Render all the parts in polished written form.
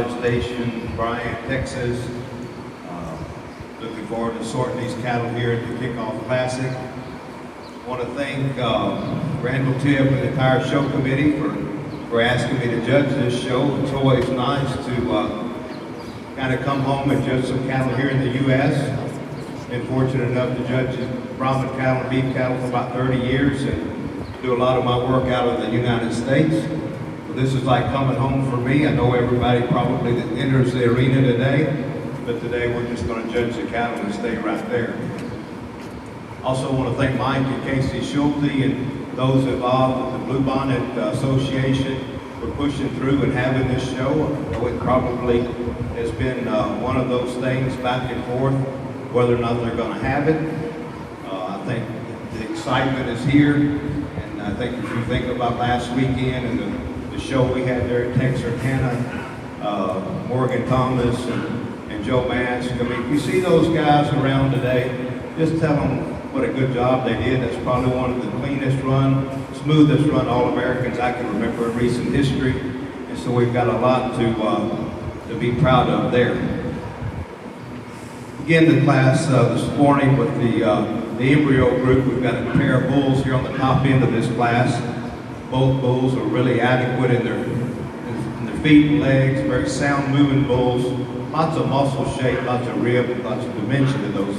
Station, Bryan, Texas. Looking forward to sorting these cattle here at the Kickoff Classic. I want to thank Randall Tibb and the entire show committee for asking me to judge this show. It's always nice to kind of come home and judge some cattle here in the U.S. Been fortunate enough to judge Brahman cattle and beef cattle for about 30 years and do a lot of my work out of the United States. So this is like coming home for me. I know everybody probably that enters the arena today, but today we're just going to judge the cattle and stay right there. Also want to thank Mike and Casey Schulte and those involved with the Bluebonnet Association for pushing through and having this show. I know it probably has been one of those things back and forth, whether or not they're going to have it. I think the excitement is here, and I think if you think about last weekend and the show we had there at Texarkana, Morgan Thomas and Joe Mask, I mean, if you see those guys around today, just tell them what a good job they did. That's probably one of the cleanest run, smoothest run All-Americans I can remember in recent history, and so we've got a lot to be proud of there. Begin the class this morning with the embryo group. We've got a pair of bulls here on the top end of this class. Both bulls are really adequate in their feet and legs, very sound moving bulls, lots of muscle shape, lots of rib, lots of dimension to those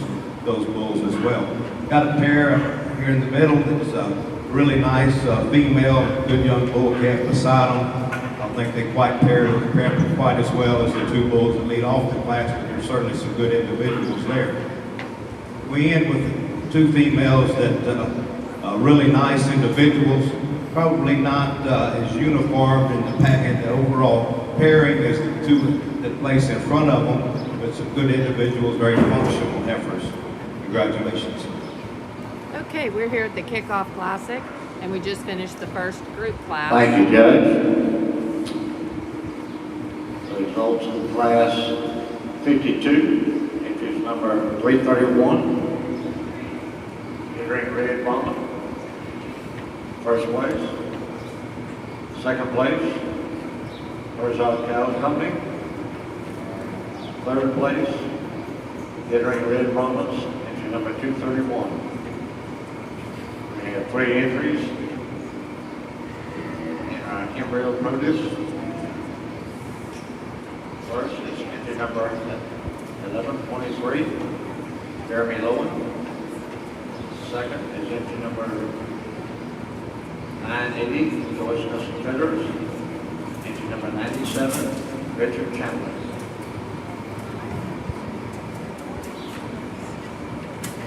bulls as well. Got a pair here in the middle that's a really nice female, good young bull calf beside them. I don't think they quite pair quite as well as the two bulls that lead off the class, but there's certainly some good individuals there. We end with two females that are really nice individuals, probably not as uniform in the overall pairing as the two that place in front of them, but some good individuals, very functional heifers. Congratulations. Okay, we're here at the Kickoff Classic, and we just finished the first group class. Thank you, Judge. The results in class 52, entries number 331, Ring Red Bonnet, first place. Second place, Horizontal Cow Company. Third place, Ring Red Bonnets, entry number 231. We have 3 entries in our embryo produce. First is entry number 1123, Jeremy Lowen. Second is entry number 980, Joyce Custom Fiddlers. Entry number 97, Richard Chandler.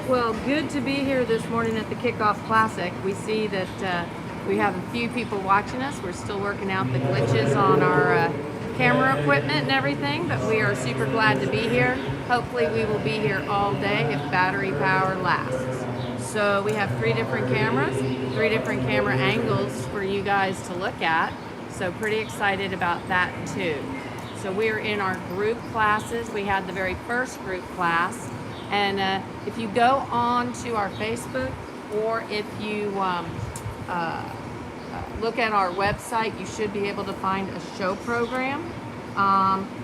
Well, good to be here this morning at the Kickoff Classic. We see that we have a few people watching us. We're still working out the glitches on our camera equipment and everything, but we are super glad to be here. Hopefully we will be here all day if battery power lasts. So we have 3 different cameras, 3 different camera angles for you guys to look at. So pretty excited about that too. So we're in our group classes. We had the very first group class. And if you go on to our Facebook, or if you look at our website, you should be able to find a show program.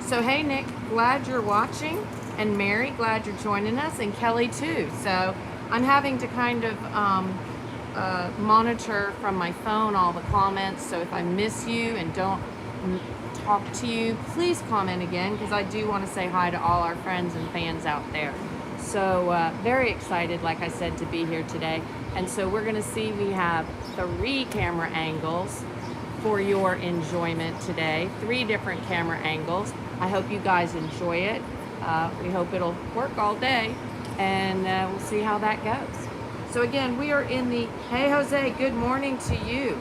So hey Nick, glad you're watching, and Mary, glad you're joining us, and Kelly too. So I'm having to kind of monitor from my phone all the comments, so if I miss you and don't talk to you, please comment again, because I do want to say hi to all our friends and fans out there. So very excited, like I said, to be here today. And so we're going to see, we have 3 camera angles for your enjoyment today. 3 different camera angles. I hope you guys enjoy it. We hope it'll work all day, and we'll see how that goes. So again, we are in the, hey Jose, good morning to you.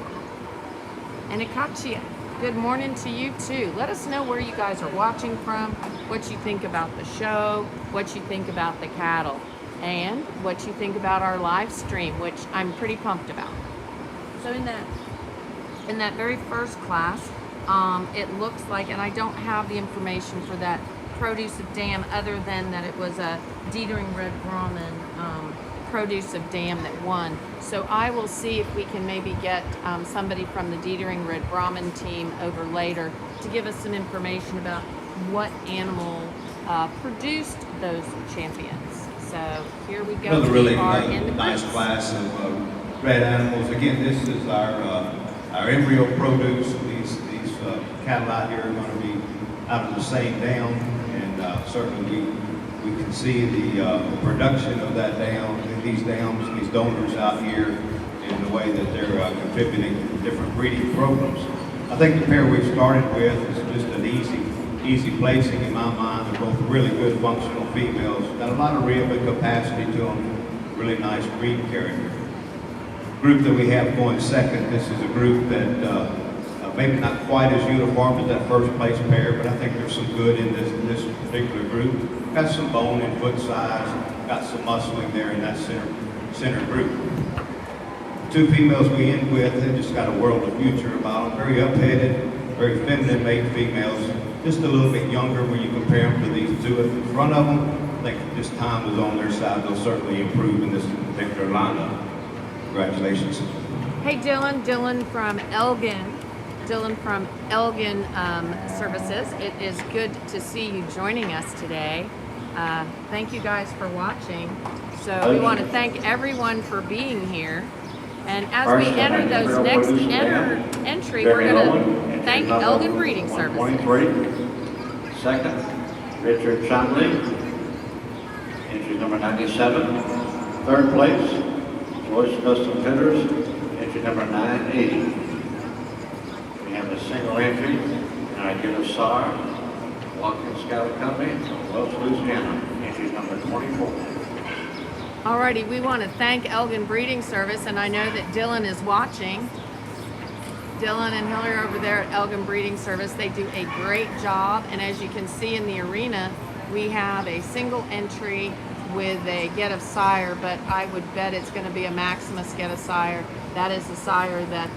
And Akachi, good morning to you too. Let us know where you guys are watching from, what you think about the show, what you think about the cattle, and what you think about our live stream, which I'm pretty pumped about. So in that very first class, it looks like, and I don't have the information for that produce of dam other than that it was a Dietering Red Brahman produce of dam that won. So I will see if we can maybe get somebody from the Dietering Red Brahmin team over later to give us some information about what animal produced those champions. So here we go. Another really in the nice groups. class of bred animals. Again, this is our embryo produce. These cattle out here are going to be out of the same dam, and certainly we can see the production of that dam, these dams, these donors out here, in the way that they're contributing to different breeding programs. I think the pair we've started with is just an easy placing in my mind. They're both really good functional females. Got a lot of rib and capacity to them. Really nice breed character. Group that we have going second, this is a group that maybe not quite as uniform as that first place pair, but I think there's some good in this particular group. Got some bone and foot size, got some muscling there in that center group. Two females we end with, they just got a world of future about them. Very up-headed, very feminine made females. Just a little bit younger when you compare them to these two at the front of them. I think just time is on their side. They'll certainly improve in this particular lineup. Congratulations. Hey Dylan from Elgin. Dylan from Elgin Services. It is good to see you joining us today. Thank you guys for watching. So we want to thank everyone for being here. And as we enter those next entry, we're going to thank Elgin Breeding Services. 123. Second, Richard Chomley, entry number 97. Third place, Joyce Custom Fitters, entry number 980. We have a single entry, and I give a SAR, Watkins Cattle Company, from Welch, Louisiana, entry number 24. Alrighty, we want to thank Elgin Breeding Service, and I know that Dylan is watching. Dylan and Hillary over there at Elgin Breeding Service, they do a great job, and as you can see in the arena, we have a single entry with a get of sire, but I would bet it's going to be a Maximus get of sire. That is the sire that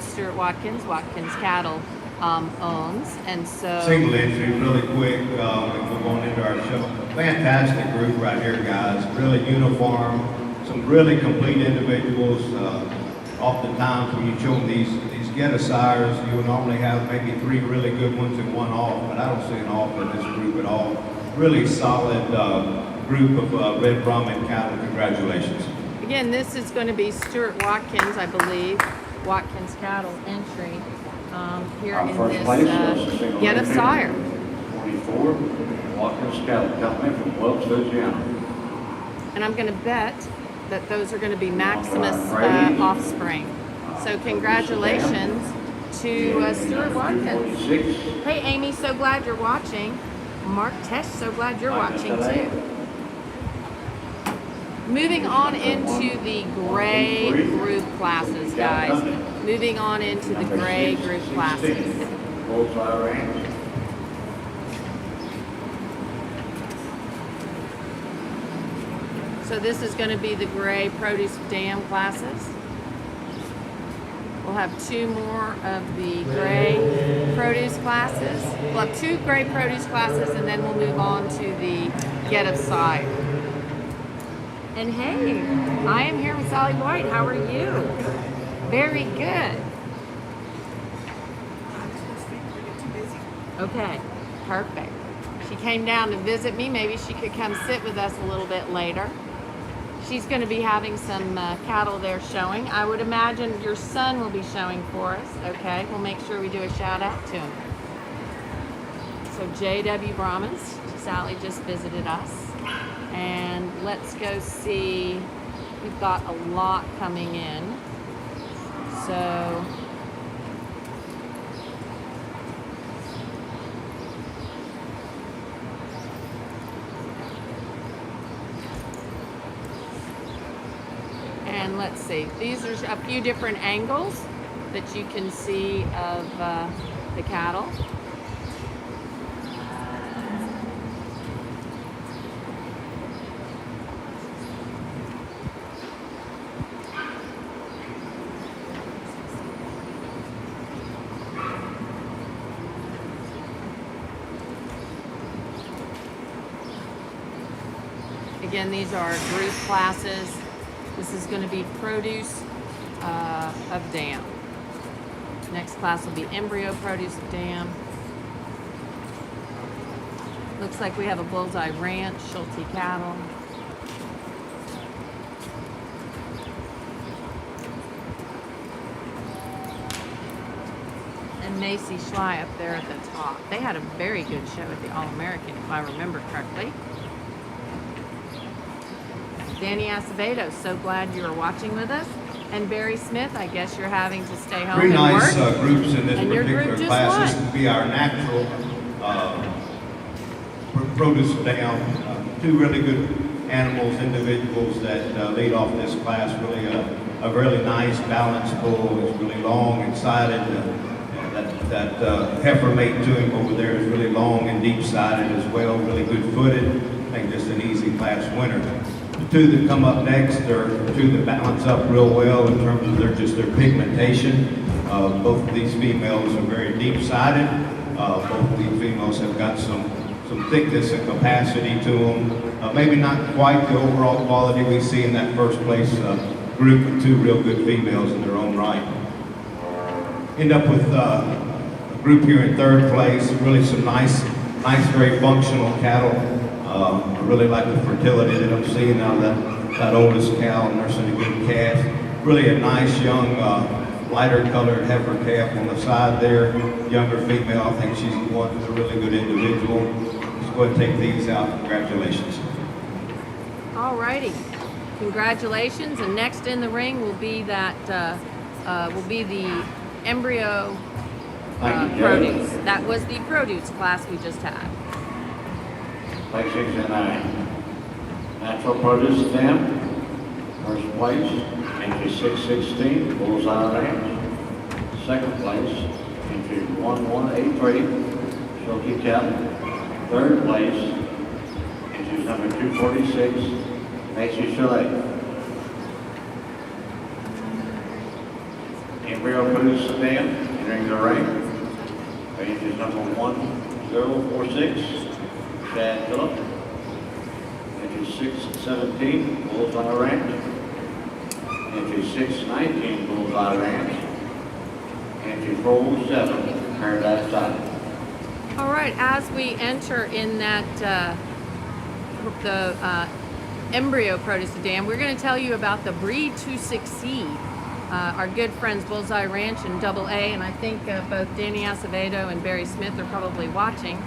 Stuart Watkins Cattle owns, and so Single entry, really quick, we move on into our show. Fantastic group right here, guys. Really uniform, some really complete individuals. Oftentimes when you show them these get-a-sires, you would normally have maybe 3 really good ones and 1 off, but I don't see an off in this group at all. Really solid group of Red Brahmin cattle. Congratulations. again, this is going to be Stuart Watkins, I believe, Watkins Cattle entry. Here Our in first place was this a single get of entry, sire. 24, Watkins Cattle Company from Welch, Louisiana. And I'm going to bet that those are going to be Maximus Brady. offspring. So congratulations to Stuart Watkins. 46. Hey Amy, so glad you're watching. Mark Tesh, so glad you're watching too. Moving on into the gray group classes, guys. Moving on into the gray group classes. Bullseye Ranch. So this is going to be the gray produce dam classes. We'll have 2 more of the gray produce classes. We'll have 2 gray produce classes, and then we'll move on to the get of sire. And hey, I am here with Sally White. How are you? Very good. Okay, perfect. She came down to visit me. Maybe she could come sit with us a little bit later. She's going to be having some cattle there showing. I would imagine your son will be showing for us. Okay, we'll make sure we do a shout out to him. So JW Brahmins, Sally just visited us. And let's go see, we've got a lot coming in. So, and let's see, these are a few different angles that you can see of the cattle. Again, these are group classes. This is going to be produce of dam. Next class will be embryo produce of dam. Looks like we have a Bullseye Ranch, Schulte cattle. And Macy Schley up there at the top. They had a very good show at the All-American, if I remember correctly. Danny Acevedo, so glad you are watching with us. And Barry Smith, I guess you're having to stay home Three and nice work. groups in this And your particular group just class. This won. will be our natural produce down. Two really good animals, individuals that lead off this class. Really a really nice balanced bull. It's really long and sided. That heifer mate to him over there is really long and deep sided as well. Really good footed. I think just an easy class winner. The two that come up next are two that balance up real well in terms of their pigmentation. Both of these females are very deep-sided. Both of these females have got some thickness and capacity to them. Maybe not quite the overall quality we see in that first place group of two real good females in their own right. End up with a group here in third place. Really some nice, very functional cattle. I really like the fertility that I'm seeing out of that oldest cow nursing a good calf. Really a nice young, lighter colored heifer calf on the side there. Younger female, I think she's a really good individual. Let's go ahead and take these out. Congratulations. All righty. Congratulations. And next in the ring will be the embryo Thank you, produce. Judd. That was the produce class we just had. Place 69. Natural produce dam. First place, entry 616, Bullseye Ranch. Second place, entry 1183, Schulte cattle. Third place, entry number 246, Macy Chalet. Embryo produce dam, entering the ring. Entry number 1046. Chad Phillip. Entry 617, Bullseye Ranch. Entry 619, Bullseye Ranch. Entry 407, Paradise Island. All right, as we enter in that the embryo produce dam, we're going to tell you about the breed to succeed. Our good friends Bullseye Ranch and Double A, and I think both Danny Acevedo and Barry Smith are probably watching.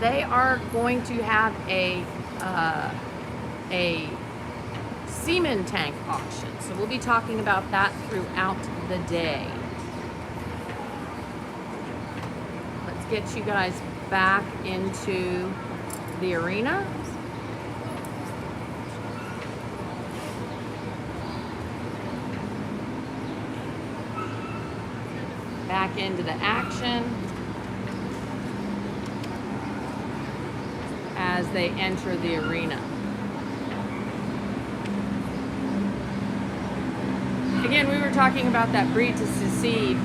They are going to have a semen tank auction, so we'll be talking about that throughout the day. Let's get you guys back into the arena. Back into the action as they enter the arena. Again, we were talking about that breed to succeed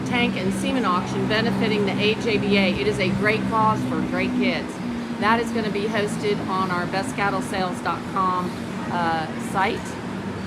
tank and semen auction benefiting the AJBA. It is a great cause for great kids. That is going to be hosted on our bestcattlesales.com site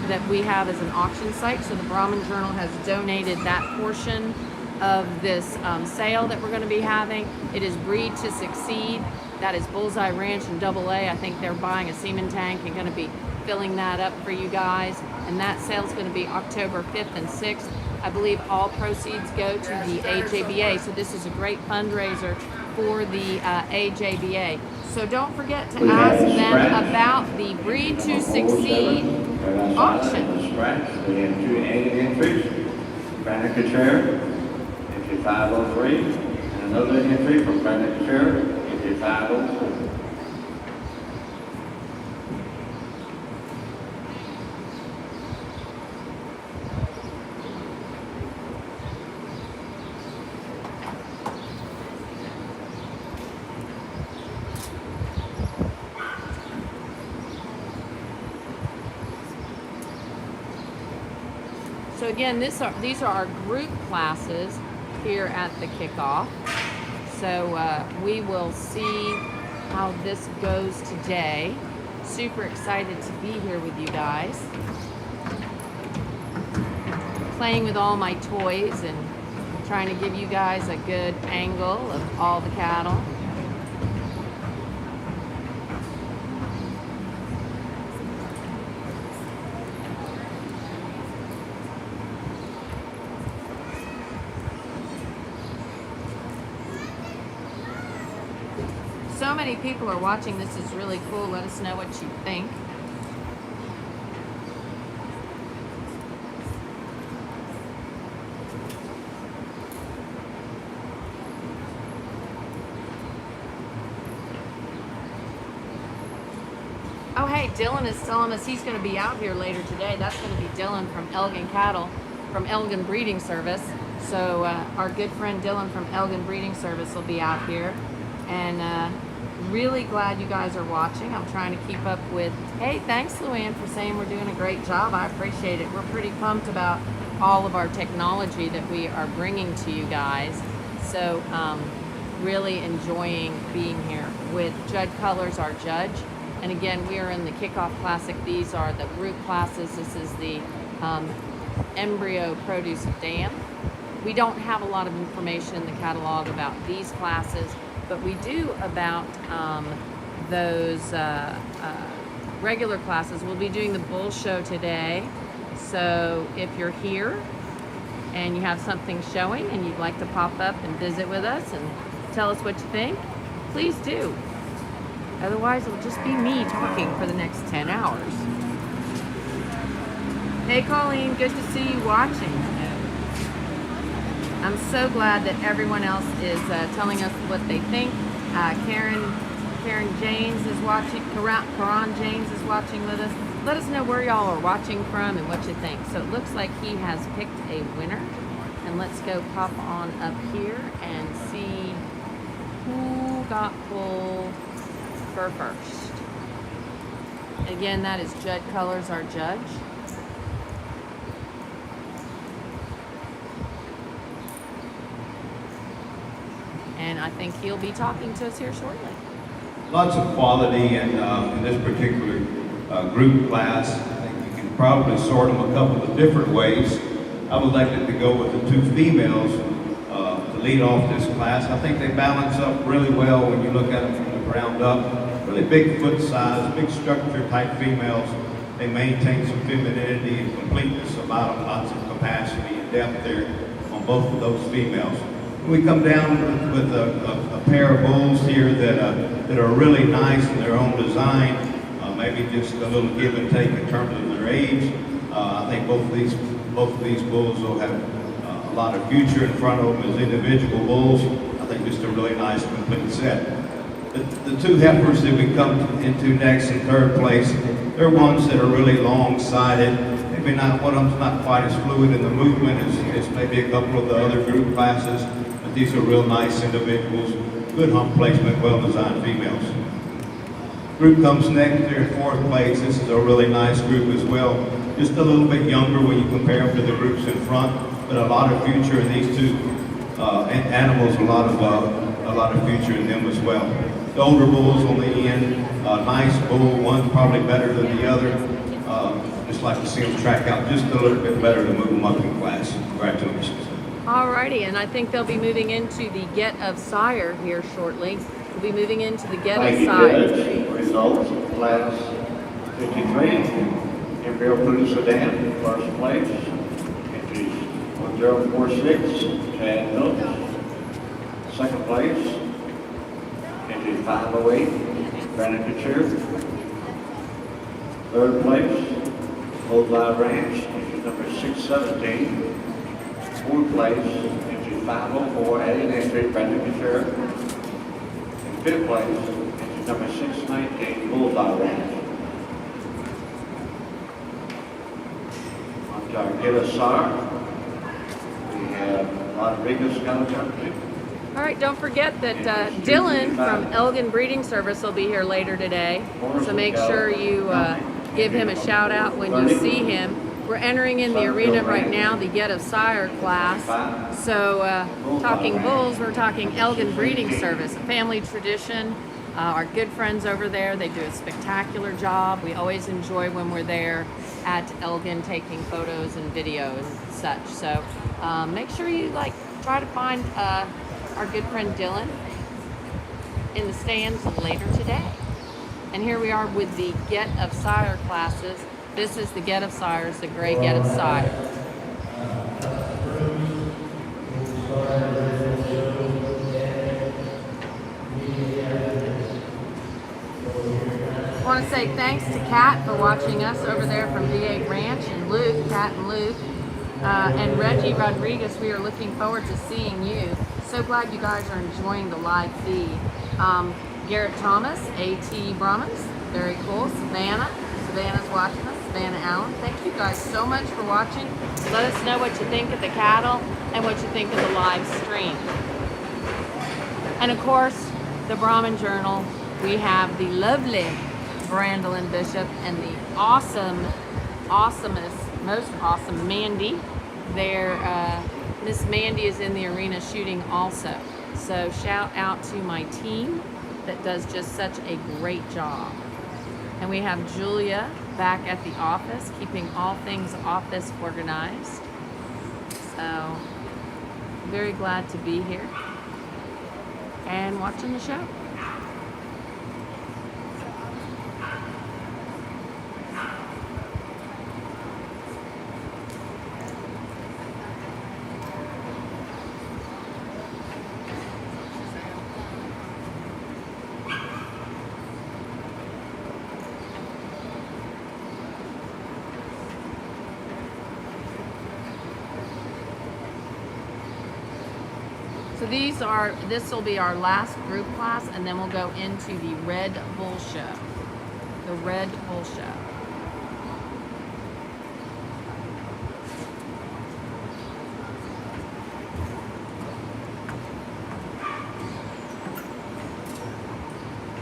that we have as an auction site. So the Brahman Journal has donated that portion of this sale that we're going to be having. It is breed to succeed. That is Bullseye Ranch and Double A. I think they're buying a semen tank and going to be filling that up for you guys. And that sale is going to be October 5th and 6th. I believe all proceeds go to the AJBA. So this is a great fundraiser for the AJBA. So don't forget to ask them about the breed to succeed auction. Scratch. We have 2 entries. Granite Chair, entry 503, and another entry from Granite Chair, entry 504. So again, these are our group classes here at the Kickoff. So we will see how this goes today. Super excited to be here with you guys. Playing with all my toys and trying to give you guys a good angle of all the cattle. So many people are watching. This is really cool. Let us know what you think. Oh, hey, Dylan is telling us he's going to be out here later today. That's going to be Dylan from Elgin Cattle, from Elgin Breeding Service. So our good friend Dylan from Elgin Breeding Service will be out here. And really glad you guys are watching. I'm trying to keep up with, hey, thanks Luann for saying we're doing a great job. I appreciate it. We're pretty pumped about all of our technology that we are bringing to you guys. So really enjoying being here with Judd Cullers, our judge. And again, we are in the Kickoff Classic. These are the group classes. This is the embryo produce dam. We don't have a lot of information in the catalog about these classes, but we do about those regular classes. We'll be doing the bull show today. So if you're here and you have something showing and you'd like to pop up and visit with us and tell us what you think, please do. Otherwise, it'll just be me talking for the next 10 hours. Hey, Colleen, good to see you watching. I'm so glad that everyone else is telling us what they think. Karen James is watching. Karan James is watching with us. Let us know where y'all are watching from and what you think. So it looks like he has picked a winner. And let's go pop on up here and see who got pulled for first. Again, that is Judd Cullers, our judge. And I think he'll be talking to us here shortly. Lots of quality in this particular group class. I think you can probably sort them a couple of different ways. I've elected to go with the two females to lead off this class. I think they balance up really well when you look at them from the ground up. Really big foot size, big structure type females. They maintain some femininity and completeness about them, lots of capacity and depth there on both of those females. We come down with a pair of bulls here that are really nice in their own design, maybe just a little give and take in terms of their age. I think both of these bulls will have a lot of future in front of them as individual bulls. I think just a really nice complete set. The two heifers that we come into next in third place, they're ones that are really long-sided. Maybe not, one of them's not quite as fluid in the movement as maybe a couple of the other group classes, but these are real nice individuals, good hump placement, well-designed females. Group comes next, they're in fourth place. This is a really nice group as well. Just a little bit younger when you compare them to the groups in front, but a lot of future in these two animals, a lot of future in them as well. The older bulls on the end, nice bull, one's probably better than the other. Just like to see them track out just a little bit better to move them up in class. Congratulations. Alrighty, and I think they'll be moving into the get of sire here shortly. We'll be moving into the get of sire. Results of class 53. Embryo produce sedan, first place. Entries 1046, Chad Phillips. Second place. Entry 508, Brandon Couture. Third place, Bullseye Ranch, entry number 617. Fourth place, entry 504, added entry, Brandon Couture. And fifth place, entry number 619, Bullseye Ranch. On to our Get a Sire. We have Rodriguez County Company. All right, don't forget that Dylan from Elgin Breeding Service will be here later today. So make sure you give him a shout out when you see him. We're entering in the arena right now, the Get of Sire class. So talking bulls, we're talking Elgin Breeding Service, a family tradition our good friends over there. They do a spectacular job. We always enjoy when we're there at Elgin taking photos and video and such. So make sure you try to find our good friend Dylan in the stands later today. And here we are with the Get of Sire classes. This is the Get of Sires, the gray Get of Sire. I want to say thanks to Kat for watching us over there from V8 Ranch, and Luke, Kat and Luke, and Reggie Rodriguez. We are looking forward to seeing you. So glad you guys are enjoying the live feed. Garrett Thomas, AT Brahmins, very cool. Savannah's watching us. Savannah Allen. Thank you guys so much for watching. Let us know what you think of the cattle and what you think of the live stream. And of course, the Brahmin Journal. We have the lovely Brandolyn Bishop and the awesomest, most awesome Mandy. Miss Mandy is in the arena shooting also. So shout out to my team that does just such a great job. And we have Julia back at the office, keeping all things office organized. So very glad to be here and watching the show. So this will be our last group class, and then we'll go into the Red Bull Show. The Red Bull Show.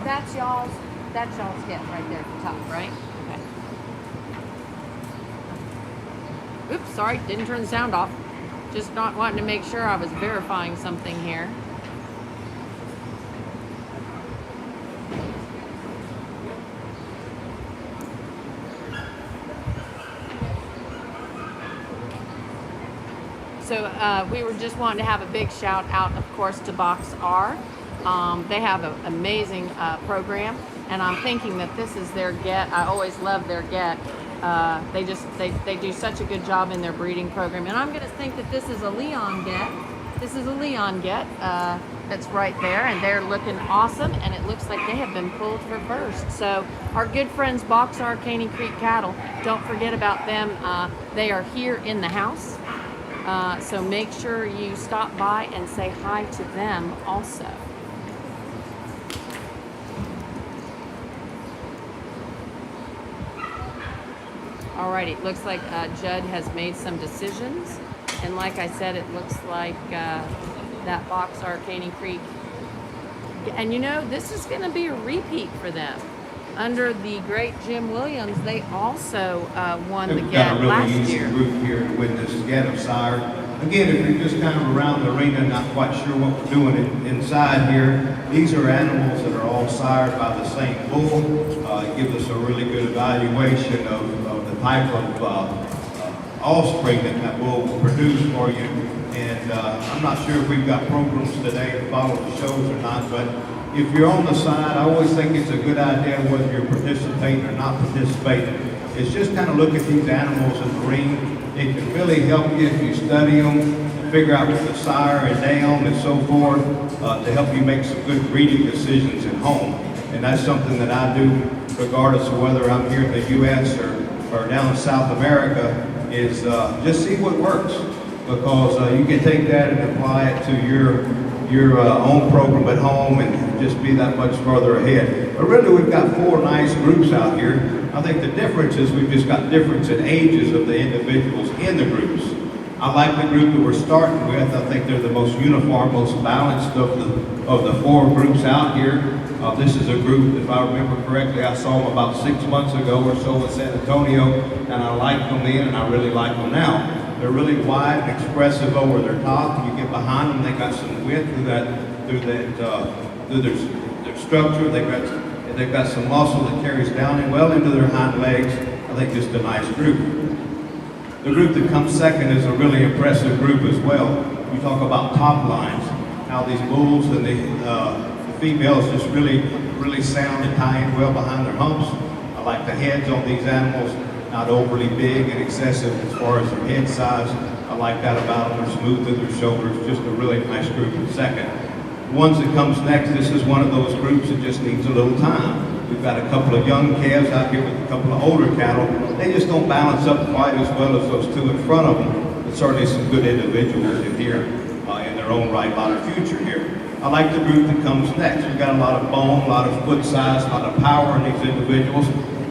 That's y'all's hip right there at the top, right? Okay. Oops, sorry, didn't turn the sound off. Just not wanting to make sure I was verifying something here. So we were just wanting to have a big shout out, of course, to Box R. They have an amazing program, and I'm thinking that this is their get. I always love their get. They do such a good job in their breeding program, and I'm going to think that this is a Leon get. This is a Leon get that's right there, and they're looking awesome, and it looks like they have been pulled for first. So our good friends Box R Caney Creek Cattle, don't forget about them. They are here in the house, so make sure you stop by and say hi to them also. Alrighty, it looks like Judd has made some decisions, and like I said, it looks like that Box R Caney Creek, and you know, this is going to be a repeat for them. Under the great Jim Williams, they also won the get last year. We've got a really easy group here to win this get of sire. Again, if you're just kind of around the arena, not quite sure what we're doing inside here, these are animals that are all sired by the same bull. It gives us a really good evaluation of the type of offspring that bull will produce for you. And I'm not sure if we've got programs today to follow the shows or not, but if you're on the side, I always think it's a good idea whether you're participating or not participating. It's just kind of look at these animals in the ring. It can really help you if you study them, figure out what the sire and dam and so forth, to help you make some good breeding decisions at home. And that's something that I do regardless of whether I'm here in the U.S. or down in South America, is just see what works. Because you can take that and apply it to your own program at home and just be that much further ahead. But really, we've got 4 nice groups out here. I think the difference is we've just got difference in ages of the individuals in the groups. I like the group that we're starting with. I think they're the most uniform, most balanced of the 4 groups out here. This is a group, if I remember correctly, I saw them about 6 months ago or so in San Antonio, and I liked them then, and I really like them now. They're really wide and expressive over their top. You get behind them, they got some width through their their structure. They've got some muscle that carries down and well into their hind legs. I think just a nice group. The group that comes second is a really impressive group as well. You talk about top lines, how these bulls and the females just really sound and tie in well behind their humps. I like the heads on these animals, not overly big and excessive as far as their head size. I like that about them. They're smooth to their shoulders. Just a really nice group in second. The ones that comes next, this is one of those groups that just needs a little time. We've got a couple of young calves out here with a couple of older cattle. They just don't balance up quite as well as those two in front of them. But certainly some good individuals in here in their own right, a lot of future here. I like the group that comes next. We've got a lot of bone, a lot of foot size, a lot of power in these individuals.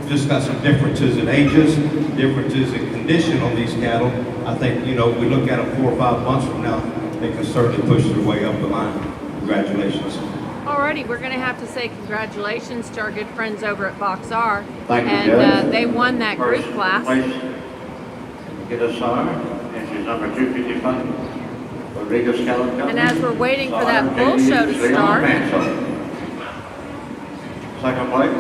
Just got some differences in ages, differences in condition on these cattle. I think, you know, if we look at them 4 or 5 months from now, they can certainly push their way up the line. Congratulations. Alrighty, we're going to have to say congratulations to our good friends over at Box R. Thank you, and Judd. they won that group First class. place, get a SAR, and she's number 255. Rodriguez Cattle Company. And as we're waiting for SAR, that bull Katie show to Leon start, Mansell. Second place,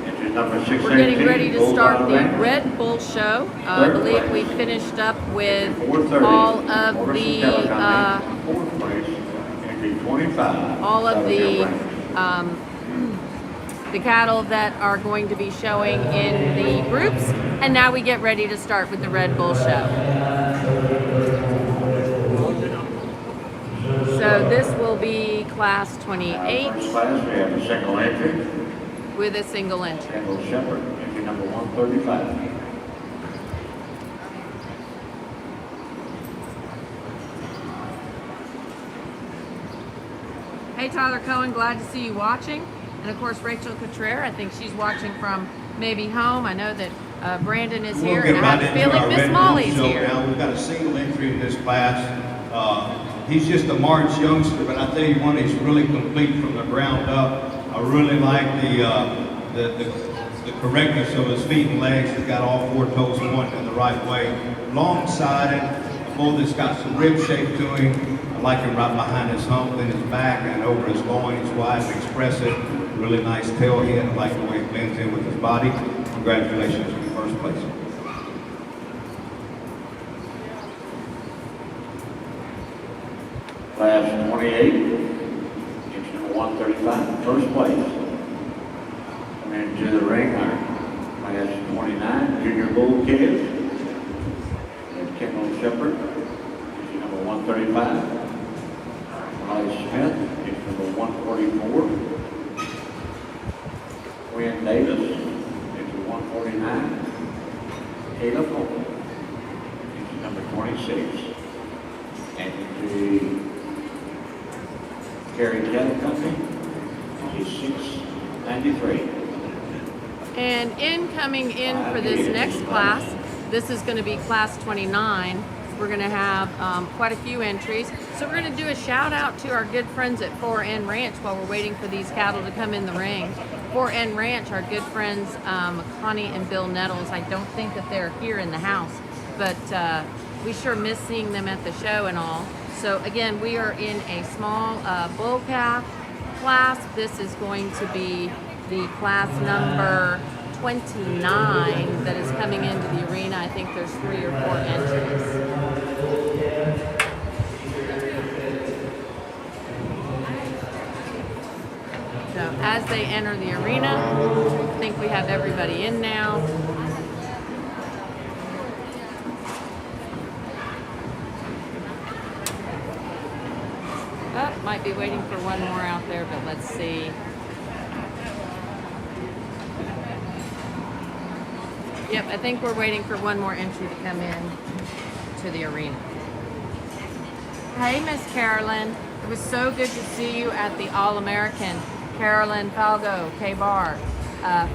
and she's number 618. we're getting ready to Bull start the Donovan. Red Bull Show. I Third believe we place. finished up with 430. all of Morrison Cattle the Company. Fourth place, entry 25. all of the Southern the cattle that are going to be showing in the groups. And now we get ready to start with the Red Bull Show. So this will be class 28 First class, we have a single entry, with a single entry. Kendall Shepherd, entry number 135. Hey Tyler Cohen, glad to see you watching. And of course Rachel Cottrell, I think she's watching from maybe home. I know that Brandon is here, and I have a feeling Miss Molly's here. Now we've got a single entry in this class. He's just a March youngster, but I tell you one, he's really complete from the ground up. I really like the correctness of his feet and legs. He's got all 4 toes pointing in the right way. Long-sided, a bull that's got some rib shape to him. I like him right behind his hump, in his back, and over his loin. He's wide and expressive. Really nice tail head. I like the way it blends in with his body. Congratulations in first place. Class 28, entry number 135, first place. Coming into the ring, our class 29, Junior Bull Kids. And Kendall Shepherd, entry number 135. Molly Smith, entry number 144. Quinn Davis, entry 149. Caleb Cole, entry number 26. And entry Carrie Cattle Company, entry 693. And coming in for this next class, this is going to be class 29. We're going to have quite a few entries. So we're going to do a shout out to our good friends at 4N Ranch while we're waiting for these cattle to come in the ring. 4N Ranch, our good friends Connie and Bill Nettles. I don't think that they're here in the house, but we sure miss seeing them at the show and all. So again, we are in a small bull calf class. This is going to be the class number 29 that is coming into the arena. I think there's 3 or 4 entries. So as they enter the arena, I think we have everybody in now. Oh, might be waiting for one more out there, but let's see. Yep, I think we're waiting for one more entry to come in to the arena. Hey, Miss Carolyn. It was so good to see you at the All-American. Carolyn Falgo, K-Bar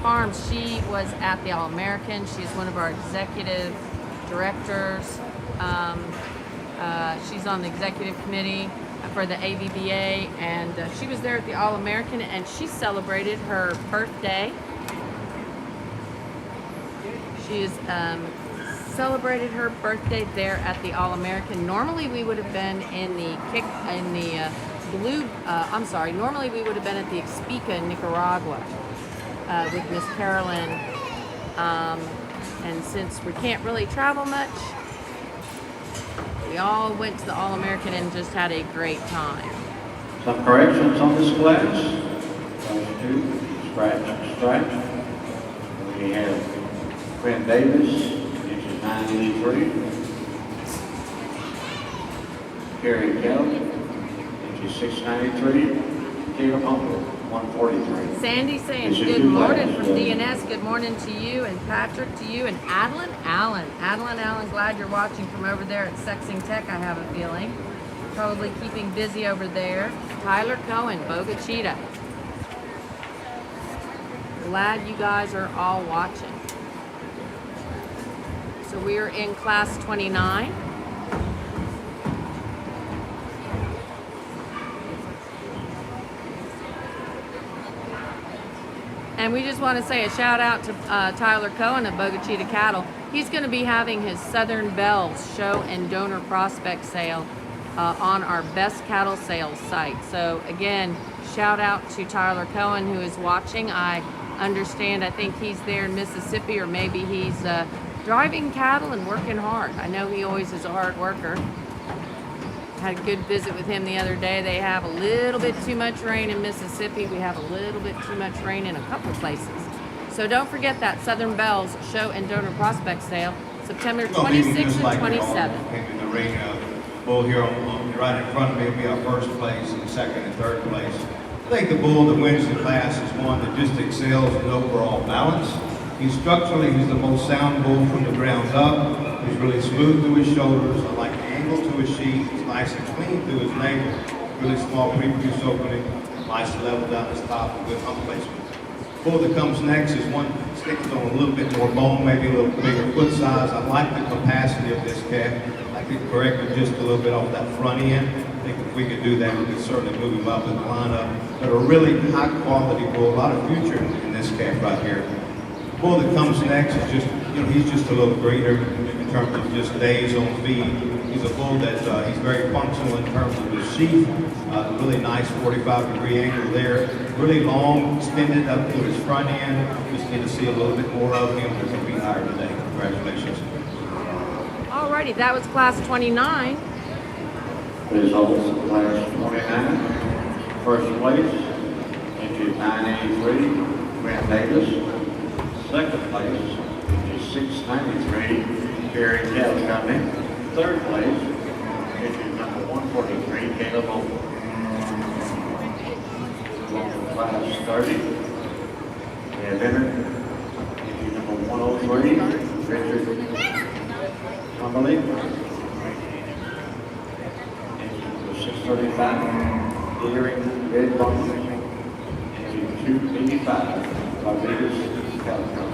Farms. She was at the All-American. She's one of our executive directors. She's on the executive committee for the AVBA, and she was there at the All-American, and she celebrated her birthday. She has celebrated her birthday there at the All-American. Normally we would have been in the normally we would have been at the Expica in Nicaragua with Miss Carolyn. And since we can't really travel much, we all went to the All-American and just had a great time. Some corrections on this class. Class 2, scratch. We have Quinn Davis, inches 983. Carrie Kelly, inches 693. Caleb Humble, 143. Sandy saying This is good your morning class, from yeah. DNS. Good morning to you and Patrick, to you and Adeline Allen, glad you're watching from over there at Sexing Tech, I have a feeling. Probably keeping busy over there. Tyler Cohen, Boga Cheetah. Glad you guys are all watching. So we are in class 29. And we just want to say a shout out to Tyler Cohen of Boga Cheetah Cattle. He's going to be having his Southern Bells show and donor prospect sale on our Best Cattle Sales site. So again, shout out to Tyler Cohen who is watching. I understand, I think he's there in Mississippi, or maybe he's driving cattle and working hard. I know he always is a hard worker. Had a good visit with him the other day. They have a little bit too much rain in Mississippi. We have a little bit too much rain in a couple places. So don't forget that Southern Bells show and donor prospect sale, September 26th and 27th. Came in the ring, bull here right in front of me will be our first place, and second and third place. I think the bull that wins the class is one that just excels in overall balance. He's the most sound bull from the ground up. He's really smooth through his shoulders. I like the angle to his sheath. He's nice and clean through his navel. Really small prepuce opening. Nice level down his top and good hump placement. Bull that comes next is one that sticks on a little bit more bone, maybe a little bigger foot size. I like the capacity of this calf. I could correct him just a little bit off that front end. I think if we could do that, we could certainly move him up in the lineup. But a really high quality bull, a lot of future in this calf right here. The bull that comes next is just, he's just a little greener in terms of just days on feed. He's a bull that he's very functional in terms of his sheath. Really nice 45-degree angle there. Really long, extended up to his front end. Just need to see a little bit more of him. He's going to be higher today. Congratulations. Alrighty, that was class 29. Results, class 29. First place, into 983, Grant Davis. Second place, into 693, Barry Kelly Company. Third place, into number 143, Caleb Owen. Class 30, we have entered into number 103, Richard Cumberly. Into number 635, Deering Red Bunker. Into 285, Barbados, California.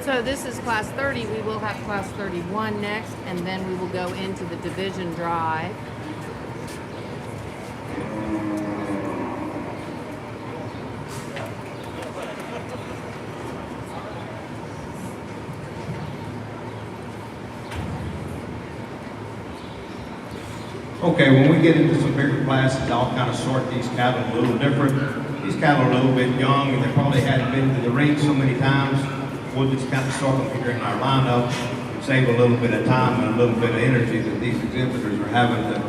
So this is class 30. We will have class 31 next, and then we will go into the division drive. Okay, when we get into some bigger classes, I'll kind of sort these cattle a little different. These cattle are a little bit young, and they probably hadn't been to the ring so many times. We'll just kind of sort them here in our lineup and save a little bit of time and a little bit of energy that these exhibitors are having to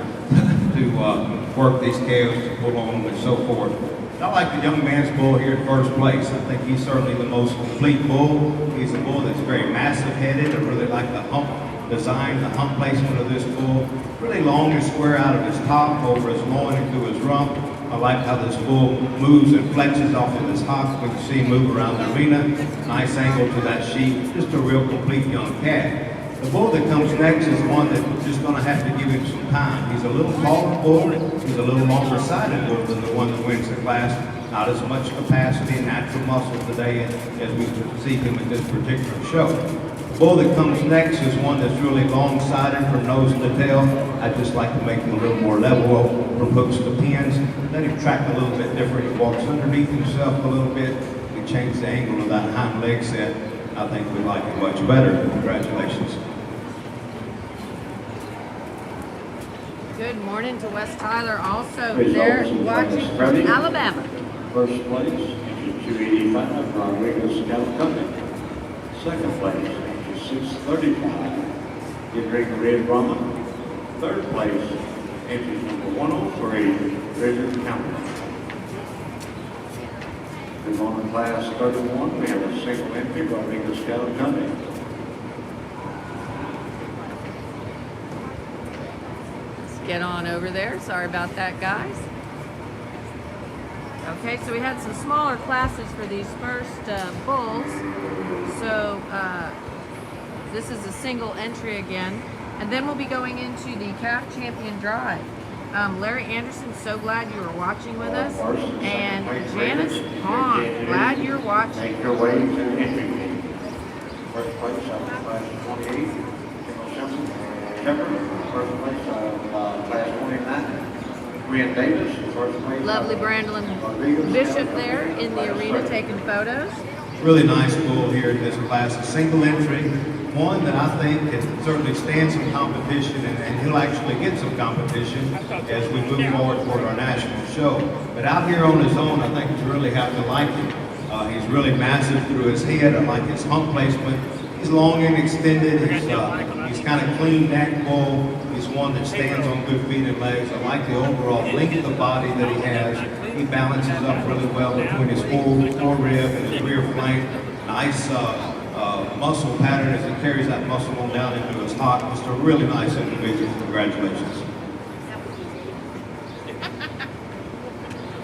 work these calves, to pull on them, and so forth. I like the young man's bull here in first place. I think he's certainly the most complete bull. He's a bull that's very massive headed. I really like the hump design, the hump placement of this bull. Really long and square out of his top, over his loin and through his rump. I like how this bull moves and flexes off of his hock. We can see him move around the arena. Nice angle to that sheep. Just a real complete young calf. The bull that comes next is one that we're just going to have to give him some time. He's a little taller bull. He's a little longer sided bull than the one that wins the class. Not as much capacity and natural muscle today as we see him at this particular show. The bull that comes next is one that's really long-sided from nose to tail. I just like to make him a little more level from hooks to pins. Let him track a little bit different. He walks underneath himself a little bit. We change the angle of that hind leg set. I think we like it much better. Congratulations. Good morning to West Tyler, also Results there in watching class from 30. Alabama. First place, entry 285, Rodriguez Cattle Company. Second place, entry 635, Goodrich Red Brahma. Third place, entry number 103, River County. We're on to class 31. We have a single entry, Rodriguez Cattle Company. Let's get on over there. Sorry about that, guys. Okay, so we had some smaller classes for these first bulls. So this is a single entry again. And then we'll be going into the calf champion drive. Larry Anderson, so glad you were watching with us. And Janice Hahn, glad you're watching. Make your way to entry gate. First place, class 28, Shepard. First place, class 29. Rhea Davis, first place. Lovely Brandon Bishop there in the arena taking photos. Really nice bull here in this class. A single entry. One that I think can certainly stand some competition, and he'll actually get some competition as we move forward toward our national show. But out here on his own, I think you really have to like him. He's really massive through his head. I like his hump placement. He's long and extended. He's kind of clean neck bull. He's one that stands on good feet and legs. I like the overall length of the body that he has. He balances up really well between his forerib and his rear flank. Nice muscle pattern as he carries that muscle on down into his hock. Just a really nice individual. Congratulations.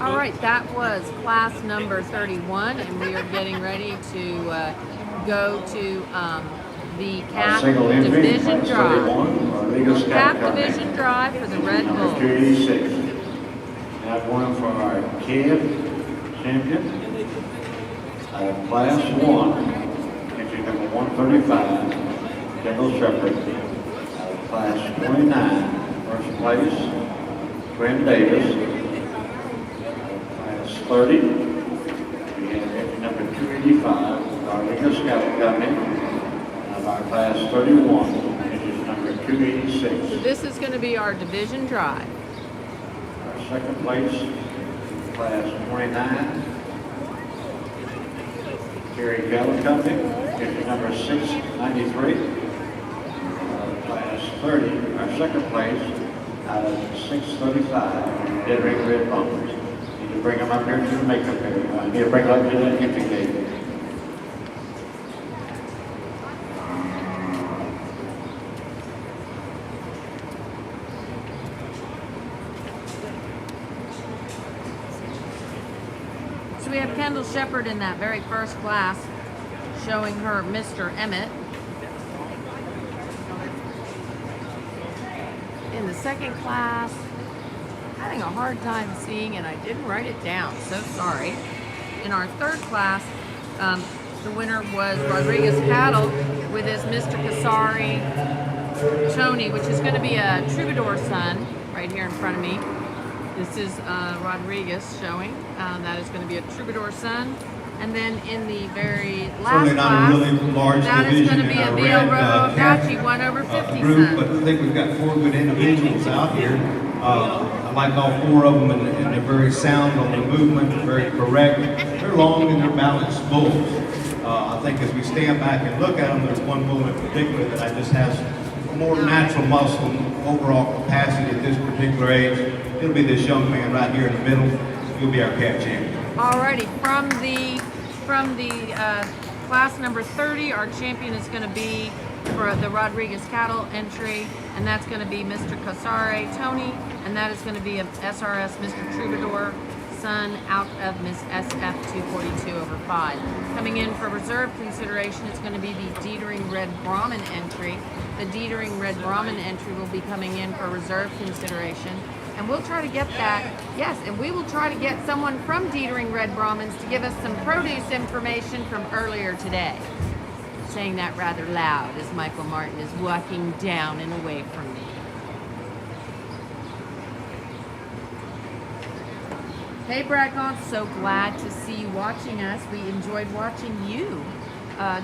All right, that was class number 31, and we are getting ready to go to the calf division drive. Calf division drive for the Red Bulls. 286. Now going for our calf champion. Class 1, entry number 135, Kendall Shepard. Class 29, first place, Graham Davis. Class 30, we have entry number 285, Rodriguez Cattle Company. Our class 31, entry number 286. So this is going to be our division drive. Our second place, class 29, Terry Cattle Company, entry number 693. Class 30, our second place, 635, Dead Ring Red Bumpers. Need to bring them up here to the makeup area. Need to bring them up to the entry gate. So we have Kendall Shepard in that very first class, showing her Mr. Emmett. In the second class, having a hard time seeing, and I didn't write it down, so sorry. In our third class, The winner was Rodriguez Cattle with his Mr. Casari Tony, which is going to be a Troubadour son right here in front of me. This is Rodriguez showing. That is going to be a Troubadour son. And then in the very last Certainly not class, a really large that is division going to be in a our Vio red, Rojo cap, Apache 1 over 50 group, son. but I think we've got 4 good individuals out here. I like all 4 of them, and they're very sound on the movement, very correct. They're long and they're balanced bulls. I think as we stand back and look at them, there's one bull in particular that I just has more natural muscle and overall capacity at this particular age. It'll be this young man right here in the middle. He'll be our calf champion. Alrighty, from the class number 30, our champion is going to be for the Rodriguez Cattle entry, and that's going to be Mr. Casare Tony, and that is going to be a SRS Mr. Troubadour son out of Miss SF 242 over 5. Coming in for reserve consideration, it's going to be the Dietering Red Brahmin entry. The Dietering Red Brahmin entry will be coming in for reserve consideration. And we'll try to get that, yes, and we will try to get someone from Dietering Red Brahmins to give us some produce information from earlier today. Saying that rather loud as Michael Martin is walking down and away from me. Hey Brad Gaunt, so glad to see you watching us. We enjoyed watching you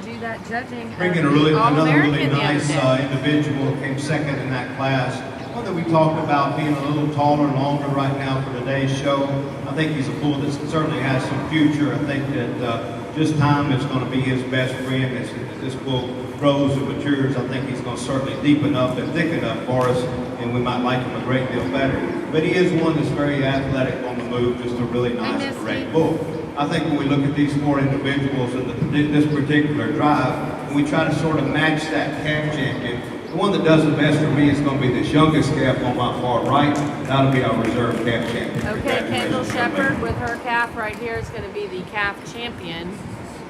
do that judging. Bringing another really All-American nice individual came second in that class. One that we talked about being a little taller, longer right now for today's show. I think he's a bull that certainly has some future. I think that just time is going to be his best friend as this bull grows and matures. I think he's going to certainly deepen up and thicken up for us, and we might like him a great deal better. But he is one that's very athletic on the move, just a really nice, great bull. I think when we look at these 4 individuals in this particular drive, and we try to sort of match that calf champion, the one that does the best for me is going to be this youngest calf on my far right. That'll be our reserve calf champion. Okay, Kendall Shepherd with her calf right here is going to be the calf champion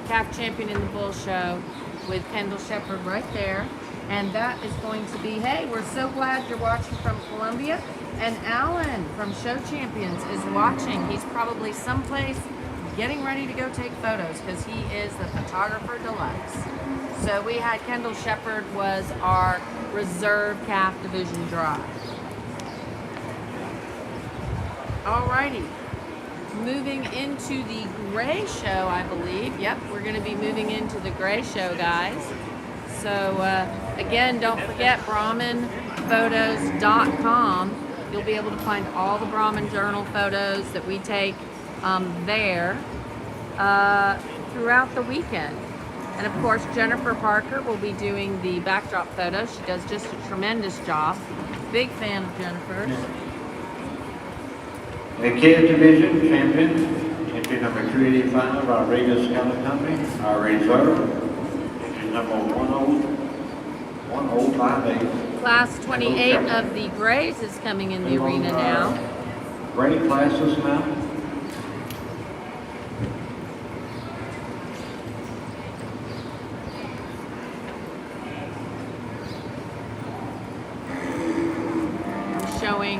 in the bull show with Kendall Shepherd right there. And that is going to be, hey, we're so glad you're watching from Columbia. And Alan from Show Champions is watching. He's probably someplace getting ready to go take photos because he is the photographer deluxe. So we had Kendall Shepherd was our reserve calf division drive. Alrighty, moving into the gray show, I believe. Yep, we're going to be moving into the gray show, guys. So again, don't forget BrahminPhotos.com. You'll be able to find all the Brahmin Journal photos that we take there throughout the weekend. And of course, Jennifer Parker will be doing the backdrop photos. She does just a tremendous job. Big fan of Jennifer's. The kid division champion, entry number 385, Rodriguez Cattle Company, our reserve, entry number 1058. Class 28 of the Grays is coming in the arena now. Gray classes now. Showing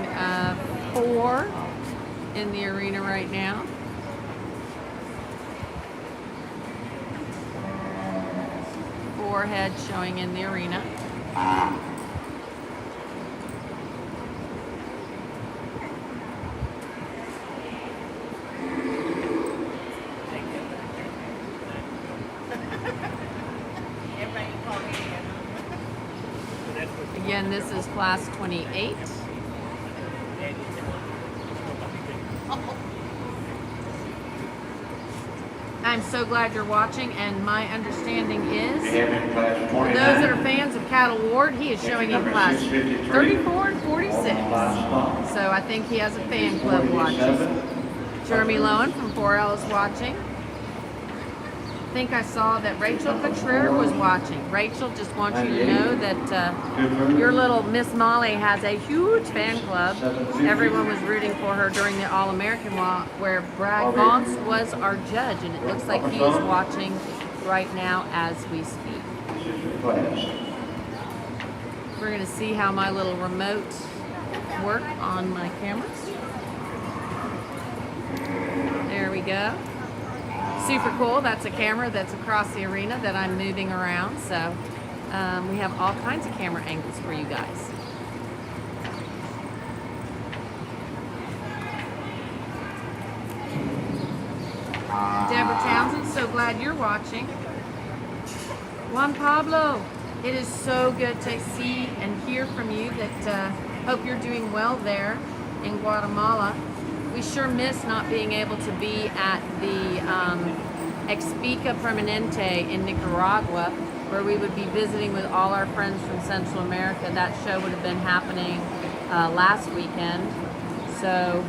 4 in the arena right now. Four heads showing in the arena. Again, this is class 28. I'm so glad you're watching, and my understanding is for those that are fans of Cattle Ward, he is showing in class 34 and 46. So I think he has a fan club watching. Jeremy Lowen from 4L is watching. I think I saw that Rachel Contreras was watching. Rachel, just want you to know that your little Miss Molly has a huge fan club. Everyone was rooting for her during the All-American Walk, where Brad Gauntz was our judge, and it looks like he is watching right now as we speak. We're going to see how my little remote work on my cameras. There we go. super cool. That's a camera that's across the arena that I'm moving around. So we have all kinds of camera angles for you guys. Deborah Townsend, so glad you're watching. Juan Pablo, it is so good to see and hear from you. That hope you're doing well there in Guatemala. We sure miss not being able to be at the Expica Permanente in Nicaragua, where we would be visiting with all our friends from Central America. That show would have been happening last weekend. So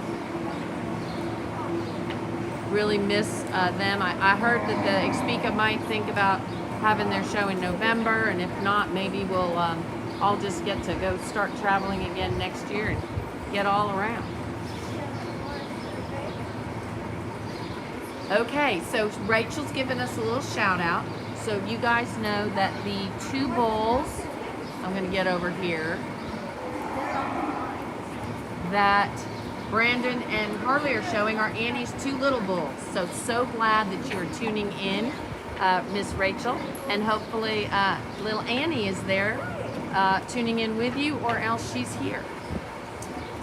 really miss them. I heard that the Expica might think about having their show in November, and if not, maybe we'll all just get to go start traveling again next year and get all around. Okay, so Rachel's given us a little shout out. So you guys know that the 2 bulls, I'm going to get over here, that Brandon and Harley are showing are Annie's 2 little bulls. So glad that you're tuning in, Miss Rachel, and hopefully little Annie is there tuning in with you, or else she's here.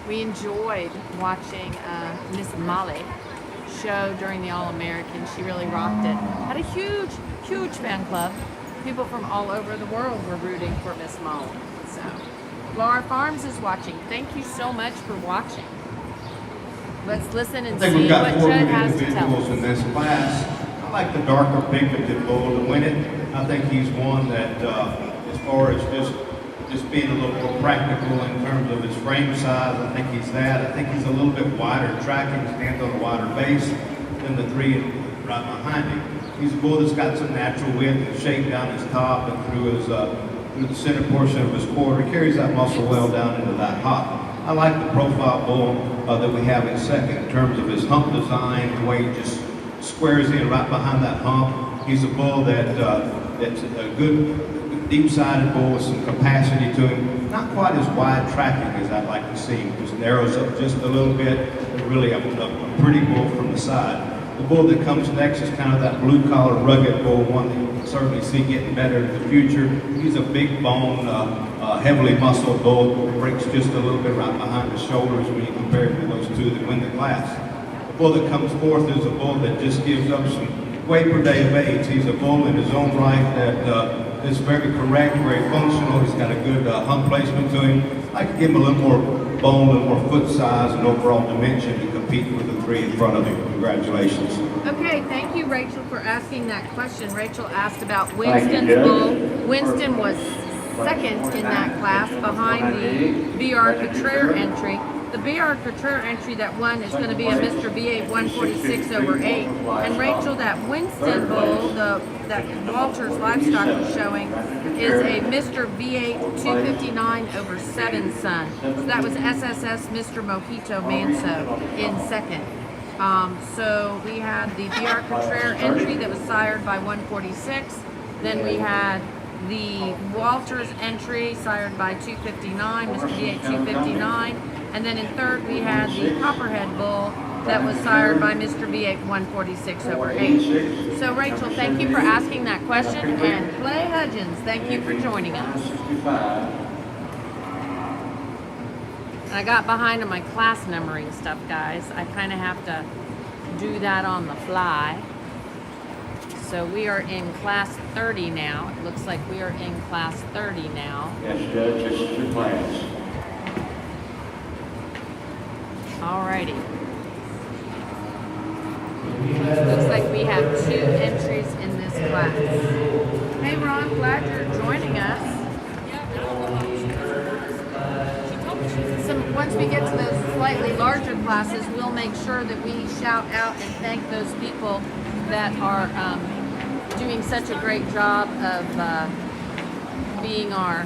We enjoyed watching Miss Molly show during the All-American. She really rocked it. Had a huge fan club. People from all over the world were rooting for Miss Molly. So Laura Farms is watching. Thank you so much for watching. Let's listen and I think see we've got what 4 Judd good has to tell individuals us. in this class. I like the darker pigmented bull to win it. I think he's one that, as far as just being a little more practical in terms of his frame size, I think he's that. I think he's a little bit wider tracking, stands on a wider base than the 3 right behind him. He's a bull that's got some natural width and shape down his top and through the center portion of his quarter. He carries that muscle well down into that hop. I like the profile bull that we have in second in terms of his hump design, the way he just squares in right behind that hump. He's a bull that's a good deep-sided bull with some capacity to him. Not quite as wide tracking as I'd like to see him. Just narrows up just a little bit. Really a pretty bull from the side. The bull that comes next is kind of that blue-collar, rugged bull, one that you can certainly see getting better in the future. He's a big bone, heavily muscled bull. Breaks just a little bit right behind the shoulders when you compare him to those 2 that win the class. The bull that comes fourth is a bull that just gives up some weight per day of age. He's a bull in his own right that is very correct, very functional. He's got a good hump placement to him. I could give him a little more bone, a little more foot size and overall dimension to compete with the 3 in front of him. Congratulations. Okay, thank you, Rachel, for asking that question. Rachel asked about Thank you, Winston's Judd. bull. Winston was second in that class behind the B.R. Couture entry. The B.R. Couture entry that won is going to be a Mr. V8 146 over 8. And Rachel, that Winston bull, that Walters Livestock was showing, is a Mr. V8 259 over 7 son. So that was SSS Mr. Mojito Manso in second. So we had the B.R. Couture entry that was sired by 146. Then we had the Walters entry sired by 259, Mr. V8 259. And then in third, we had the Copperhead bull that was sired by Mr. V8 146 over 8. So Rachel, thank you for asking that question. And Clay Hudgens, thank you for joining us. I got behind on my class numbering stuff, guys. I kind of have to do that on the fly. So we are in class 30 now. It looks like we are in class 30 now. Yes, Judge, this is your class. Alrighty. Looks like we have 2 entries in this class. Hey Ron, glad you're joining us. Once we get to those slightly larger classes, we'll make sure that we shout out and thank those people that are doing such a great job of being our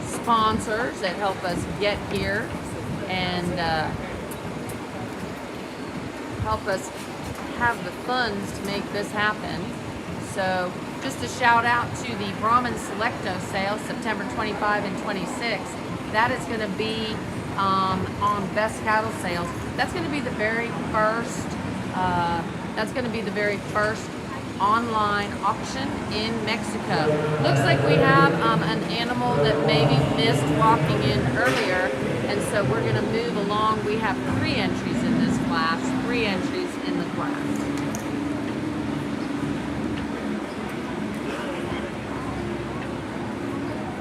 sponsors that help us get here and help us have the funds to make this happen. So just a shout out to the Brahman Selecto sale, September 25 and 26. That is going to be on Best Cattle Sales. That's going to be the very first That's going to be the very first online auction in Mexico. Looks like we have an animal that maybe missed walking in earlier, and so we're going to move along. We have 3 entries in this class, 3 entries in the class.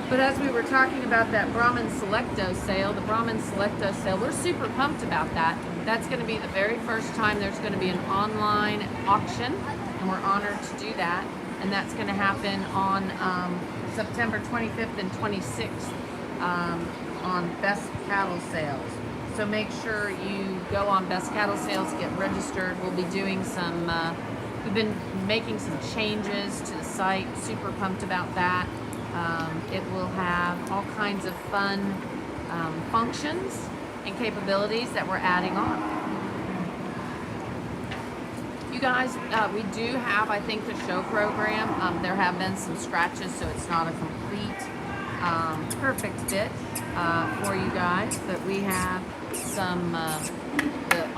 But as we were talking about that Brahmin Selecto sale, the Brahmin Selecto sale, we're super pumped about that. That's going to be the very first time there's going to be an online auction, and we're honored to do that. And that's going to happen on September 25th and 26th on Best Cattle Sales. So make sure you go on Best Cattle Sales, get registered. We'll be doing some, we've been making some changes to the site, super pumped about that. It will have all kinds of fun functions and capabilities that we're adding on. You guys, we do have, I think, the show program. There have been some scratches, so it's not a complete, perfect fit for you guys. But we have some the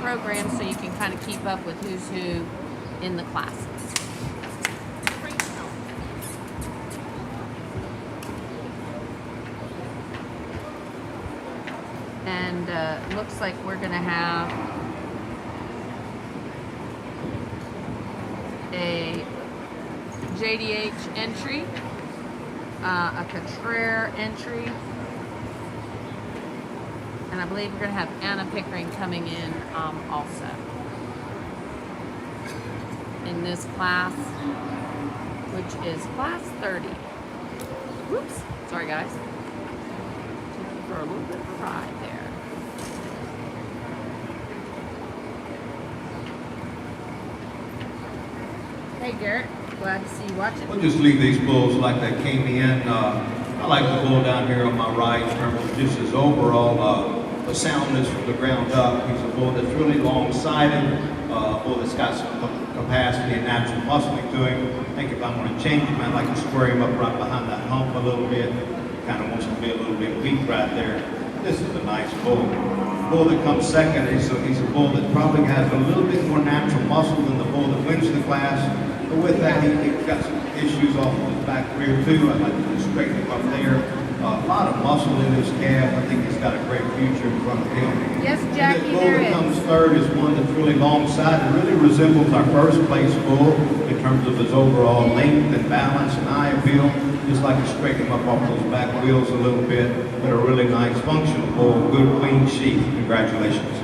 program, so you can kind of keep up with who's who in the classes. And looks like we're going to have a JDH entry, a Contreras entry, and I believe we're going to have Anna Pickering coming in also in this class, which is class 30. Whoops, sorry guys. Took you for a little bit of a ride there. Hey Garrett, glad to see you watching. We'll just leave these bulls like they came in. I like the bull down here on my right in terms of just his overall the soundness from the ground up. He's a bull that's really long-sided, a bull that's got some capacity and natural muscling to him. I think if I'm going to change him, I'd like to square him up right behind that hump a little bit. Kind of wants to be a little bit weak right there. This is a nice bull. The bull that comes second, he's a bull that probably has a little bit more natural muscle than the bull that wins the class. But with that, he's got some issues off of his back rear too. I'd like to just straighten him up there. A lot of muscle in his calf. I think he's got a great future in front of him. Yes, Jackie, And the bull there that is. comes third is one that's really long-sided, really resembles our first place bull in terms of his overall length and balance and eye appeal. Just like to straighten him up off those back wheels a little bit. But a really nice functional bull, good clean sheath. Congratulations.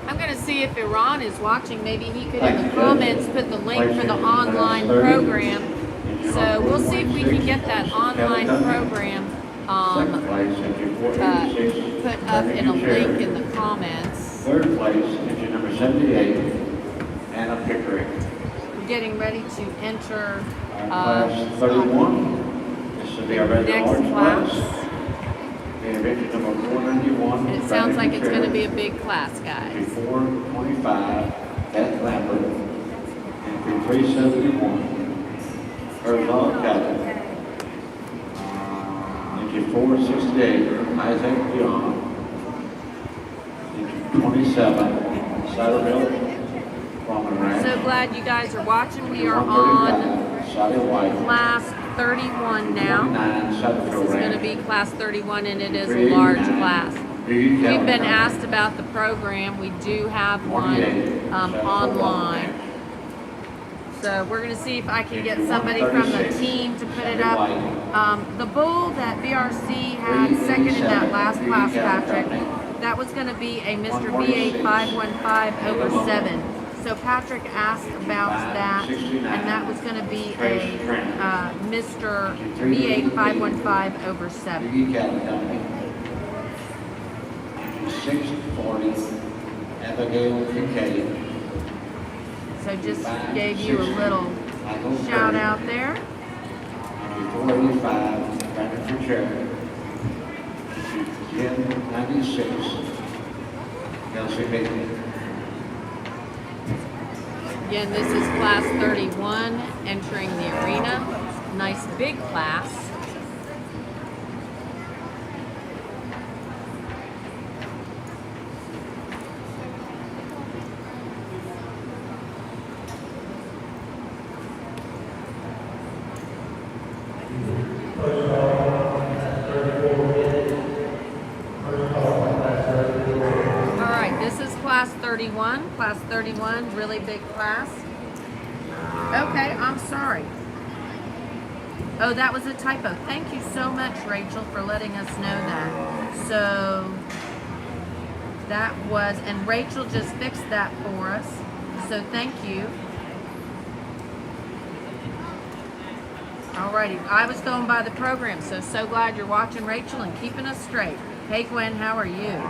I'm going to see if Iran is watching. Maybe he could in the comments put the link for the online program. So we'll see if we can get that online program put up in a link in the comments. Third place, entry number 78, Anna Pickering. We're getting ready to enter Class 31, this will be our red next large class. And entry number 491. And it sounds like it's going to be a big class, guys. Entry 425, Beth Lambert. Entry 371, Herzog Cattle. Entry 468, Isaac Dion. Entry 27, Satterville, Farmer Ranch. So glad you guys are watching. We are 135, Sally White. on class 31 now. 29, Satterville This is going to Ranch. be class 31, and it is a large class. We've been asked about the program. We do have one online. So we're going to see if I can get somebody from the team to put it up. The bull that BRC had second in that last class, Patrick, that was going to be a Mr. BA515/7. So Patrick asked about that, and that was going to be a Mr. BA515/7. 640, Abigail Kincaid. So just gave you a little shout out there. 485, Brandon Fitzgerald. 1096, Kelsey Bailey. Again, this is class 31 entering the arena. Nice big class. 31, class 31, really big class. Okay, I'm sorry. Oh, that was a typo. Thank you so much, Rachel, for letting us know that. So that was, and Rachel just fixed that for us. So thank you. Alrighty, I was going by the program, so glad you're watching, Rachel, and keeping us straight. Hey Gwen, how are you?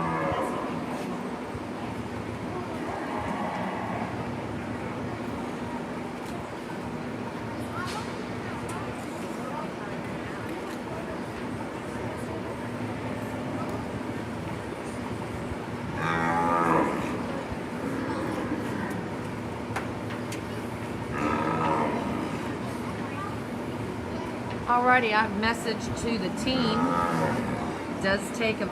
Alrighty, I've messaged to the team. It does take a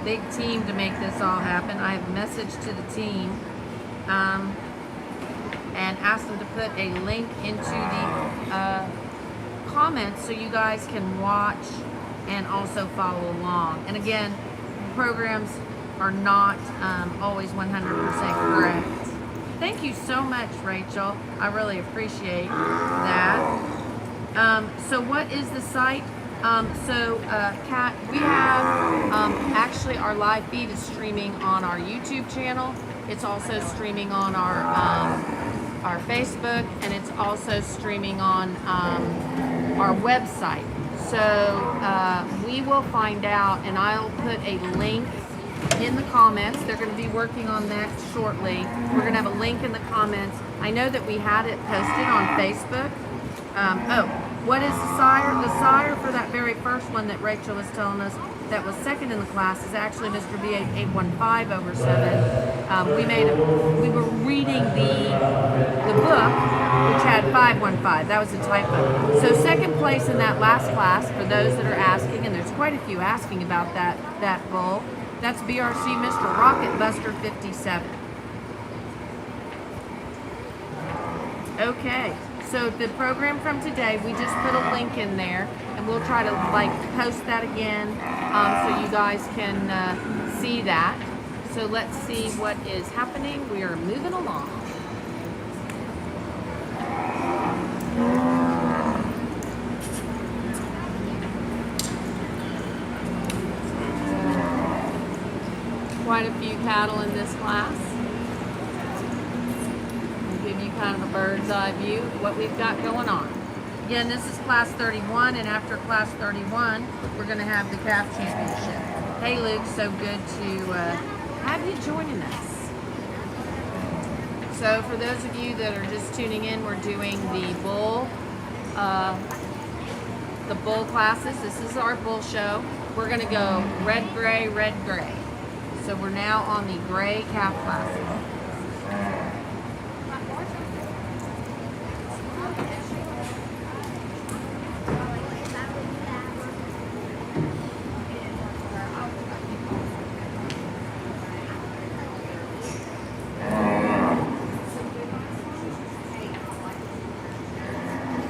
big team to make this all happen. I have messaged to the team and asked them to put a link into the comments so you guys can watch and also follow along. And again, programs are not always 100% correct. Thank you so much, Rachel. I really appreciate that. So what is the site? Kat, we have actually our live feed is streaming on our YouTube channel. It's also streaming on our Facebook, and it's also streaming on our website. So we will find out, and I'll put a link in the comments. They're going to be working on that shortly. We're going to have a link in the comments. I know that we had it posted on Facebook. What is the sire? The sire for that very first one that Rachel was telling us that was second in the class is actually Mr. B815 over 7. We were reading the book, which had 515. That was a typo. So second place in that last class, for those that are asking, and there's quite a few asking about that bull, that's BRC Mr. Rocket Buster 57. Okay. So the program from today, we just put a link in there, and we'll try to post that again so you guys can see that. So let's see what is happening. We are moving along. Quite a few cattle in this class. Give you kind of a bird's eye view of what we've got going on. Again, this is class 31, and after class 31, we're going to have the calf championship. Hey Luke, so good to have you joining us. So for those of you that are just tuning in, we're doing the bull classes. This is our bull show. We're going to go red, gray, red, gray. So we're now on the gray calf classes.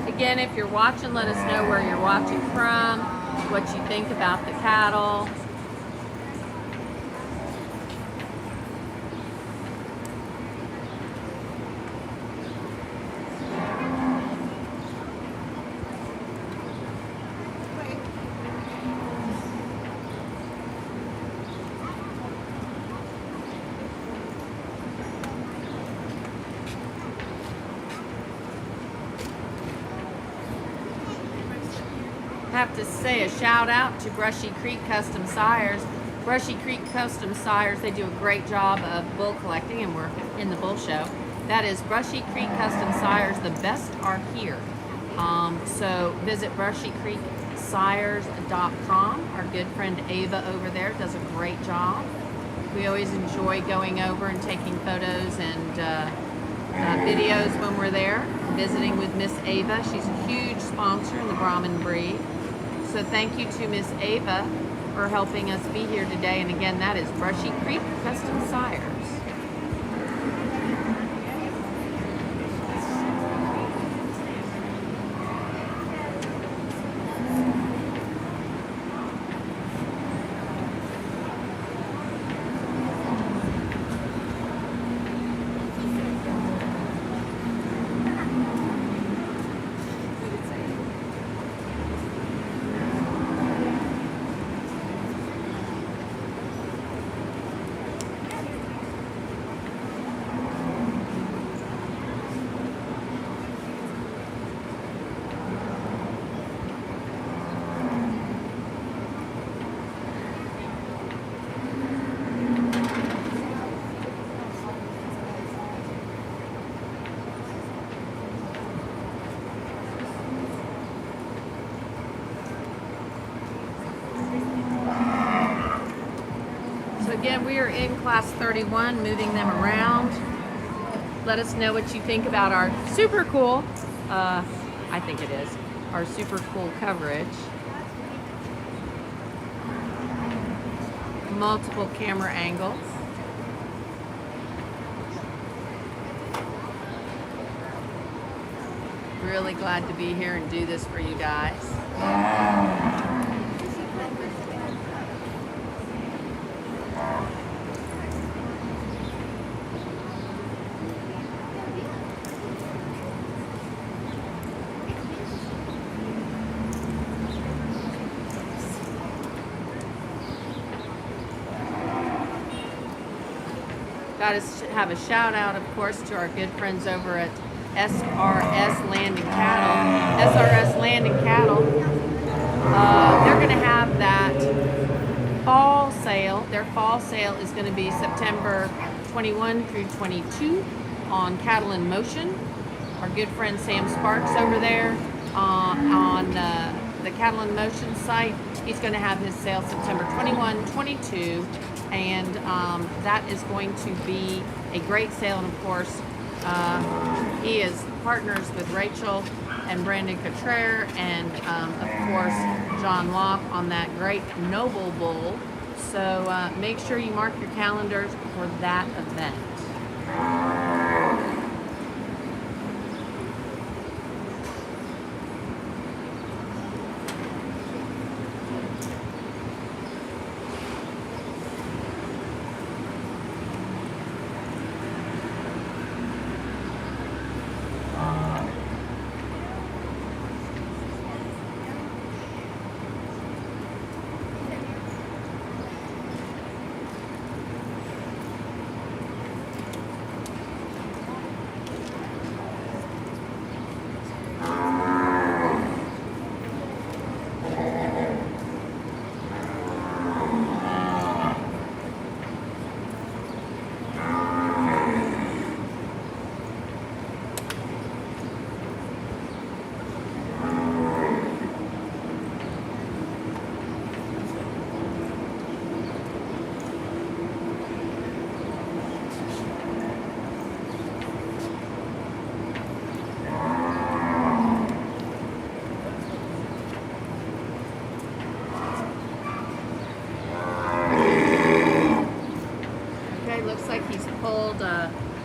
Again, if you're watching, let us know where you're watching from, what you think about the cattle. Have to say a shout out to Brushy Creek Custom Sires. Brushy Creek Custom Sires, they do a great job of bull collecting, and we're in the bull show. That is Brushy Creek Custom Sires. The best are here. So visit brushycreeksires.com. Our good friend Ava over there does a great job. We always enjoy going over and taking photos and videos when we're there, visiting with Miss Ava. She's a huge sponsor in the Brahmin breed. So thank you to Miss Ava for helping us be here today. And again, that is Brushy Creek Custom Sires. again, we are in class 31, moving them around. Let us know what you think about our super cool, I think it is, our super cool coverage. Multiple camera angles. Really glad to be here and do this for you guys. Got to have a shout out, of course, to our good friends over at SRS Land and Cattle. SRS Land and Cattle. They're going to have that fall sale. Their fall sale is going to be September 21 through 22 on Cattle in Motion. Our good friend Sam Sparks over there on the Cattle in Motion site. He's going to have his sale September 21, 22. And that is going to be a great sale. And of course, he is partners with Rachel and Brandon Cottrell and of course John Locke on that great Noble Bull. So make sure you mark your calendars for that event.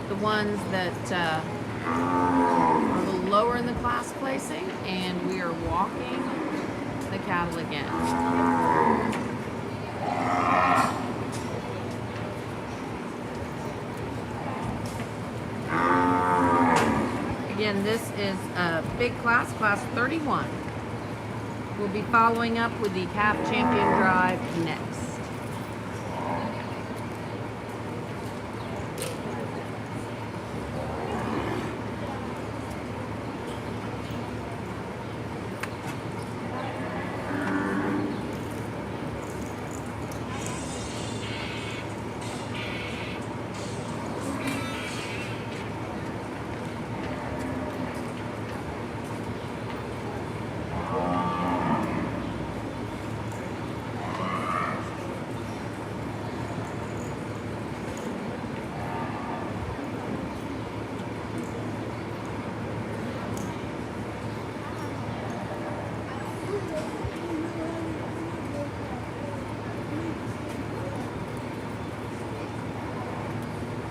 The ones that are a little lower in the class placing, and we are walking the cattle again. Again, this is a big class, class 31. We'll be following up with the Calf Champion Drive next.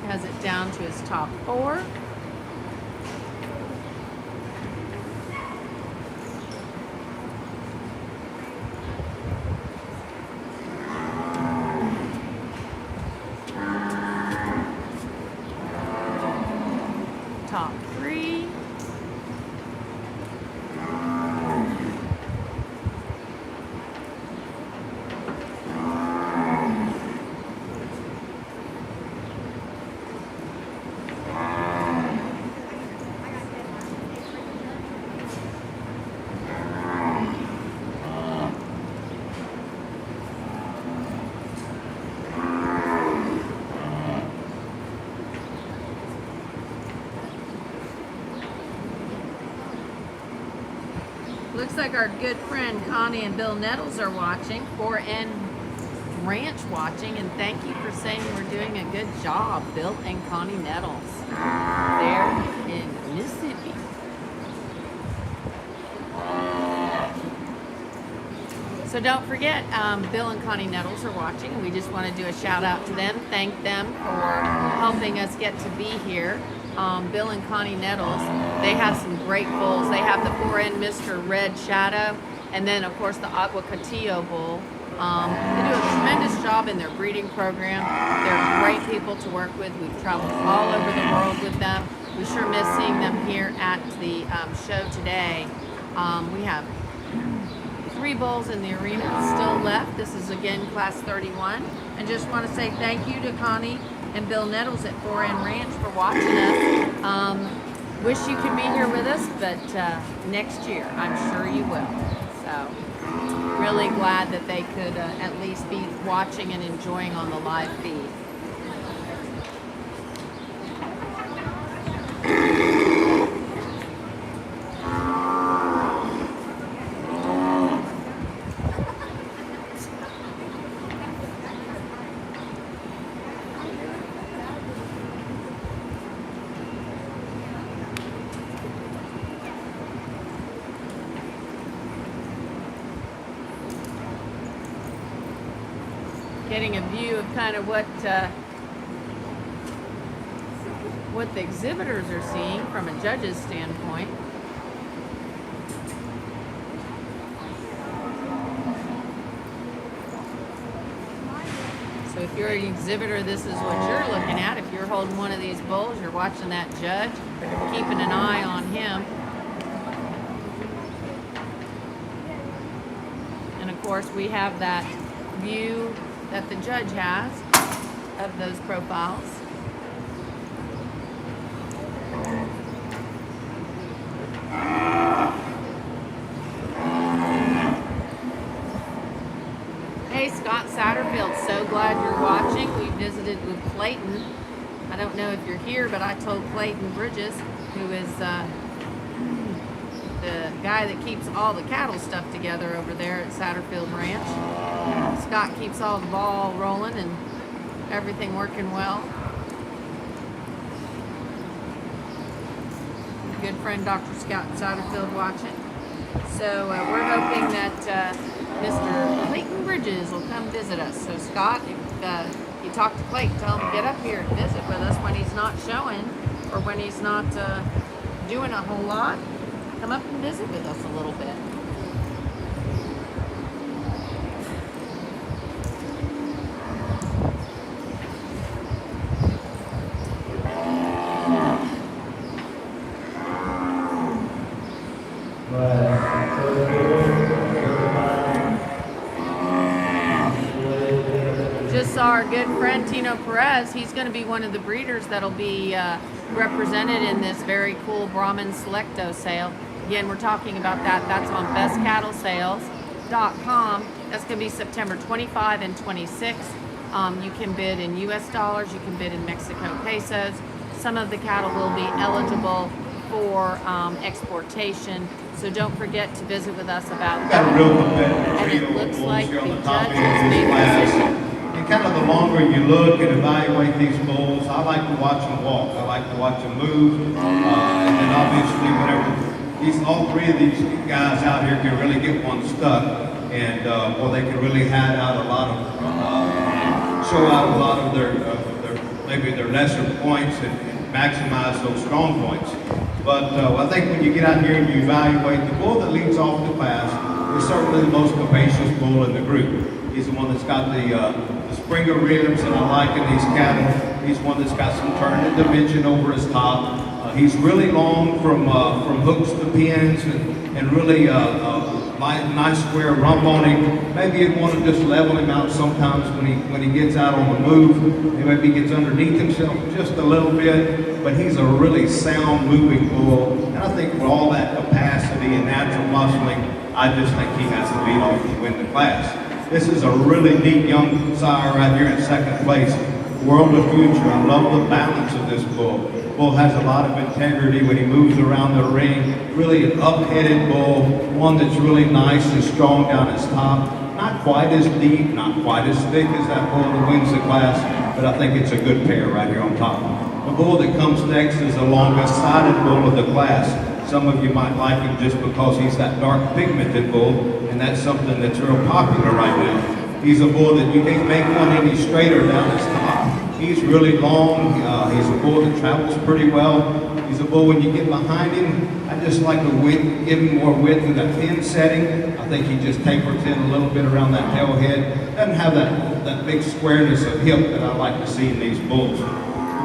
Has it down to his top 4. Top 3. Looks like our good friend Connie and Bill Nettles are watching. 4N Ranch watching, and thank you for saying we're doing a good job. Bill and Connie Nettles. There in Mississippi. So don't forget, Bill and Connie Nettles are watching, and we just want to do a shout out to them, thank them for helping us get to be here. Bill and Connie Nettles, they have some great bulls. They have the 4N Mr. Red Shadow, and then of course the Aguacatillo bull. They do a tremendous job in their breeding program. They're great people to work with. We've traveled all over the world with them. We sure miss seeing them here at the show today. We have 3 bulls in the arena still left. This is again class 31. And just want to say thank you to Connie and Bill Nettles at 4N Ranch for watching us. Wish you could be here with us, but next year I'm sure you will. So really glad that they could at least be watching and enjoying on the live feed. Getting a view of kind of what the exhibitors are seeing from a judge's standpoint. So if you're an exhibitor, this is what you're looking at. If you're holding one of these bulls, you're watching that judge, keeping an eye on him. And of course, we have that view that the judge has of those profiles. Hey, Scott Satterfield, so glad you're watching. We visited with Clayton. I don't know if you're here, but I told Clayton Bridges, who is the guy that keeps all the cattle stuff together over there at Satterfield Ranch. Scott keeps all the ball rolling and everything working well. Good friend Dr. Scott Satterfield watching. So we're hoping that Mr. Clayton Bridges will come visit us. So Scott, if you talk to Clayton, tell him to get up here and visit with us when he's not showing or when he's not doing a whole lot. Come up and visit with us a little bit. Just saw our good friend Tino Perez. He's going to be one of the breeders that'll be represented in this very cool Brahman Selecto sale. Again, we're talking about that. That's on bestcattlesales.com. That's going to be September 25 and 26. You can bid in U.S. dollars. You can bid in Mexico pesos. Some of the cattle will be eligible for exportation. So don't forget to visit with us about that. Got a real competitive And trio it of looks bulls like here the on the top judge end has of this made a class. decision. And kind of the longer you look and evaluate these bulls, I like to watch them walk. I like to watch them move. And then obviously whenever all 3 of these guys out here can really get one stuck, and they can really show out a lot of their maybe their lesser points and maximize those strong points. But I think when you get out here and you evaluate, the bull that leads off the class is certainly the most capacious bull in the group. He's the one that's got the Springer ribs, and I like in these cattle. He's one that's got some turn and dimension over his top. He's really long from hooks to pins, and really nice square rump on him. Maybe you'd want to just level him out sometimes when he gets out on the move. He maybe gets underneath himself just a little bit, but he's a really sound moving bull. And I think with all that capacity and natural muscling, I just think he has the lead off to win the class. This is a really neat young sire right here in 2nd place. World of Future. I love the balance of this bull. Bull has a lot of integrity when he moves around the ring. Really an up-headed bull, one that's really nice and strong down his top. Not quite as deep, not quite as thick as that bull that wins the class, but I think it's a good pair right here on top. The bull that comes next is the longest sided bull of the class. Some of you might like him just because he's that dark pigmented bull, and that's something that's real popular right now. He's a bull that you can't make one any straighter down his top. He's really long. He's a bull that travels pretty well. He's a bull when you get behind him, I just like to give him more width in that pin setting. I think he just tapers in a little bit around that tail head. Doesn't have that big squareness of hip that I like to see in these bulls. The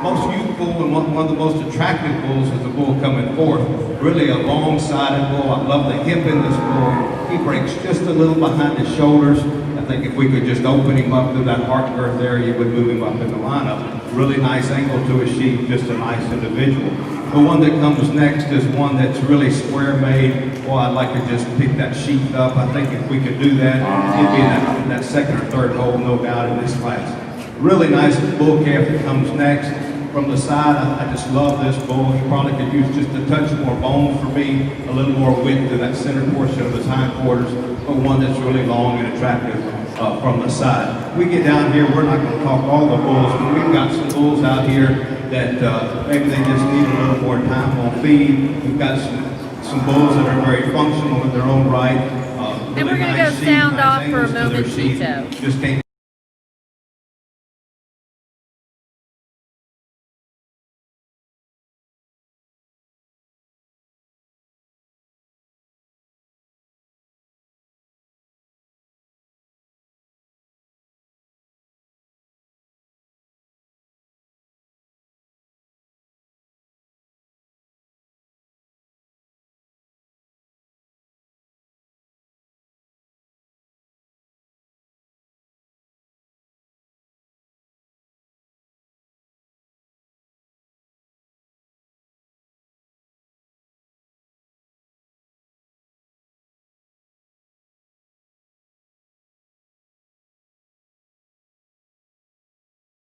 most youthful and one of the most attractive bulls is the bull coming fourth. Really a long-sided bull. I love the hip in this bull. He breaks just a little behind his shoulders. I think if we could just open him up to that heart girth there, you would move him up in the lineup. Really nice angle to his sheath, just a nice individual. The one that comes next is one that's really square made. Boy, I'd like to just pick that sheath up. I think if we could do that, he'd be in that second or third hole, no doubt, in this class. Really nice bull calf that comes next. From the side, I just love this bull. He probably could use just a touch more bone for me, a little more width to that center portion of his hindquarters, but one that's really long and attractive from the side. We get down here, we're not going to talk all the bulls, but we've got some bulls out here that maybe they just need a little more time on feed. We've got some bulls that are very functional in their own right. And we're going to go sound off for a momentito. Just can't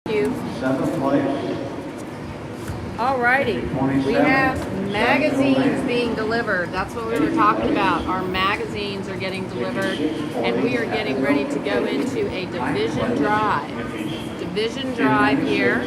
You. Seventh place. Alrighty, we have magazines being delivered. That's what we were talking about. Our magazines are getting delivered, and we are getting ready to go into a division drive. Division drive here.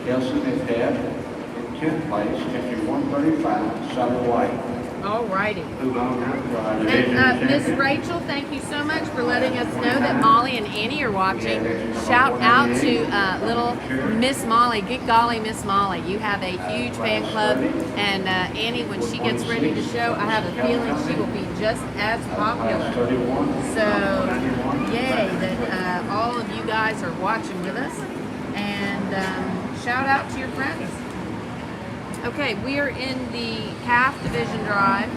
Kelson and Dad in 10th place, entry 135, Southern White. Alrighty. Move on now to our And division Miss champion. Rachel, thank you so much for letting us know that Molly and Annie are watching. Shout out to little Miss Molly. Good golly, Miss Molly. You have a huge fan club. And Annie, when she gets ready to show, I have a feeling she will be just as popular. 31. So, yay that all of you guys are watching with us. And shout out to your friends. Okay, we are in the calf division drive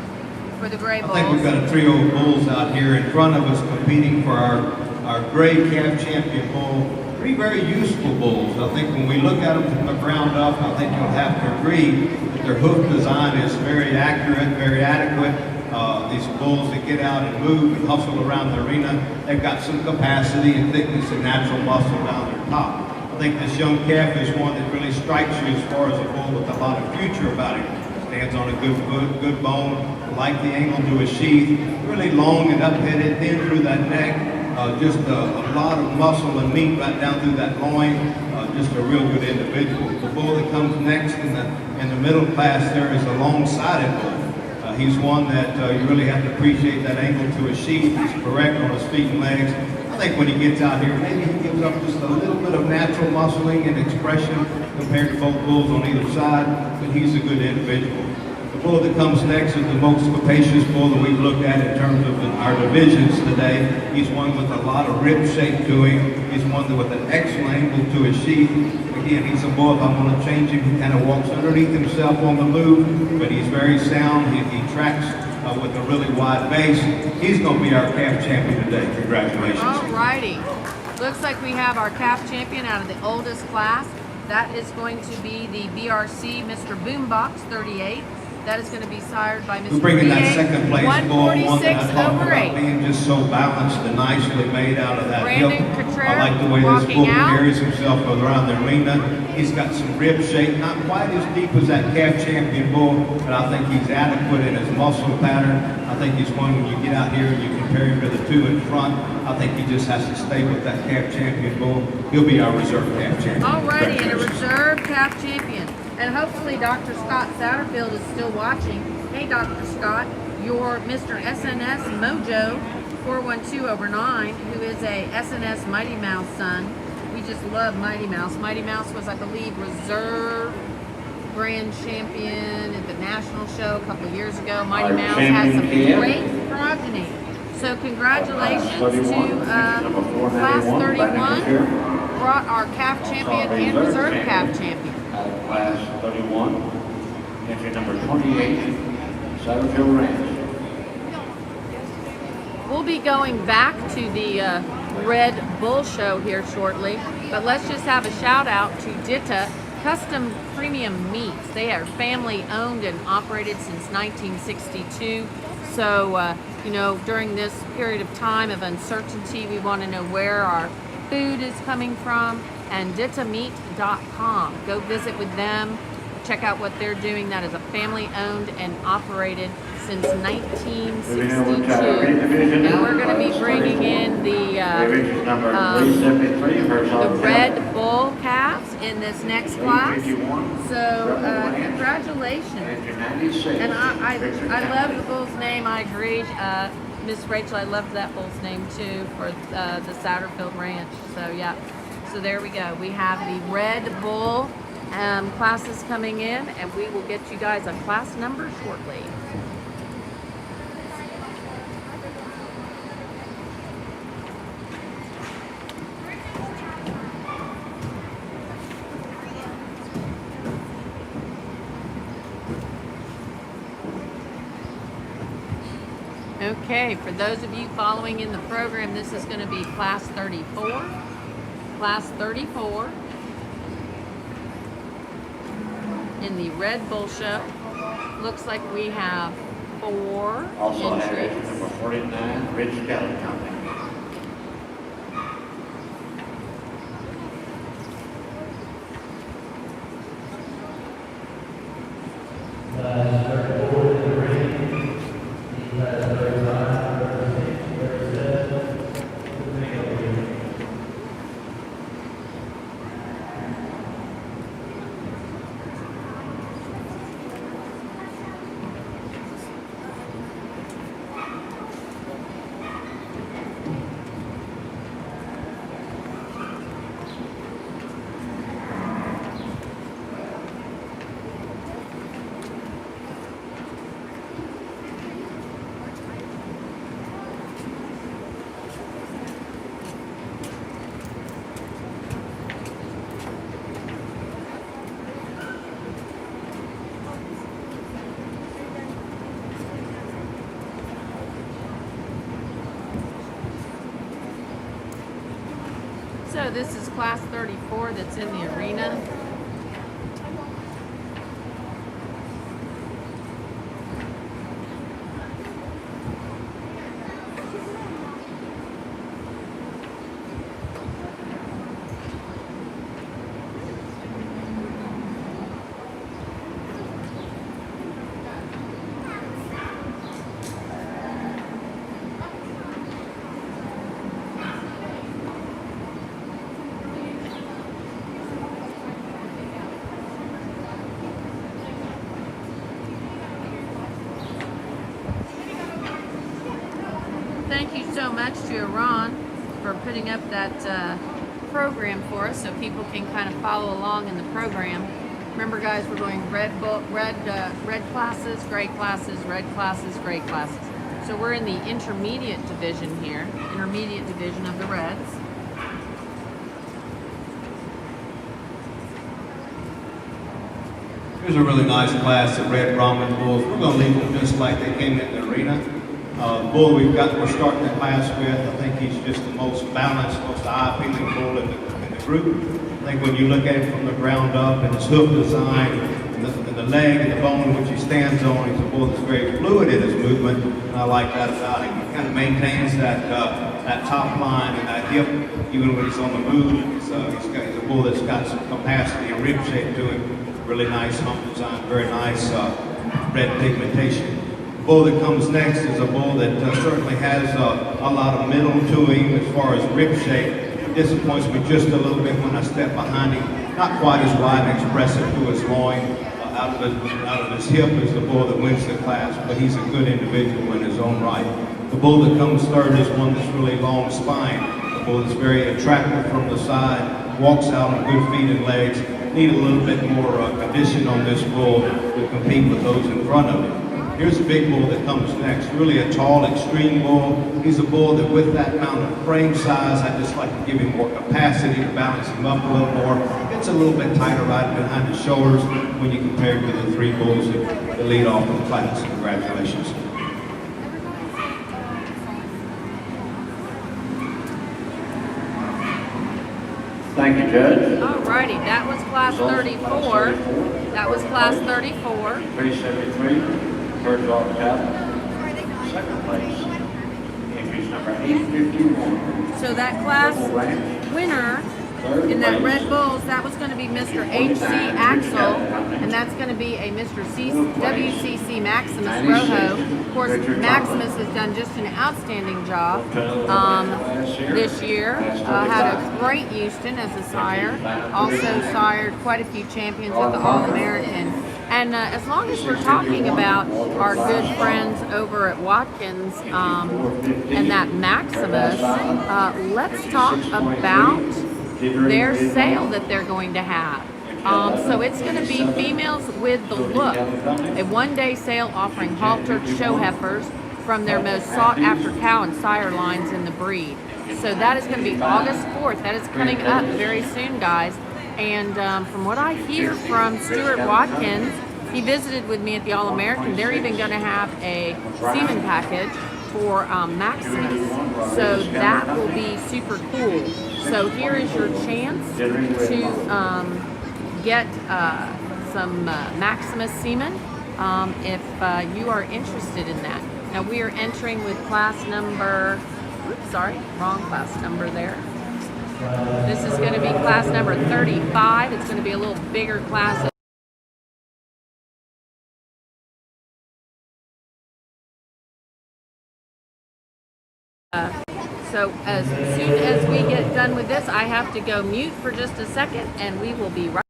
for the gray bulls. I think we've got a trio of bulls out here in front of us competing for our gray calf champion bull. Three very useful bulls. I think when we look at them from the ground up, I think you'll have to agree that their hoof design is very accurate, very adequate. These bulls that get out and move and hustle around the arena, they've got some capacity and thickness and natural muscle down their top. I think this young calf is one that really strikes you as far as a bull with a lot of future about him. Stands on a good bone, like the angle to his sheath, really long and up-headed, thin through that neck, just a lot of muscle and meat right down through that loin, just a real good individual. The bull that comes next in the middle class there is a long-sided bull. He's one that you really have to appreciate that angle to his sheath. He's correct on his feet and legs. I think when he gets out here, maybe he gives up just a little bit of natural muscling and expression compared to both bulls on either side, but he's a good individual. The bull that comes next is the most capacious bull that we've looked at in terms of our divisions today. He's one with a lot of rib shape to him. He's one with an excellent angle to his sheath. Again, he's a bull, if I want to change him, he kind of walks underneath himself on the move, but he's very sound. He tracks with a really wide base. He's going to be our calf champion today. Congratulations. All righty. Looks like we have our calf champion out of the oldest class. That is going to be the BRC Mr. Boombox 38. That is going to be sired by Mr. We're bringing that BA, second place bull, one that I talked about 146/8. being just so balanced and nicely made out of that Brandon hip. Cottrell I like the way this walking bull out. carries himself around the arena. He's got some rib shape, not quite as deep as that calf champion bull, but I think he's adequate in his muscle pattern. I I think he's one, when you get out here and you compare him to the two in front, I think he just has to stay with that calf champion bull. He'll be our reserve calf champion. Alrighty, and a reserve calf champion. And hopefully Dr. Scott Satterfield is still watching. Hey, Dr. Scott, your Mr. SNS Mojo 412/9, who is a SNS Mighty Mouse son. We just love Mighty Mouse. Mighty Mouse was, I believe, reserve grand champion at the national show a couple of years ago. Mighty Mouse has some great progeny. So congratulations to Class 31, brought our calf champion and reserve calf champion. Class 31, entry number 28, Satterfield Ranch. We'll be going back to the Red Bull show here shortly, but let's just have a shout out to Ditta Custom Premium Meats. They are family owned and operated since 1962. So, you know, during this period of time of uncertainty, we want to know where our food is coming from, and dittameat.com. Go visit with them, check out what they're doing. That is a family owned and operated since 1962. And we're going to be bringing in the Red Bull calves in this next class. So congratulations. And I love the bull's name. I agree. Miss Rachel, I loved that bull's name too for the Satterfield Ranch. So yeah. So there we go. We have the Red Bull classes coming in, and we will get you guys a class number shortly. Okay, for those of you following in the program, this is going to be Class 34. Class 34 in the Red Bull show. Looks like we have 4 Also entries. have number 49, Rich Kelly Company. So this is Class 34 that's in the arena. Thank you so much to Iran for putting up that program for us so people can kind of follow along in the program. Remember guys, we're going red classes, gray classes, red classes, gray classes. So we're in the intermediate division here, intermediate division of the reds. Here's a really nice class of red Brahman bulls. We're going to leave them just like they came in the arena. The bull we're starting the class with, I think he's just the most balanced, most eye-appealing bull in the group. I think when you look at him from the ground up and his hoof design and the leg and the bone which he stands on, he's a bull that's very fluid in his movement, and I like that about him. He kind of maintains that top line and that hip even when he's on the move. So he's a bull that's got some capacity and rib shape to him. Really nice hump design, very nice red pigmentation. bull that comes next is a bull that certainly has a lot of mental to him as far as rib shape. He disappoints me just a little bit when I step behind him. Not quite as wide and expressive to his loin, out of his hip is the bull that wins the class, but he's a good individual in his own right. The bull that comes third is one that's really long spine. The bull that's very attractive from the side, walks out on good feet and legs. Need a little bit more condition on this bull to compete with those in front of him. Here's a big bull that comes next, really a tall, extreme bull. He's a bull that with that amount of frame size, I just like to give him more capacity to balance him up a little more. It's a little bit tighter right behind his shoulders when you compare it to the three bulls that lead off the class. Congratulations. Thank you, Judge. Alrighty, that was class 34. That was class 34. 373, Birdsall Cattle. Second place, entries number 851. So that class winner in that Red Bulls, that was going to be Mr. H.C. Axel, and that's going to be a Mr. WCC Maximus Rojo. Of course, Maximus has done just an outstanding job this year. Had a great Houston as a sire. Also sired quite a few champions with the All-American. And as long as we're talking about our good friends over at Watkins and that Maximus, let's talk about their sale that they're going to have. So it's going to be females with the look, a one-day sale offering haltered show heifers from their most sought-after cow and sire lines in the breed. So that is going to be August 4th. That is coming up very soon, guys. And from what I hear from Stuart Watkins, he visited with me at the All-American. They're even going to have a semen package for Maximus. So that will be super cool. So here is your chance to get some Maximus semen if you are interested in that. Now we are entering with class number, oops, sorry, wrong class number there. This is going to be class number 35. It's going to be a little bigger class. So as soon as we get done with this, I have to go mute for just a second, and we will be right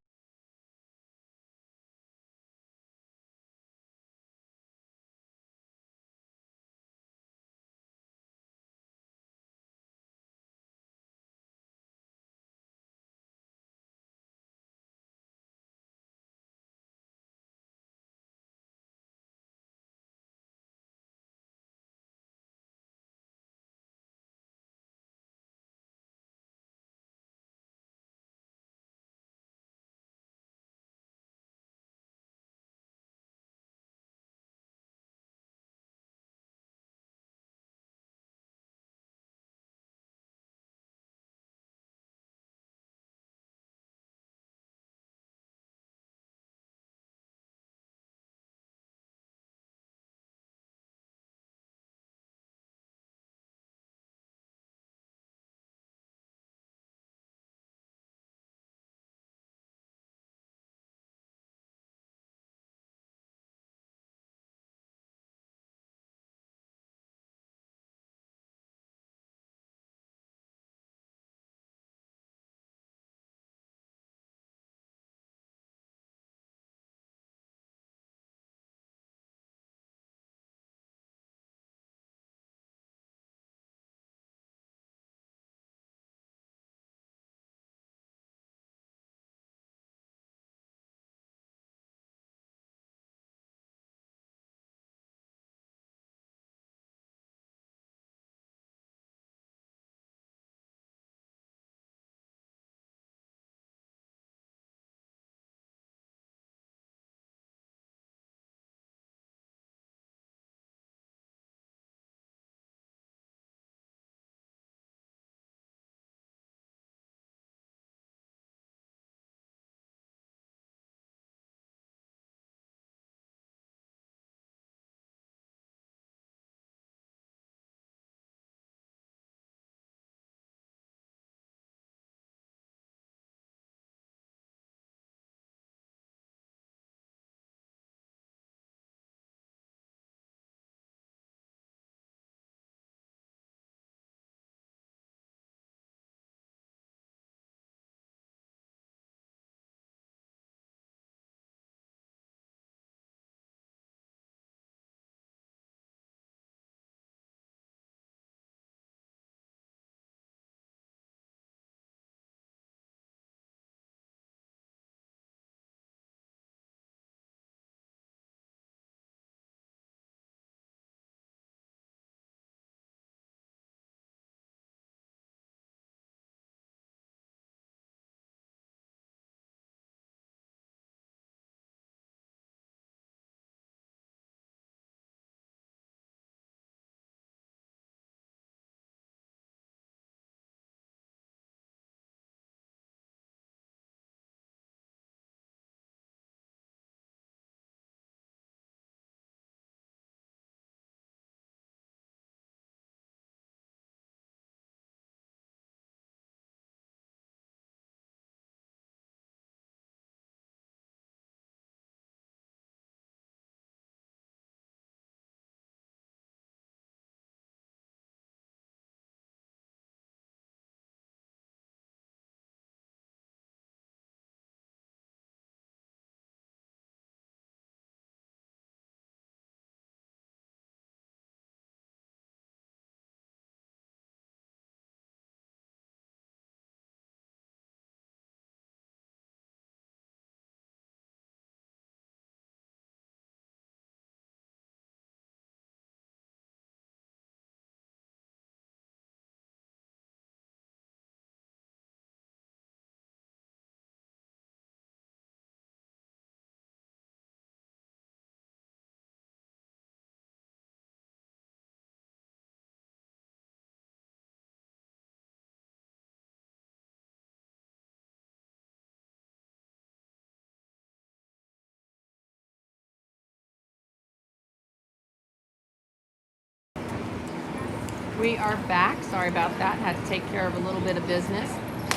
We are back. Sorry about that. Had to take care of a little bit of business.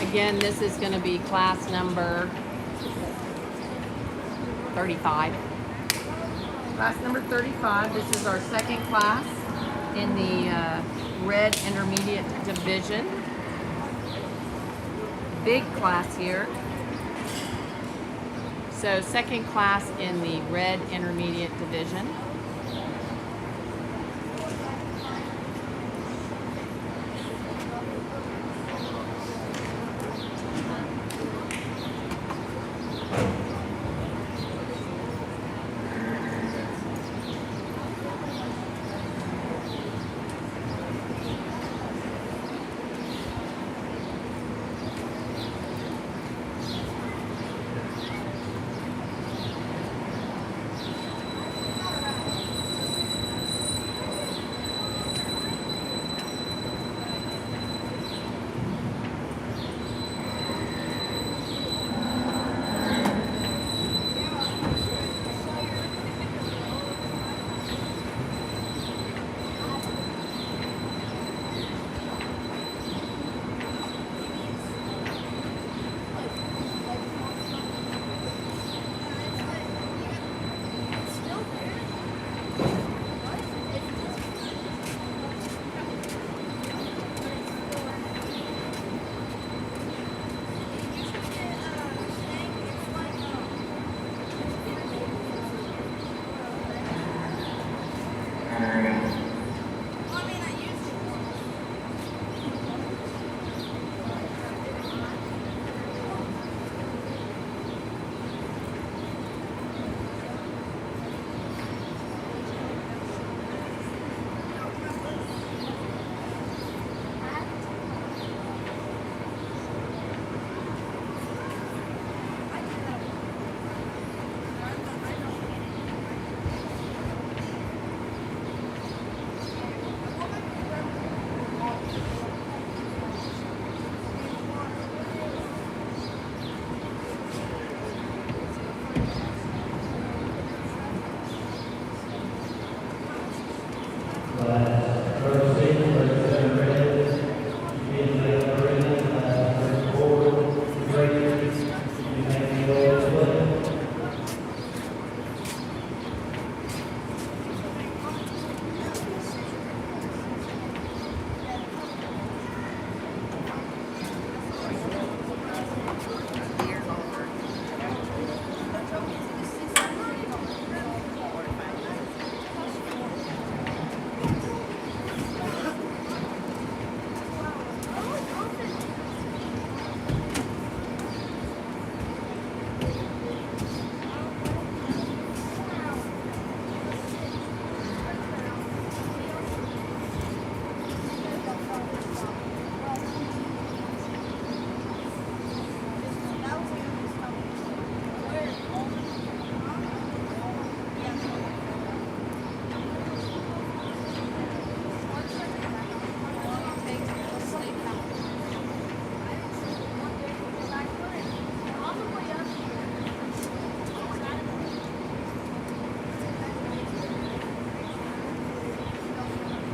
Again, this is going to be class number 35. Class number 35. This is our second class in the red intermediate division. Big class here. So second class in the red intermediate division.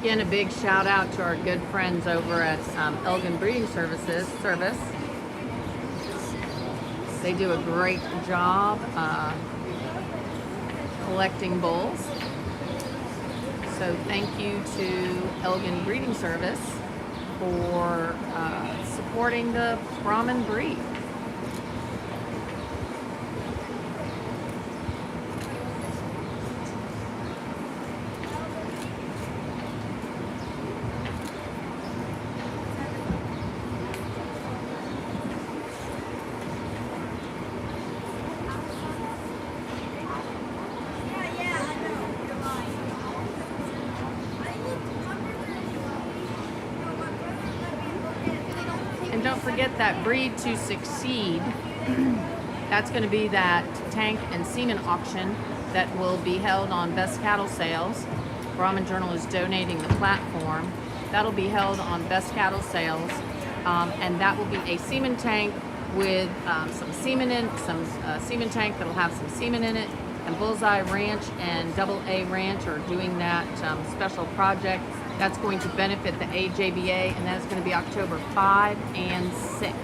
Again, a big shout out to our good friends over at Elgin Breeding Service. They do a great job collecting bulls. So thank you to Elgin Breeding Service for supporting the Brahman breed. And don't forget that breed to succeed. That's going to be that tank and semen auction that will be held on Best Cattle Sales. Brahman Journal is donating the platform. That'll be held on Best Cattle Sales, and that will be a semen tank with some semen in, some semen tank that'll have some semen in it. And Bullseye Ranch and Double A Ranch are doing that special project That's going to benefit the AJBA, and that's going to be October 5 and 6.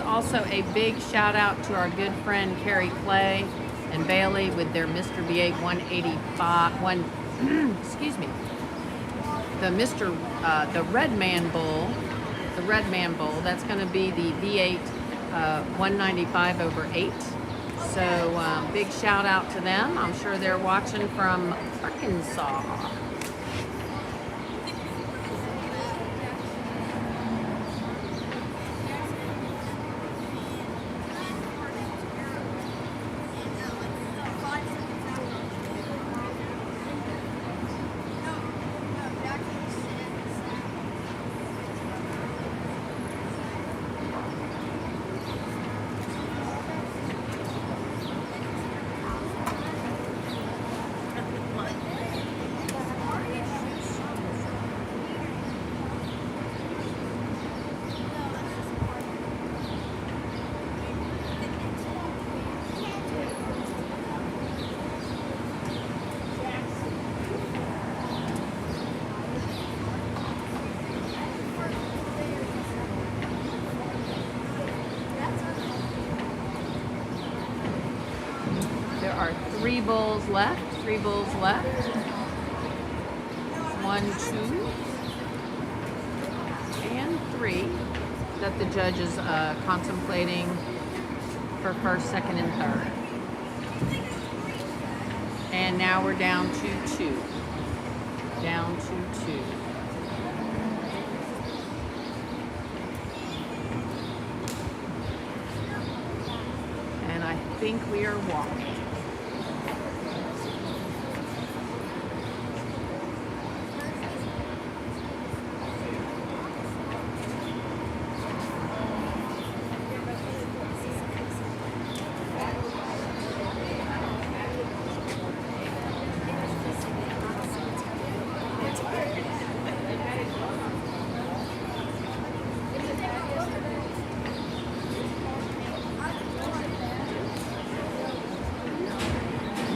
Also a big shout out to our good friend Carrie Clay and Bailey with their Mr. V8 185 excuse me, the Redman Bull, that's going to be the V8 195/8. So big shout out to them. I'm sure they're watching from Arkansas. Three bulls left. 1, 2, and 3 that the judge is contemplating for first, second, and third. And now we're down to 2. And I think we are walking.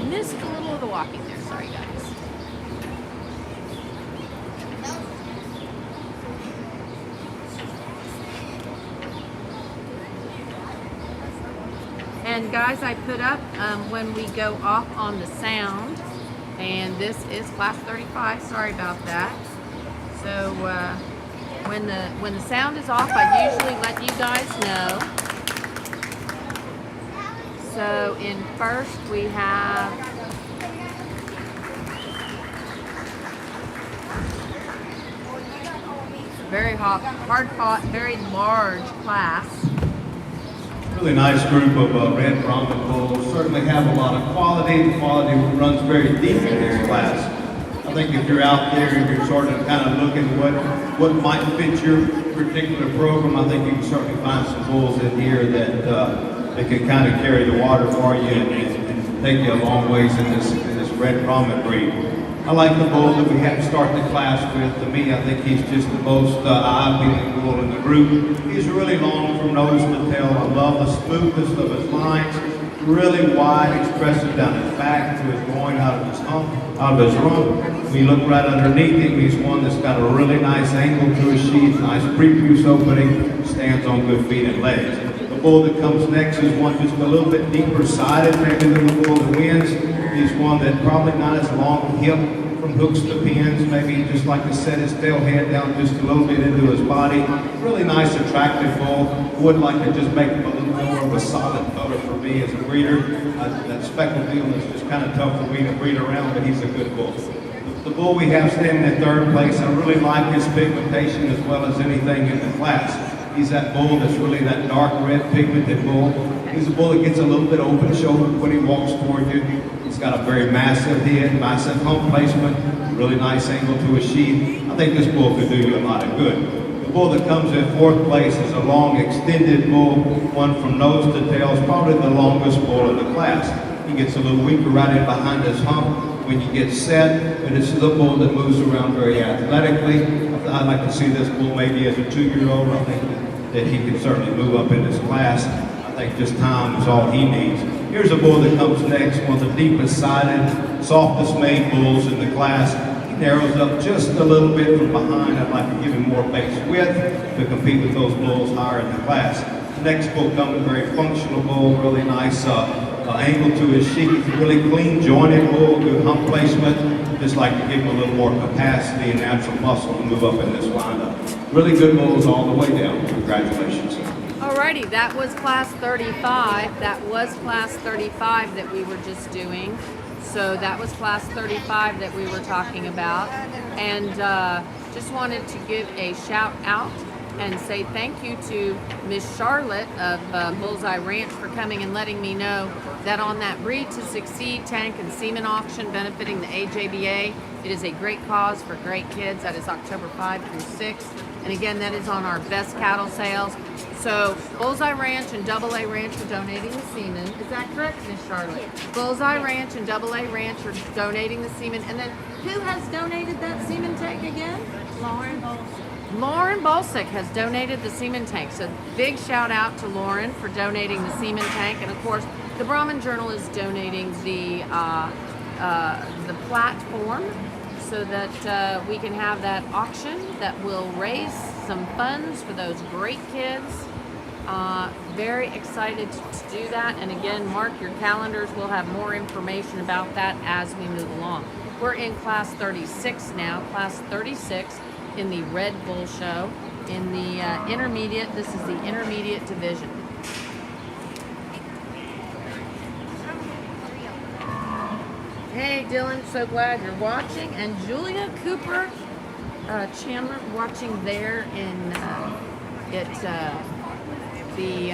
Missed a little of the walking there, sorry guys. And guys, I put up when we go off on the sound, and this is class 35, sorry about that. So when the sound is off, I usually let you guys know. So in first we have very hard-fought, very large class. Really nice group of red Brahman bulls. Certainly have a lot of quality. The quality runs very deep in this class. I think if you're out there and you're sort of kind of looking what might fit your particular program, I think you can certainly find some bulls in here that can kind of carry the water for you and take you a long ways in this red Brahman breed. I like the bull that we had to start the class with. To me, I think he's just the most eye-appealing bull in the group. He's really long from nose to tail. I love the smoothness of his lines. Really wide, expressive down his back to his groin, out of his hump, out of his rump. When you look right underneath him, he's one that's got a really nice angle to his sheath, nice prepuce opening, stands on good feet and legs. The bull that comes next is one just a little bit deeper sided maybe than the bull that wins. He's one that probably not as long hip from hooks to pins, maybe just like to set his tail head down just a little bit into his body. Really nice, attractive bull. Would like to just make him a little more of a solid color for me as a breeder. That speckled deal is just kind of tough for me to breed around, but he's a good bull. The bull we have standing in third place, I really like his pigmentation as well as anything in the class. He's that bull that's really that dark red pigmented bull. He's a bull that gets a little bit open shoulder when he walks toward you. He's got a very massive head, massive hump placement, really nice angle to his sheath. I think this bull could do you a lot of good. The bull that comes in fourth place is a long, extended bull, one from nose to tail, is probably the longest bull in the class. He gets a little weaker right in behind his hump when you get set, but it's the bull that moves around very athletically. I'd like to see this bull maybe as a 2-year-old. I think that he can certainly move up in this class. I think just time is all he needs. Here's a bull that comes next, one of the deepest sided, softest made bulls in the class. He narrows up just a little bit from behind. I'd like to give him more base width to compete with those bulls higher in the class. The next bull comes, a very functional bull, really nice angle to his sheath, really clean jointed bull, good hump placement. Just like to give him a little more capacity and natural muscle to move up in this windup. Really good bulls all the way down. Congratulations. Alrighty, that was class 35. That was class 35 that we were just doing. So that was class 35 that we were talking about. And just wanted to give a shout out and say thank you to Miss Charlotte of Bullseye Ranch for coming and letting me know that on that Breed to Succeed tank and semen auction benefiting the AJBA, it is a great cause for great kids. That is October 5 through 6. And again, that is on our best cattle sales. So Bullseye Ranch and AA Ranch are donating the semen. Is that correct, Miss Charlotte? Bullseye Ranch and AA Ranch are donating the semen. And then who has donated that semen tank again? Lauren Bolsick has donated the semen tank. So big shout out to Lauren for donating the semen tank. And of course, the Brahman Journal is donating the platform so that we can have that auction that will raise some funds for those great kids. Very excited to do that. And again, mark your calendars. We'll have more information about that as we move along. We're in class 36 now, class 36 in the Red Bull Show in the intermediate. This is the intermediate division. Hey Dylan, so glad you're watching. And Julia Cooper Chandler watching there in the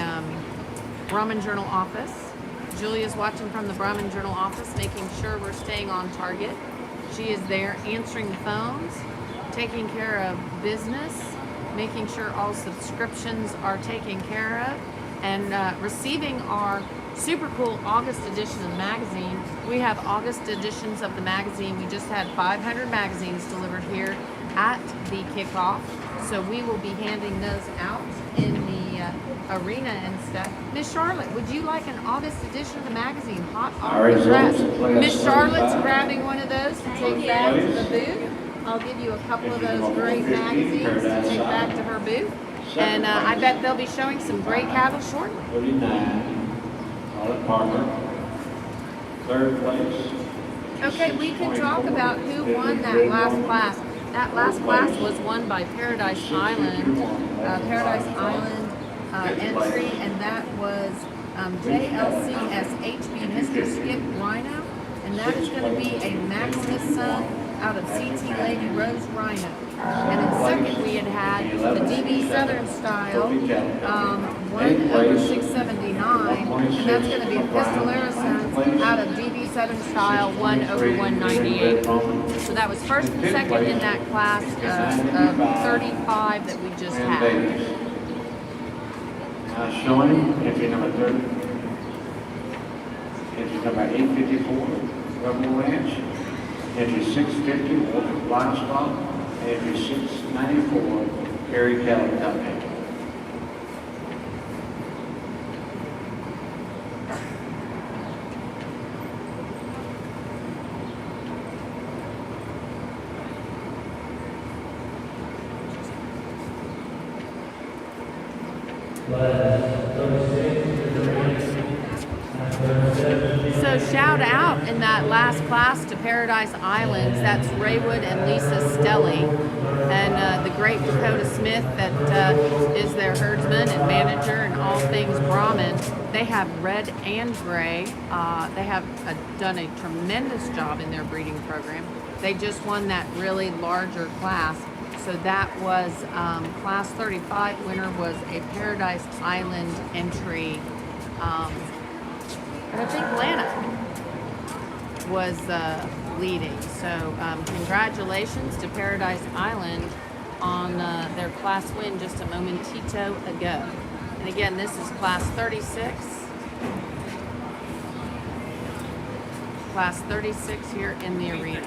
Brahman Journal office. Julia's watching from the Brahman Journal office, making sure we're staying on target. She is there answering the phones, taking care of business, making sure all subscriptions are taken care of, and receiving our super cool August edition of the magazine. We have August editions of the magazine. We just had 500 magazines delivered here at the Kickoff, so we will be handing those out in the arena and stuff. Miss Charlotte, would you like an August edition of the magazine? Hot off the press. Miss Charlotte's grabbing one of those to take back to the booth. I'll give you a couple of those great magazines to take back to her booth. And I bet they'll be showing some great cattle shortly. 39, Olive Parker. Third place. Okay, we can talk about who won that last class. That last class was won by Paradise Island. Entry, and that was JLCSHB Mr. Skip Rhino, and that is going to be a Maximus son out of CT Lady Rose Rhino. And in second we had the DB Southern Style, 1/679, and that's going to be a Pistolera son out of DB Southern Style, 1/198. So that was first and second in that class of 35 that we just had. Showing entry number 30, entry number 854, Rebel Ranch, entry 650, Walter Livestock, entry 694, Perry Cattle Company. So shout out in that last class to Paradise Islands. That's Raywood and Lisa Stelly, and the great Dakota Smith that is their herdsman and manager and all things Brahmin. They have red and gray. They have done a tremendous job in their breeding program. They just won that really larger class. So that was class 35 winner was a Paradise Island entry. And I think Lana was leading. So congratulations to Paradise Island on their class win just a momentito ago. And again, this is class 36. Class 36 here in the arena.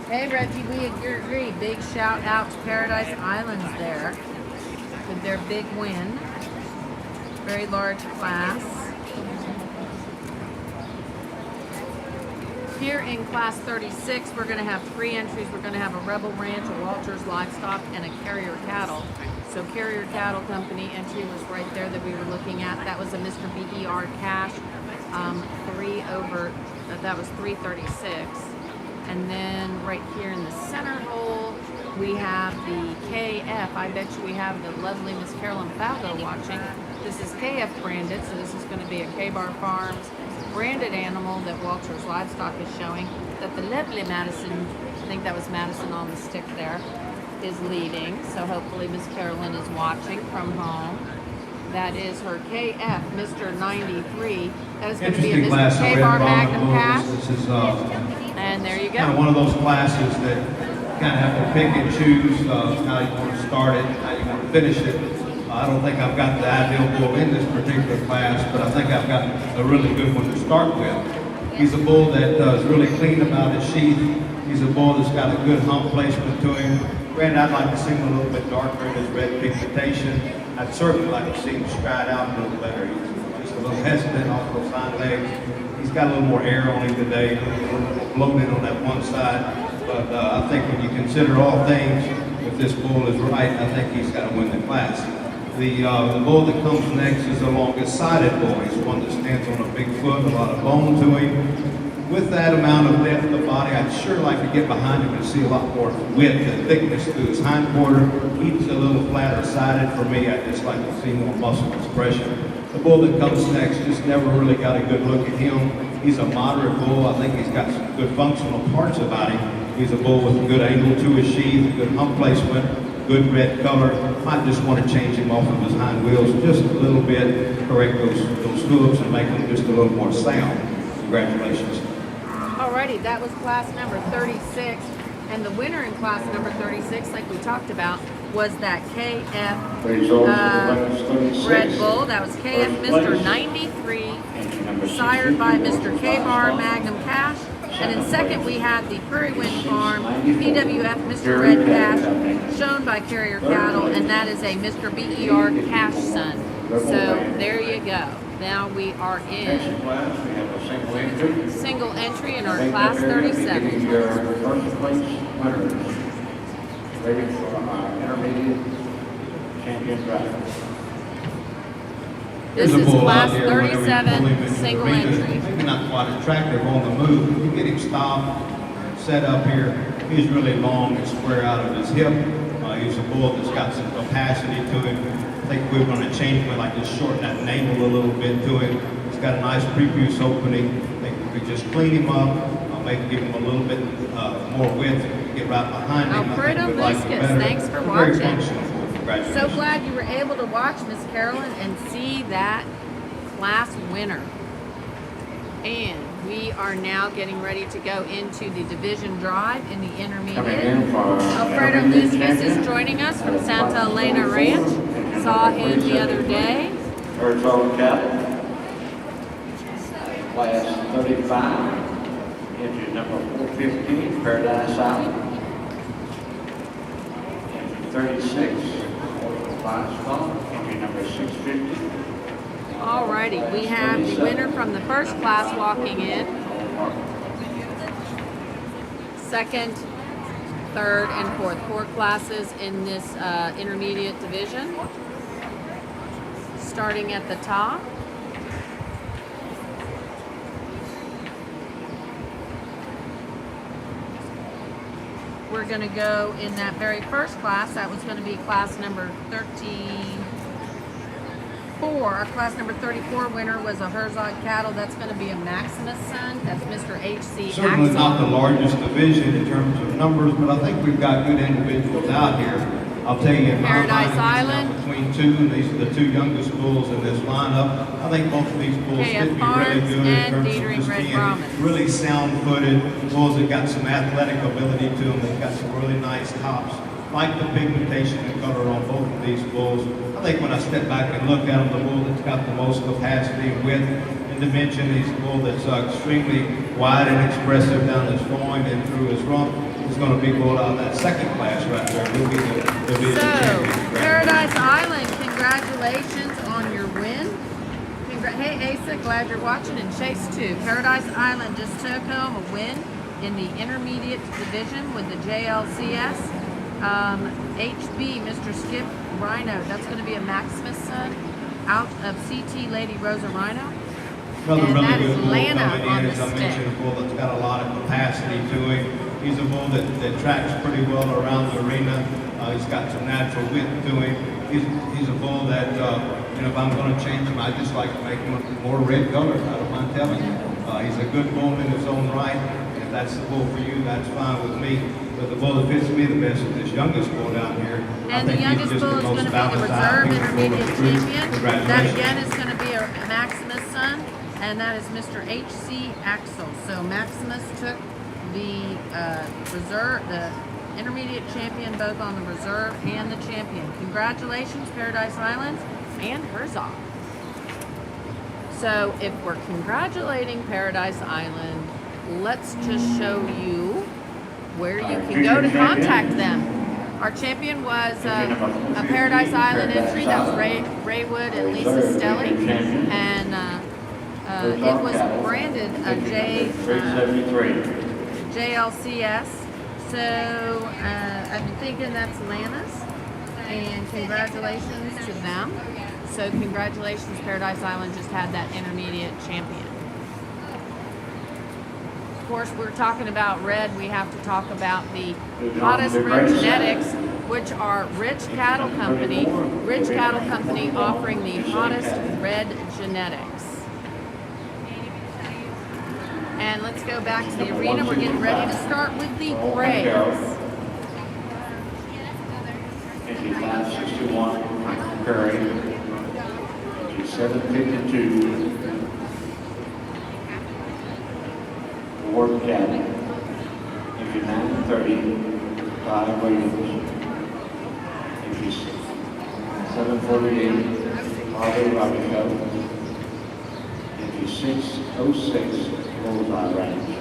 Hey Reggie, we agree. Big shout out to Paradise Islands there with their big win. Very large class. Here in class 36, we're going to have 3 entries. We're going to have a Rebel Ranch, a Walters Livestock, and a Carrier Cattle. So Carrier Cattle Company entry was right there that we were looking at. That was a Mr. BER cash, that was 336. And then right here in the center hole, we have the KF. I bet you we have the lovely Miss Carolyn Falgo watching. This is KF branded, so this is going to be a K-Bar Farms branded animal that Walters Livestock is showing. That the lovely Madison, I think that was Madison on the stick there, is leading. So hopefully Miss Carolyn is watching from home. That is her KF, Mr. 93. That is going to be a Interesting class. Mr. I read K-Bar Robin Magnum Lewis. Cash. This is And there you kind of go. one of those classes that kind of have to pick and choose how you want to start it, how you want to finish it. I don't think I've got the ideal bull in this particular class, but I think I've got a really good one to start with. He's a bull that is really clean about his sheath. He's a bull that's got a good hump placement to him. Granted, I'd like to see him a little bit darker in his red pigmentation. I'd certainly like to see him stride out a little better. He's just a little hesitant off those hind legs. He's got a little more air on him today, a little more bloated on that one side. But I think when you consider all things, if this bull is right, I think he's got to win the class. The bull that comes next is the longest-sided bull. He's one that stands on a big foot, a lot of bone to him. With that amount of depth of the body, I'd sure like to get behind him and see a lot more width and thickness to his hind quarter. He's a little flatter-sided for me. I'd just like to see more muscle expression. The bull that comes next just never really got a good look at him. He's a moderate bull. I think he's got some good functional parts about him. He's a bull with a good angle to his sheath, good hump placement, good red color. Might just want to change him off of his hind wheels just a little bit, correct those hooves and make them just a little more sound. Congratulations. Alrighty, that was class number 36. And the winner in class number 36, like we talked about, was that KF Red Bull. That was KF Mr. 93, sired by Mr. K-Bar Magnum Cash. And in second, we had the Prairie Wind Farm PWF Mr. Red Cash, shown by Carrier Cattle, and that is a Mr. BER Cash Son. So there you go. Now we are in single entry in our class 37. Your first place winners ready for our intermediate champion drive. This There's a is bull class out there whenever you pull him 37, into the single arena, entry. maybe not quite attractive on the move. You get him stopped, set up here. He's really long and square out of his hip. He's a bull that's got some capacity to him. I think we're going to change him, like just shorten that navel a little bit to him. He's got a nice prepuce opening. I think we could just clean him up, maybe give him a little bit more width, get right behind him. Alfredo Busquets, thanks for Very watching. functional. Congratulations. So glad you were able to watch Miss Carolyn and see that class winner. And we are now getting ready to go into the division drive in the intermediate. Alfredo Busquets is joining us from Santa Elena Ranch. Saw him the other day. Herzog Cattle, class 35, entry number 415, Paradise Island. Entry 36, Livestock, entry number 650. Alrighty, we have the winner from the first class walking in. Second, third, and fourth. 4 classes in this intermediate division. Starting at the top. We're going to go in that very first class. That was going to be class number 13. 34, our class number 34 winner was a Herzog cattle. That's going to be a Maximus son. That's Mr. H.C. Certainly not the Axel. largest division in terms of numbers, but I think we've got good individuals out here. I'll tell you, in my Paradise mind, Island. it's between two, and these are the two youngest bulls in this lineup. I think both of these bulls KF could be really Barnes good in and terms of Dietrich just Red being Brahmins. really sound-footed bulls that got some athletic ability to them. They've got some really nice tops. Like the pigmentation and color on both of these bulls. I think when I step back and look at them, the bull that's got the most capacity and width and dimension, he's a bull that's extremely wide and expressive down his loin and through his rump. He's going to be pulled out of that second class right there. He'll be the division So, champion. Paradise Island, congratulations on your win. Hey Asa, glad you're watching, and Chase too. Paradise Island just took home a win in the intermediate division with the JLCS. HB, Mr. Skip Rhino, that's going to be a Maximus son out of CT Lady Rosa Rhino. Another And really that is good bull Lana coming on in, the as I stick. mentioned, a bull that's got a lot of capacity to him. He's a bull that tracks pretty well around the arena. He's got some natural width to him. He's a bull that, if I'm going to change him, I just like to make him more red color. I don't mind telling you. He's a good bull in his own right. And if that's the bull for you, that's fine with me. But the bull that fits me the best is this youngest bull down here. And the youngest bull is going to be the reserve intermediate champion. That again is going to be a Maximus son, and that is Mr. H.C. Axel. So Maximus took the reserve, the intermediate champion, both on the reserve and the champion. Congratulations, Paradise Islands and Herzog. So if we're congratulating Paradise Island, let's just show you where you can go to contact them. Our champion was a Paradise Island entry. That was Ray Wood and Lisa Stelly. And it was branded a JLCS. So I'm thinking that's Lana's. And congratulations to them. So congratulations, Paradise Island just had that intermediate champion. Of course, we're talking about red. We have to talk about the hottest red genetics, which are Rich Cattle Company. Rich Cattle Company offering the hottest red genetics. And let's go back to the arena. We're getting ready to start with the grays. Entry 561, Michael Curry. Entry 752, Ward Caddy. Entry 930, Todd Williams. Entry 748, Harvey Robico. Entry 606, Bullseye Range.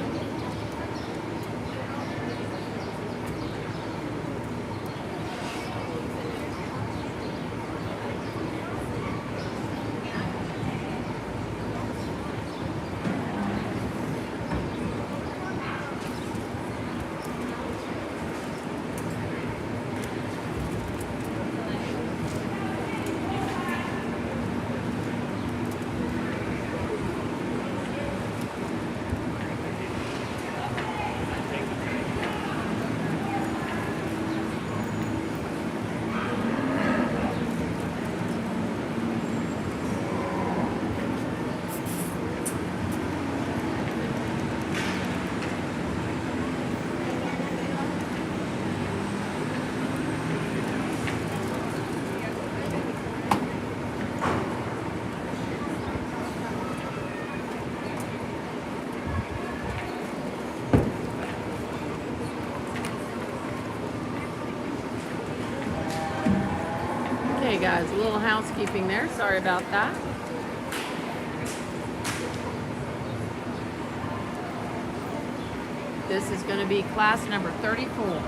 Okay guys, a little housekeeping there. Sorry about that. This is going to be class number 34.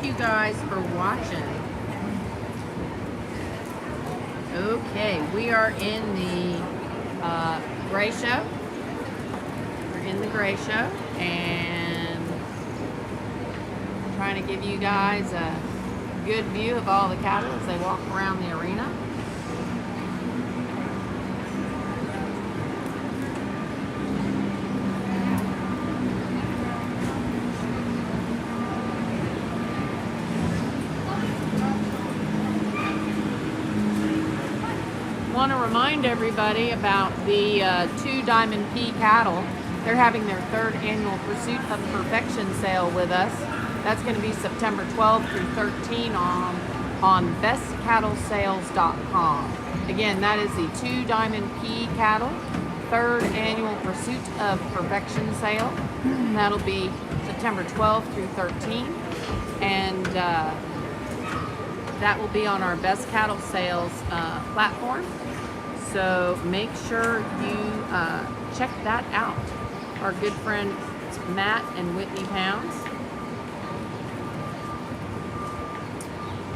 you guys for watching. Okay, we are in the gray show. We're in the gray show and trying to give you guys a good view of all the cattle as they walk around the arena. Want to remind everybody about the 2 Diamond P cattle. They're having their 3rd annual Pursuit of Perfection sale with us. That's going to be September 12th through 13 on bestcattlesales.com. Again, that is the 2 Diamond P cattle 3rd annual Pursuit of Perfection sale. That'll be September 12th through 13, and that will be on our Best Cattle Sales platform. So make sure you check that out. Our good friends Matt and Whitney Pounds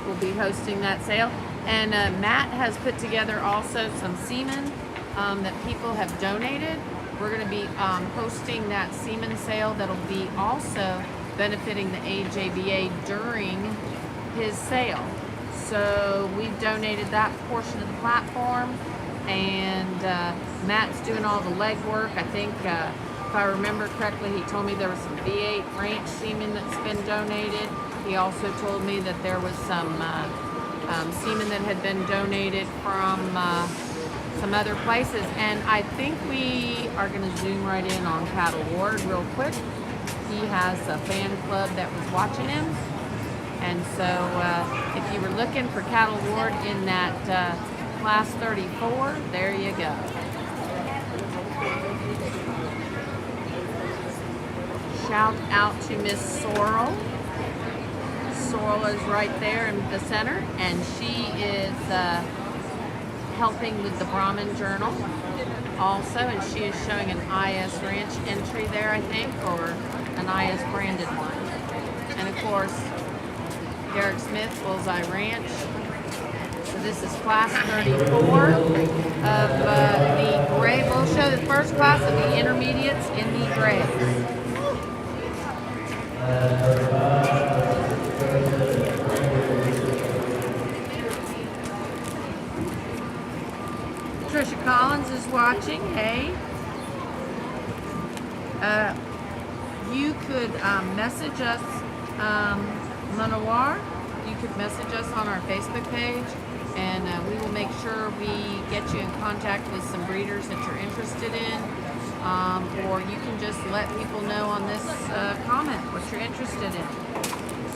will be hosting that sale. And Matt has put together also some semen that people have donated. We're going to be hosting that semen sale that'll be also benefiting the AJBA during his sale. So we've donated that portion of the platform, and Matt's doing all the legwork. I think, if I remember correctly, he told me there was some V8 ranch semen that's been donated. He also told me that there was some semen that had been donated from some other places. And I think we are going to zoom right in on Cattle Ward real quick. He has a fan club that was watching him. And so if you were looking for Cattle Ward in that Class 34, there you go. Shout out to Miss Sorrel. Sorrel is right there in the center, and she is helping with the Brahmin Journal also, and she is showing an IS Ranch entry there, I think, or an IS branded one. And of course, Derek Smith, Bullseye Ranch. So this is class 34 of the gray. We'll show the first class of the intermediates in the grays. Trisha Collins is watching. Hey. You could message us, Manoir. You could message us on our Facebook page, and we will make sure we get you in contact with some breeders that you're interested in, or you can just let people know on this comment what you're interested in.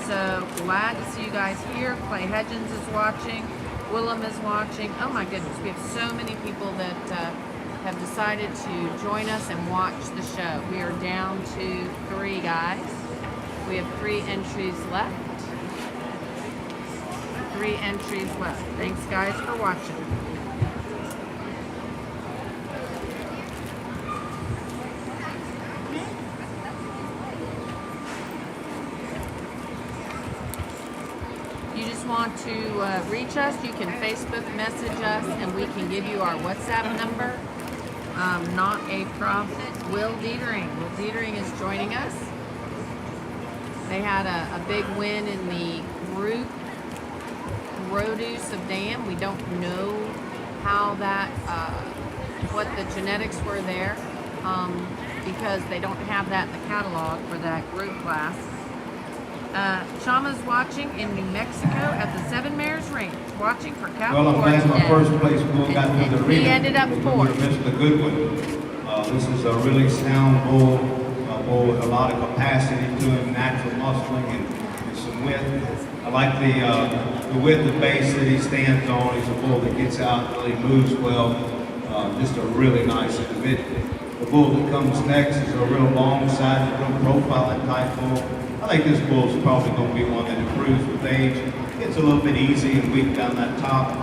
So glad to see you guys here. Clay Hedgens is watching. Willem is watching. Oh my goodness, we have so many people that have decided to join us and watch the show. We are down to 3 guys. We have 3 entries left. 3 entries left. Thanks guys for watching. You just want to reach us, you can Facebook message us, and we can give you our WhatsApp number. Not a problem. Will Dietering. Will Dietering is joining us. They had a big win in the group produce of dam. We don't know how that, what the genetics were there, because they don't have that in the catalog for that group class. Chama's watching in New Mexico at the Seven Mares Ranch, watching for cattle. Well, I'm glad my first place bull got to the arena. He ended up We 4th. would have missed a good one. This is a really sound bull, a bull with a lot of capacity to him, natural muscling and some width. I like the width of base that he stands on. He's a bull that gets out, really moves well. Just a really nice individual. The bull that comes next is a real long-sided, real profiling type bull. I think this bull's probably going to be one that improves with age. It's a little bit easy and weak down that top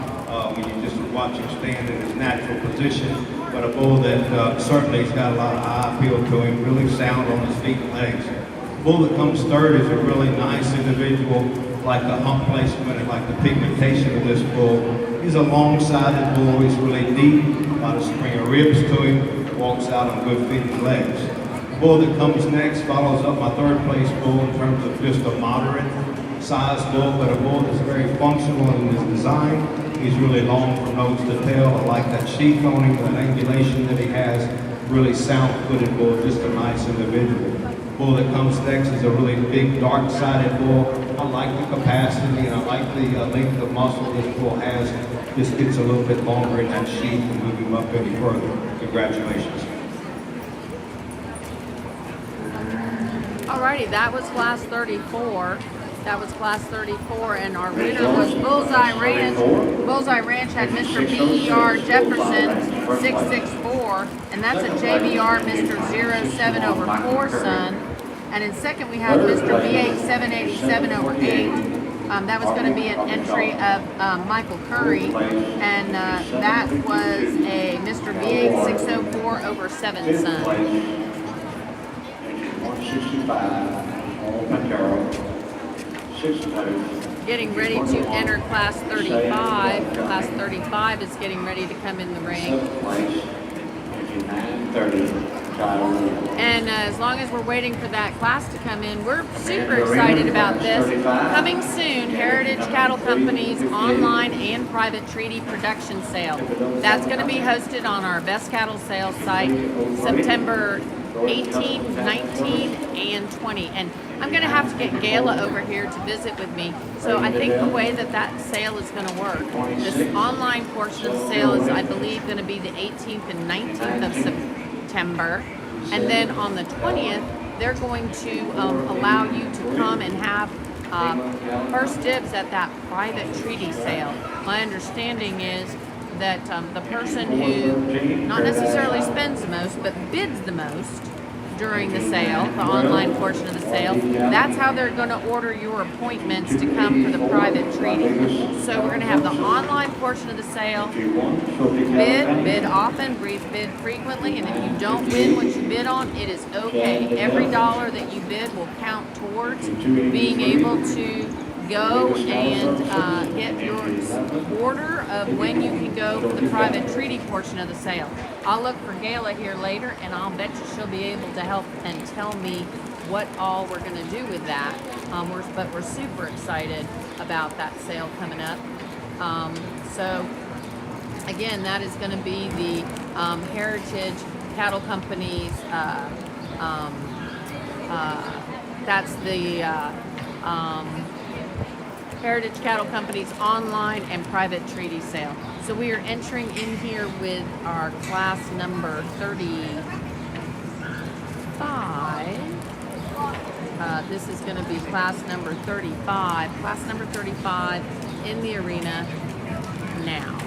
when you just watch him stand in his natural position. But a bull that certainly has got a lot of eye appeal to him, really sound on his feet and legs. Bull that comes third is a really nice individual, like the hump placement and like the pigmentation of this bull. He's a long-sided bull. He's really deep, about a string of ribs to him, walks out on good feeding legs. The bull that comes next follows up my third place bull in terms of just a moderate sized bull, but a bull that's very functional in his design. He's really long from nose to tail. I like that sheath on him, that angulation that he has. Really sound-footed bull, just a nice individual. The bull that comes next is a really big, dark-sided bull. I like the capacity and I like the length of muscle this bull has. Just gets a little bit longer in that sheath and move him up any further. Congratulations. Alrighty, that was class 34. That was class 34, and our winner was Bullseye Ranch. Bullseye Ranch had Mr. B.E.R. Jefferson 664, and that's a JBR Mr. 07 over 4 son. And in second, we had Mr. B.H. 787 over 8. That was going to be an entry of Michael Curry, and that was a Mr. B.H. 604 over 7 son. 165, Getting ready to enter class 35. Class 35 is getting ready to come in the ring. And as long as we're waiting for that class to come in, we're super excited about this. Coming soon, Heritage Cattle Company's online and private treaty production sale. That's going to be hosted on our Best Cattle Sales site September 18, 19, and 20. And I'm going to have to get Gayla over here to visit with me. So I think the way that that sale is going to work, this online portion of the sale is, I believe, going to be the 18th and 19th of September. And then on the 20th, they're going to allow you to come and have first dibs at that private treaty sale. My understanding is that the person who not necessarily spends the most, but bids the most during the sale, the online portion of the sale, that's how they're going to order your appointments to come for the private treaty. So we're going to have the online portion of the sale, bid often, bid frequently, and if you don't win what you bid on, it is okay. Every dollar that you bid will count towards being able to go and get your order of when you can go for the private treaty portion of the sale. I'll look for Gayla here later, and I'll bet you she'll be able to help and tell me what all we're going to do with that. But we're super excited about that sale coming up. So again, that is going to be the Heritage Cattle Company's. That's the Heritage Cattle Company's online and private treaty sale. So we are entering in here with our class number 35. This is going to be class number 35. Class number 35 in the arena now.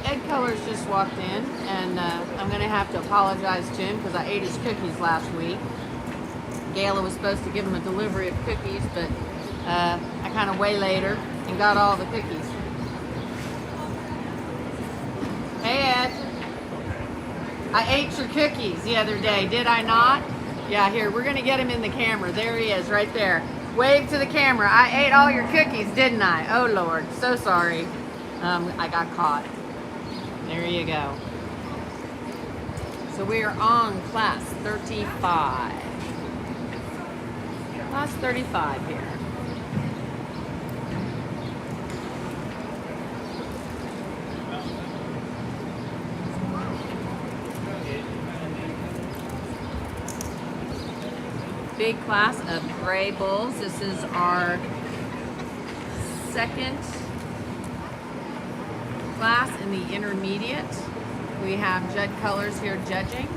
Ed Cullers just walked in, and I'm going to have to apologize to him because I ate his cookies last week. Gayla was supposed to give him a delivery of cookies, but I kind of waylaid her and got all the cookies. Hey, Ed. I ate your cookies the other day, did I not? Yeah, here, we're going to get him in the camera. There he is, right there. Wave to the camera. I ate all your cookies, didn't I? Oh, Lord. So sorry. I got caught. There you go. So we are on class 35. Class 35 here. Big class of gray bulls. This is our second class in the intermediate. We have Judd Cullers here judging.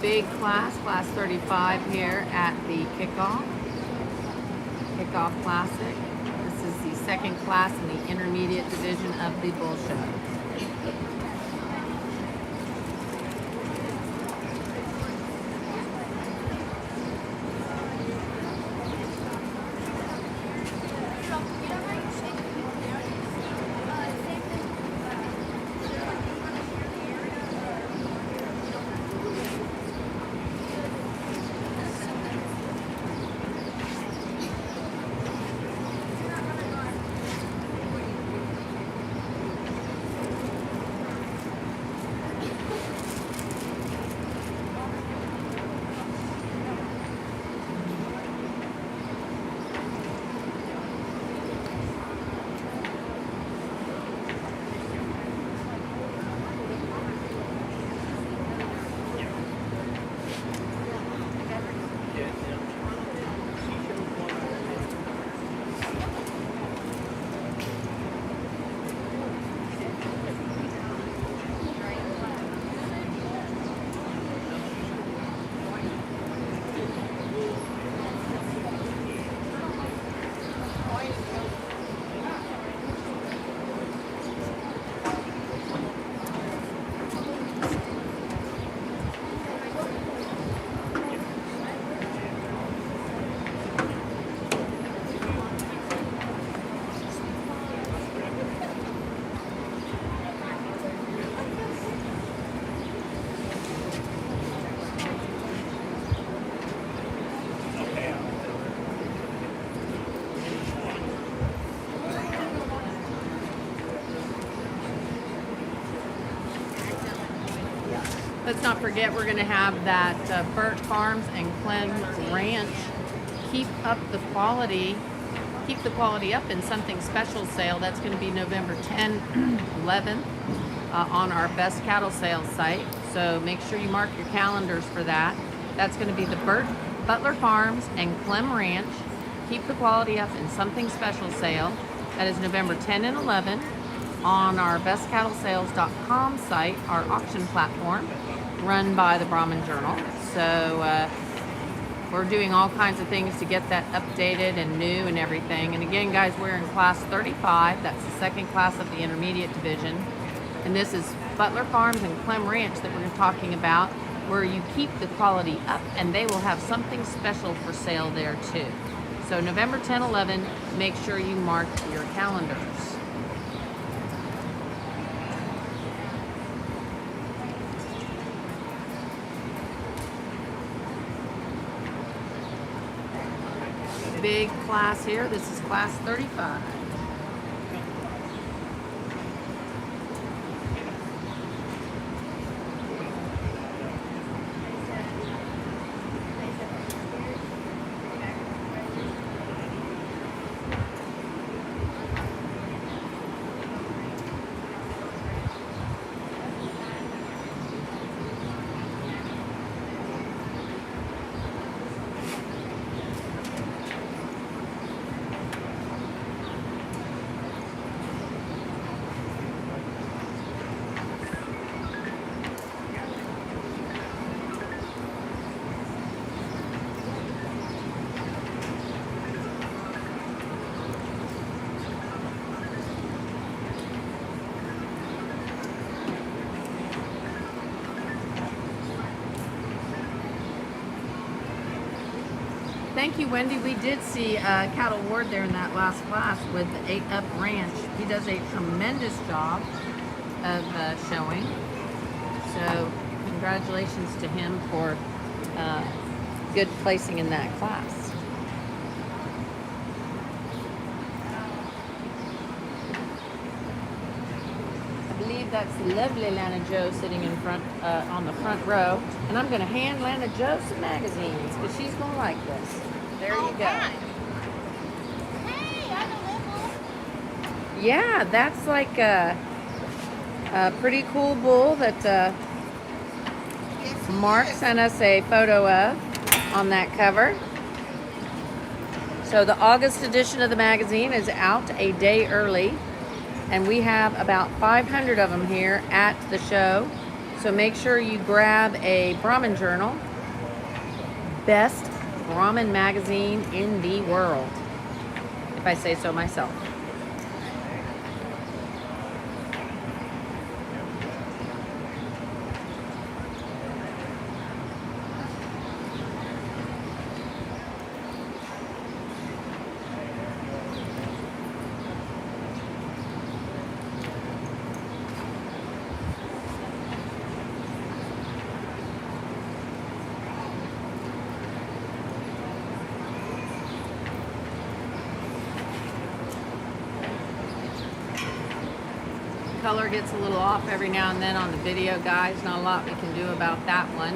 Big class, class 35 here at the Kickoff Classic. This is the second class in the intermediate division of the Bull Show. Let's not forget we're going to have that Burt Farms and Clem Ranch keep the quality up in something special sale. That's going to be November 10, 11 on our Best Cattle Sales site. So make sure you mark your calendars for that. That's going to be the Butler Farms and Clem Ranch Keep the Quality Up in Something Special sale. That is November 10 and 11 on our bestcattlesales.com site, our auction platform run by the Brahman Journal. So we're doing all kinds of things to get that updated and new and everything. And again, guys, we're in class 35. That's the second class of the intermediate division. And this is Butler Farms and Clem Ranch that we're talking about, where you keep the quality up, and they will have something special for sale there too. So November 10, 11, make sure you mark your calendars. Big class here. This is class 35. Thank you, Wendy. We did see Cattle Ward there in that last class with the 8 Up Ranch. He does a tremendous job of showing. So congratulations to him for good placing in that class. I believe that's lovely Lana Joe sitting in front on the front row. And I'm going to hand Lana Joe some magazines because she's going to like this. There you go. Hey, I'm a little. Yeah, that's like a pretty cool bull that Mark sent us a photo of on that cover. So the August edition of the magazine is out a day early, and we have about 500 of them here at the show. So make sure you grab a Brahmin Journal, best Brahmin magazine in the world, if I say so myself. Color gets a little off every now and then on the video, guys. Not a lot we can do about that one.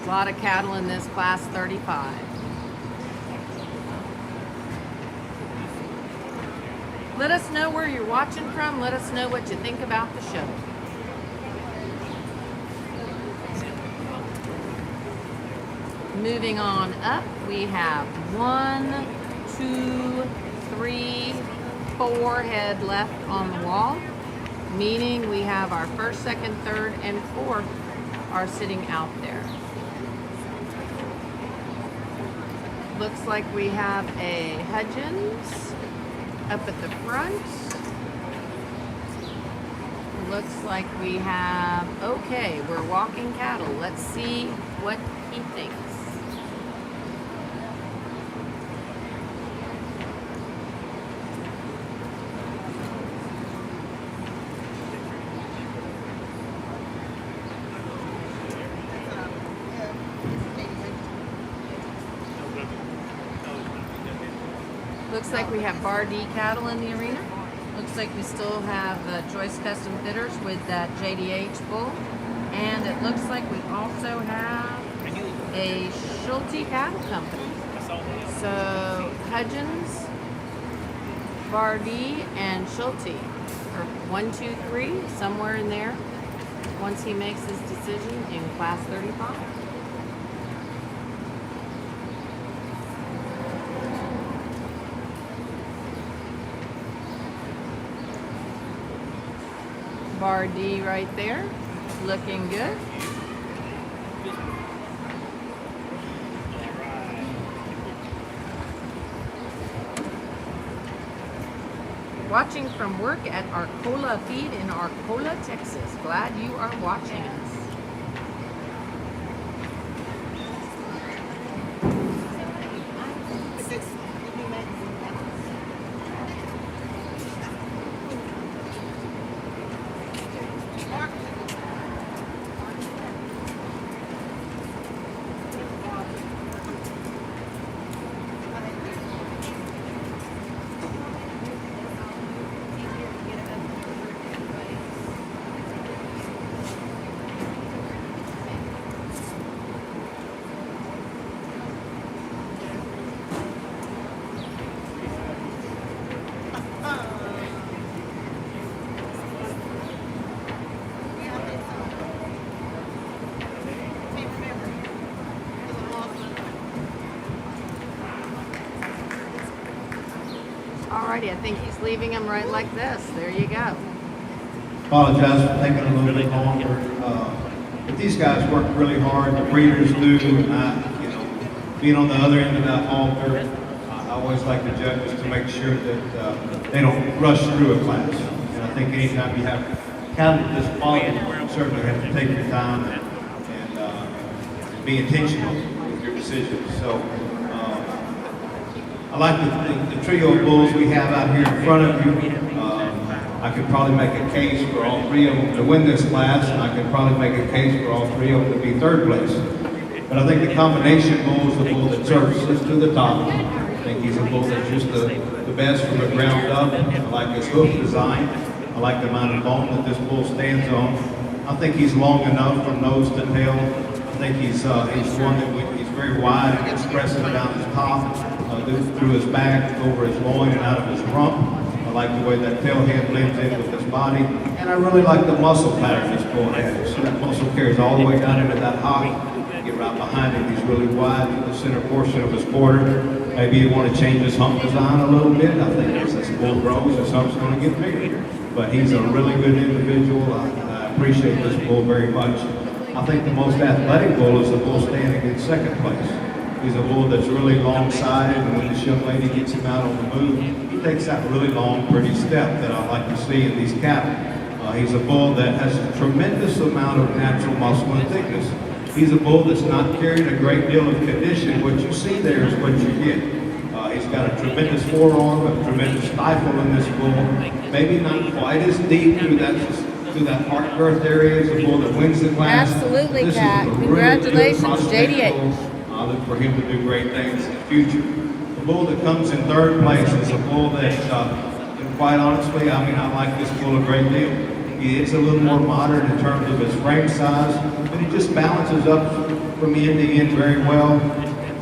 A lot of cattle in this class 35. Let us know where you're watching from. Let us know what you think about the show. Moving on up, we have 1, 2, 3, 4 head left on the wall, meaning we have our first, second, third, and fourth are sitting out there. Looks like we have a Hudgens up at the front. Looks like we have, okay, we're walking cattle. Let's see what he thinks. Looks like we have Bar D cattle in the arena. Looks like we still have Joyce Custom Fitters with that JDH bull. And it looks like we also have a Schulte Cattle Company. So Hudgens, Bar D, and Schulte are 1, 2, 3, somewhere in there once he makes his decision in class 35. Bar D right there, looking good. Watching from work at Arcola Feed in Arcola, Texas. Glad you are watching us. Alrighty, I think he's leaving him right like this. There you go. Apologize for taking a little bit longer. But these guys work really hard, the breeders do, and being on the other end of that halter, I always like the judges to make sure that they don't rush through a class. And I think anytime you have cattle this quality, you certainly have to take your time and be intentional with your decisions. So I like the trio of bulls we have out here in front of you. I could probably make a case for all three of them to win this class, and I could probably make a case for all three of them to be third place. But I think the combination bull is the bull that surfaces to the top. I think he's a bull that's just the best from the ground up. I like his hoof design. I like the amount of bone that this bull stands on. I think he's long enough from nose to tail. I think he's one that he's very wide and expressive down his top, through his back, over his loin, and out of his rump. I like the way that tail head blends in with his body, and I really like the muscle pattern this bull has. So that muscle carries all the way down into that hock. Get right behind him. He's really wide in the center portion of his quarter. Maybe you want to change his hump design a little bit. I think as this bull grows, his hump's going to get bigger. But he's a really good individual. I appreciate this bull very much. I think the most athletic bull is the bull standing in second place. He's a bull that's really long-sided, and when this young lady gets him out on the move, he takes that really long, pretty step that I like to see in these cattle. He's a bull that has a tremendous amount of natural muscle and thickness. He's a bull that's not carrying a great deal of condition. What you see there is what you get. He's got a tremendous forearm, a tremendous stifle in this bull. Maybe not quite as deep through that heart girth area as the bull that wins the class. Absolutely, Kat. Congratulations, JDH. I look for him to do great things in the future. The bull that comes in third place is a bull that, quite honestly, I like this bull a great deal. He is a little more modern in terms of his frame size, but he just balances up from end to end very well.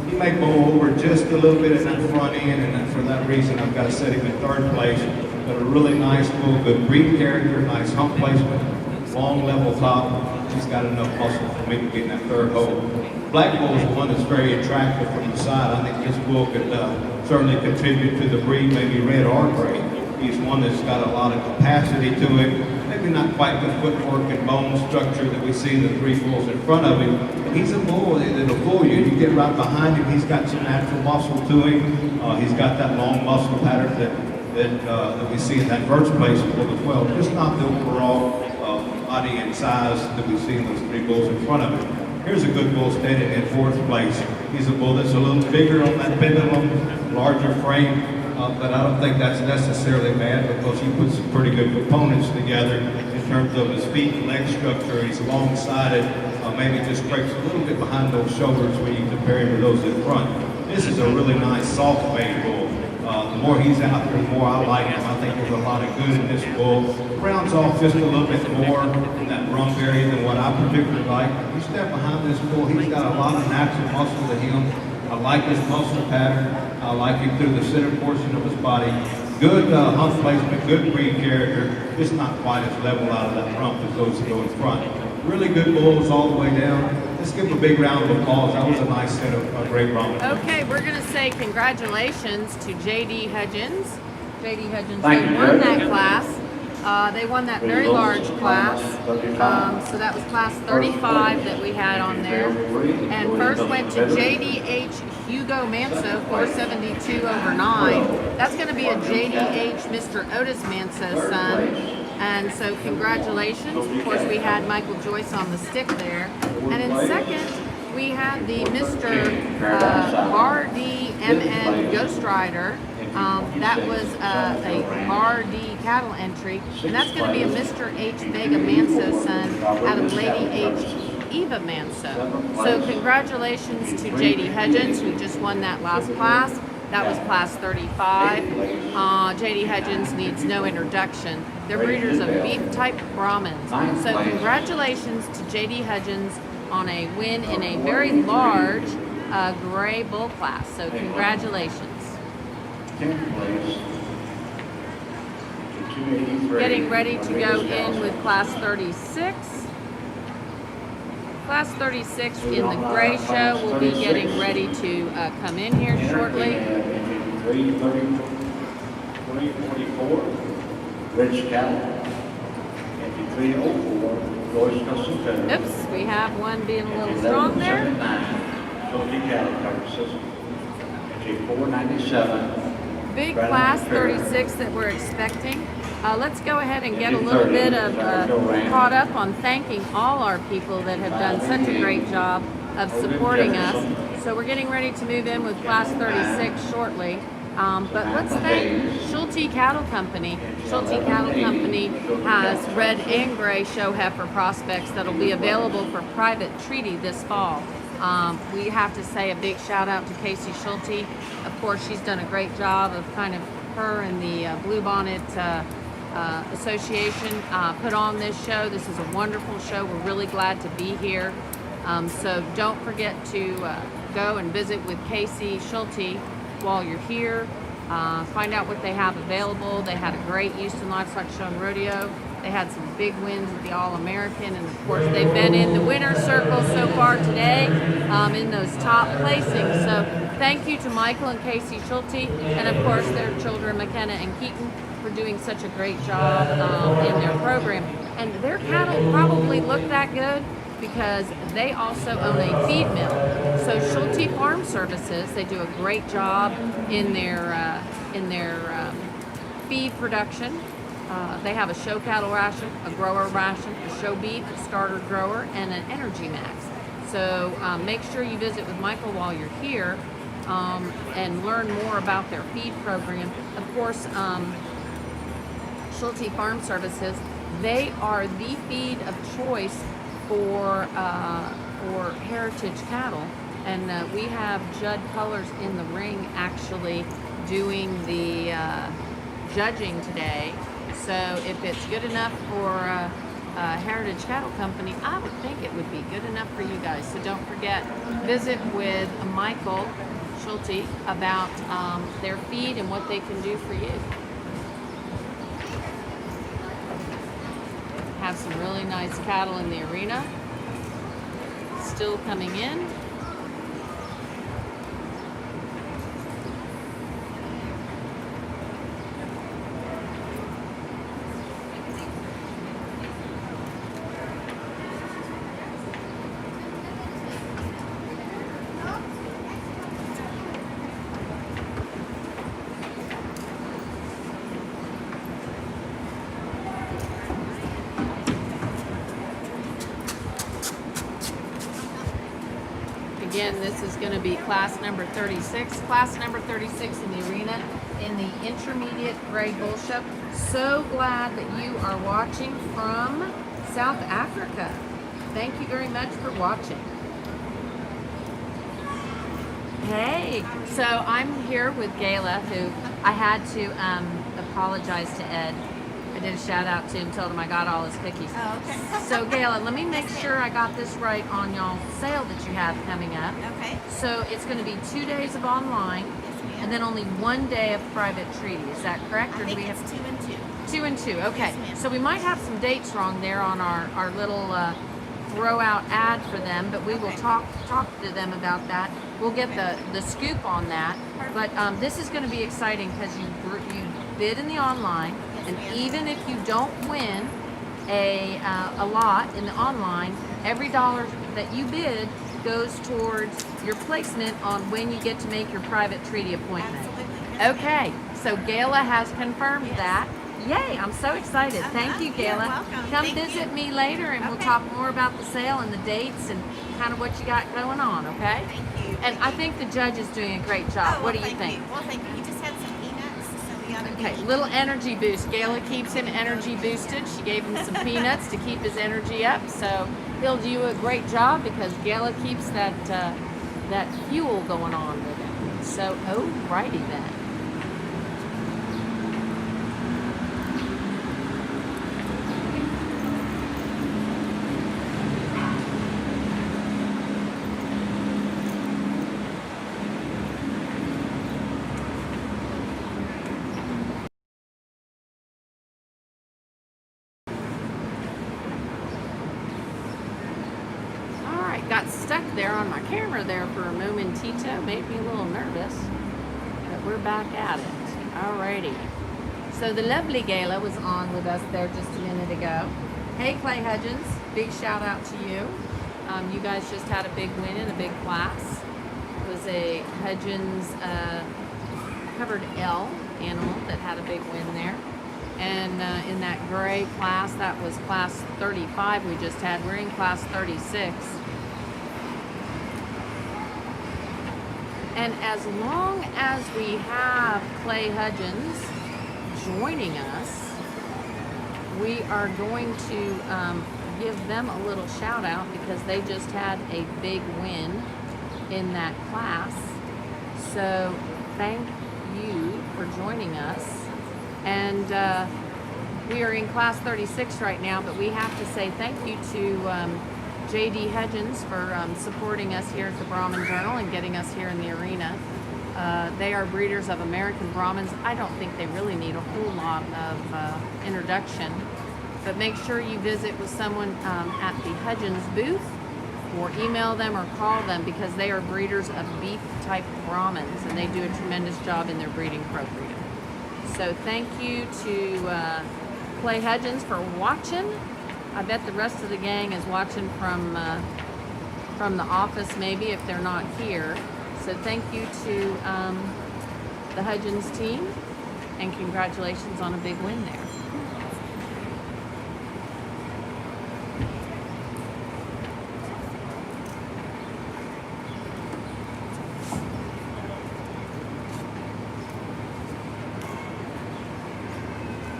He may go over just a little bit in that front end, and for that reason, I've got to set him in third place. But a really nice bull, good breed character, nice hump placement, long level top. He's got enough muscle for me to get in that third hole. Black bull is one that's very attractive from the side. I think this bull could certainly contribute to the breed, maybe red or gray. He's one that's got a lot of capacity to him. Maybe not quite the footwork and bone structure that we see the three bulls in front of him. But he's a bull that'll fool you. You get right behind him, he's got some natural muscle to him. He's got that long muscle pattern that we see in that first place bull as well. Just not the overall body and size that we see in those three bulls in front of him. Here's a good bull standing in fourth place. He's a bull that's a little bigger on that pendulum, larger frame. But I don't think that's necessarily bad because he puts some pretty good components together in terms of his feet and leg structure. He's long-sided, maybe just breaks a little bit behind those shoulders when you compare him to those in front. This is a really nice soft-made bull. The more he's out there, the more I like him. I think there's a lot of good in this bull. Rounds off just a little bit more in that rump area than what I particularly like. You step behind this bull, he's got a lot of natural muscle to him. I like his muscle pattern. I like him through the center portion of his body. Good hump placement, good breed character. Just not quite as level out of that rump as those that go in front. Really good bulls all the way down. Let's give him a big round of applause. That was a nice set of great rump. Okay, we're going to say congratulations to J.D. Hudgens. J.D. Hudgens, Thank they you, won Judd. that class. They won that very large class. So that was class 35 that we had on there. And first went to JDH Hugo Manso, 472 over 9. That's going to be a JDH Mr. Otis Manso son. And so congratulations. Of course, we had Michael Joyce on the stick there. And in second, we had the Mr. RD MN Ghost Rider. That was a RD cattle entry, and that's going to be a Mr. H. Vega Manso son out of Lady H. Eva Manso. So congratulations to J.D. Hudgens, who just won that last class. That was class 35. J.D. Hudgens needs no introduction. They're breeders of beef-type Brahmins. So congratulations to J.D. Hudgens on a win in a very large gray bull class. So congratulations. 10th place to 283. Getting ready to go in with class 36. Class 36 in the gray show will be getting ready to come in here shortly. 344, Rich Cattle. Entry 304, Joyce Custom Cutters. Oops, we have one being a little strong there. 1179, Philly Cattle Cutter System. Entry 497. Big class 36 that we're expecting. Let's go ahead and get a little bit of caught up on thanking all our people that have done such a great job of supporting us. So we're getting ready to move in with Class 36 shortly. But let's thank Schulte Cattle Company. Schulte Cattle Company has red and gray show heifer prospects that'll be available for private treaty this fall. We have to say a big shout out to Casey Schulte. Of course, she's done a great job of kind of her and the Bluebonnet Association put on this show. This is a wonderful show. We're really glad to be here. So don't forget to go and visit with Casey Schulte while you're here. Find out what they have available. They had a great Houston Livestock Show and Rodeo. They had some big wins at the All-American, and of course they've been in the winner's circle so far today in those top placings. So thank you to Michael and Casey Schulte, and of course their children McKenna and Keaton for doing such a great job in their program. And their cattle probably look that good because they also own a feed mill. So Schulte Farm Services, they do a great job in their feed production. They have a show cattle ration, a grower ration, a show beef, a starter grower, and an energy max. So make sure you visit with Michael while you're here and learn more about their feed program. Of course, Schulte Farm Services, they are the feed of choice for heritage cattle, and we have Judd Cullers in the ring actually doing the judging today. So if it's good enough for Heritage Cattle Company, I would think it would be good enough for you guys. So don't forget, visit with Michael Schulte about their feed and what they can do for you. Have some really nice cattle in the arena. Still coming in. Again, this is going to be class number 36. Class number 36 in the arena in the intermediate grade bull show. So glad that you are watching from South Africa. Thank you very much for watching. Hey, so I'm here with Gayla, who I had to apologize to Ed. I did a shout out to him, told him I got all his cookies. Oh, okay. So Gayla, let me make sure I got this right on y'all's sale that you have coming up. Okay. So it's going to be 2 days of online, Yes, ma'am. and then only 1 day of private treaty. Is that correct? I Or do think we have it's 2 and 2. 2 and 2? Okay. Yes, ma'am. So we might have some dates wrong there on our little throw out ad for them, but we will Okay. talk to them about that. We'll get the scoop on that. Perfect. But this is going to be exciting because you bid in the online, Yes, and ma'am. even if you don't win a lot in the online, every dollar that you bid goes towards your placement on when you get to make your private treaty appointment. Absolutely. Okay, so Gayla has confirmed Yes. that. Yay, I'm so excited. Thank you, You're Gayla. welcome. Come Thank visit you. me later and we'll Okay. talk more about the sale and the dates and kind of what you got going on, okay? Thank you. And I think the judge is doing a great job. Oh, What well, do you think? Well, thank you. He just had some peanuts, so we ought to Okay, be. little energy boost. Gayla keeps him energy boosted. She gave him some peanuts to keep his energy up. So he'll do a great job because Gayla keeps that fuel going on with him. So, alrighty then. Alright, got stuck there on my camera there for a momentito. Made me a little nervous. But we're back at it. Alrighty. So the lovely Gayla was on with us there just a minute ago. Hey Clay Hudgens, big shout out to you. You guys just had a big win in a big class. It was a Hudgens covered L animal that had a big win there. And in that gray class, that was class 35 we just had. We're in class 36. And as long as we have Clay Hudgens joining us, we are going to give them a little shout out because they just had a big win in that class. So thank you for joining us. And we are in class 36 right now, but we have to say thank you to J.D. Hudgens for supporting us here at the Brahmin Journal and getting us here in the arena. They are breeders of American Brahmins. I don't think they really need a whole lot of introduction, but make sure you visit with someone at the Hudgens booth or email them or call them because they are breeders of beef type Brahmins and they do a tremendous job in their breeding program. So thank you to Clay Hudgens for watching. I bet the rest of the gang is watching from the office maybe if they're not here. So thank you to the Hudgens team and congratulations on a big win there.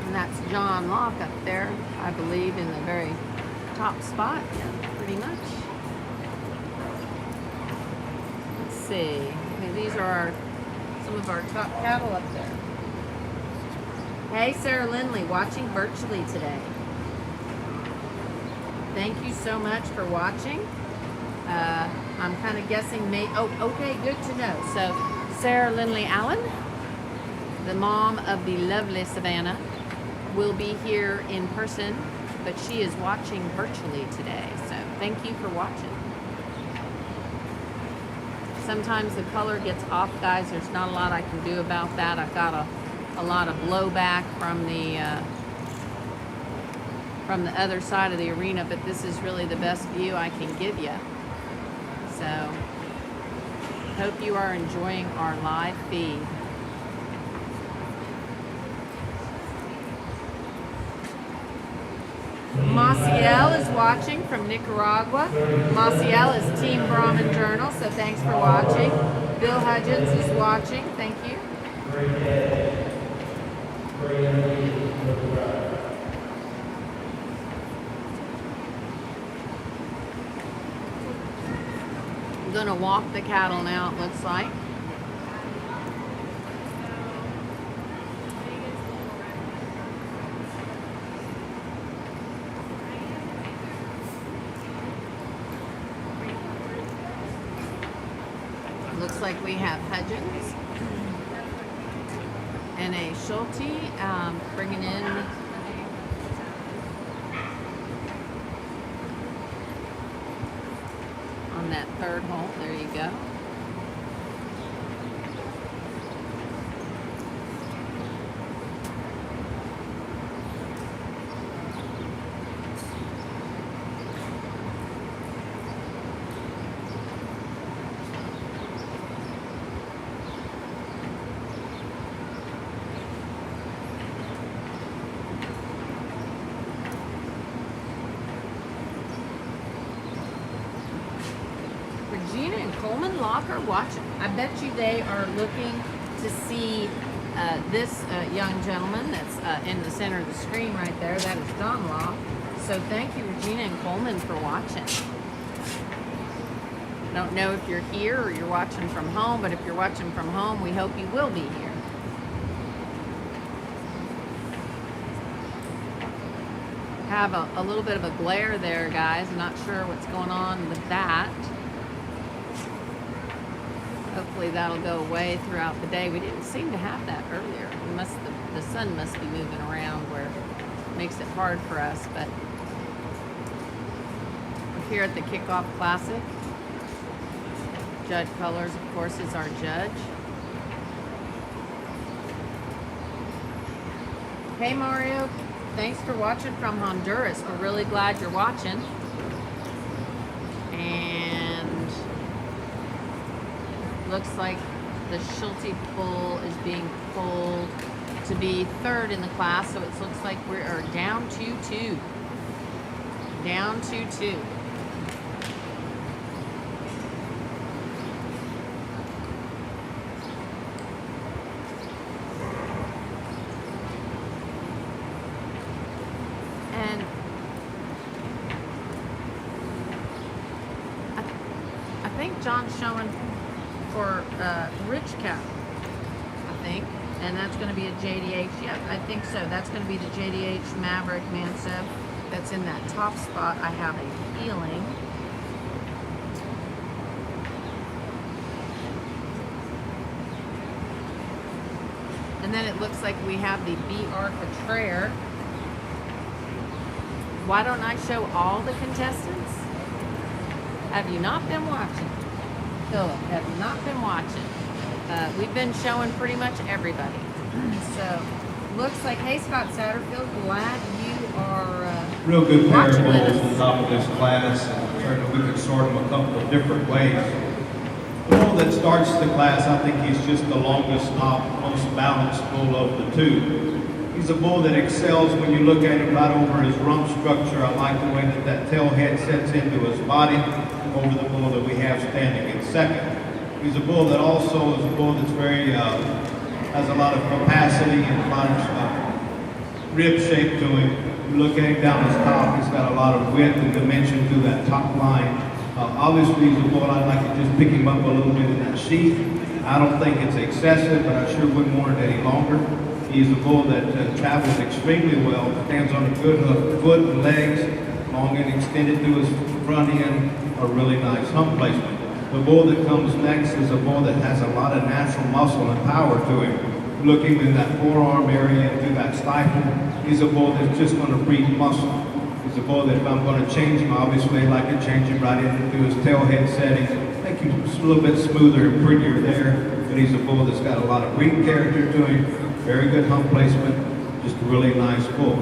And that's John Locke up there, I believe, in the very top spot. Yeah, pretty much. Let's see. Okay, these are some of our top cattle up there. Hey, Sarah Lindley, watching virtually today. Thank you so much for watching. I'm kind of guessing oh, okay, good to know. So, Sarah Lindley Allen, the mom of the lovely Savannah, will be here in person, but she is watching virtually today. So thank you for watching. Sometimes the color gets off, guys. There's not a lot I can do about that. I've got a lot of blowback from the other side of the arena, but this is really the best view I can give you. So hope you are enjoying our live feed. Maciel is watching from Nicaragua. Maciel is Team Brahmin Journal, so thanks for watching. Bill Hudgens is watching. Thank you. I'm going to walk the cattle now, it looks like. Looks like we have Hudgens and a Schulte bringing in on that third hole. There you go. Regina and Coleman Locke are watching. I bet you they are looking to see this young gentleman that's in the center of the screen right there. That is John Locke. So thank you, Regina and Coleman, for watching. I don't know if you're here or you're watching from home, but if you're watching from home, we hope you will be here. Have a little bit of a glare there, guys. I'm not sure what's going on with that. Hopefully that'll go away throughout the day. We didn't seem to have that earlier. The sun must be moving around where it makes it hard for us, but we're here at the Kickoff Classic. Judd Cullers, of course, is our judge. Hey Mario, thanks for watching from Honduras. We're really glad you're watching. And looks like the Schulte bull is being pulled to be third in the class, so it looks like we are down to 2. Down to 2. And I think John's showing for Rich Cow, I think, and that's going to be a JDH. Yep, I think so. That's going to be the JDH Maverick Manso. That's in that top spot. I have a feeling. And then it looks like we have the BR Cotrair. Why don't I show all the contestants? Have you not been watching? Philip, have you not been watching? We've been showing pretty much everybody. So, looks like, hey Scott Satterfield, glad you are Real good pair of watching with bulls us. on top of this class, and certainly we could sort them a couple of different ways. The bull that starts the class, I think he's just the longest, most balanced bull of the two. He's a bull that excels when you look at him right over his rump structure. I like the way that that tail head sets into his body over the bull that we have standing in second. He's a bull that also is a bull that's very, has a lot of capacity and a lot of rib shape to him. You look at him down his top, he's got a lot of width and dimension through that top line. Obviously, he's a bull I'd like to just pick him up a little bit in that sheath. I don't think it's excessive, but I sure wouldn't want it any longer. He's a bull that travels extremely well, stands on a good hoof, foot and legs, long and extended to his front end, a really nice hump placement. The bull that comes next is a bull that has a lot of natural muscle and power to him. Looking in that forearm area and through that stifle, he's a bull that's just going to breed muscle. He's a bull that if I'm going to change him, obviously I'd like to change him right into his tailhead setting, make him a little bit smoother and prettier there. But he's a bull that's got a lot of breed character to him, very good hump placement, just a really nice bull.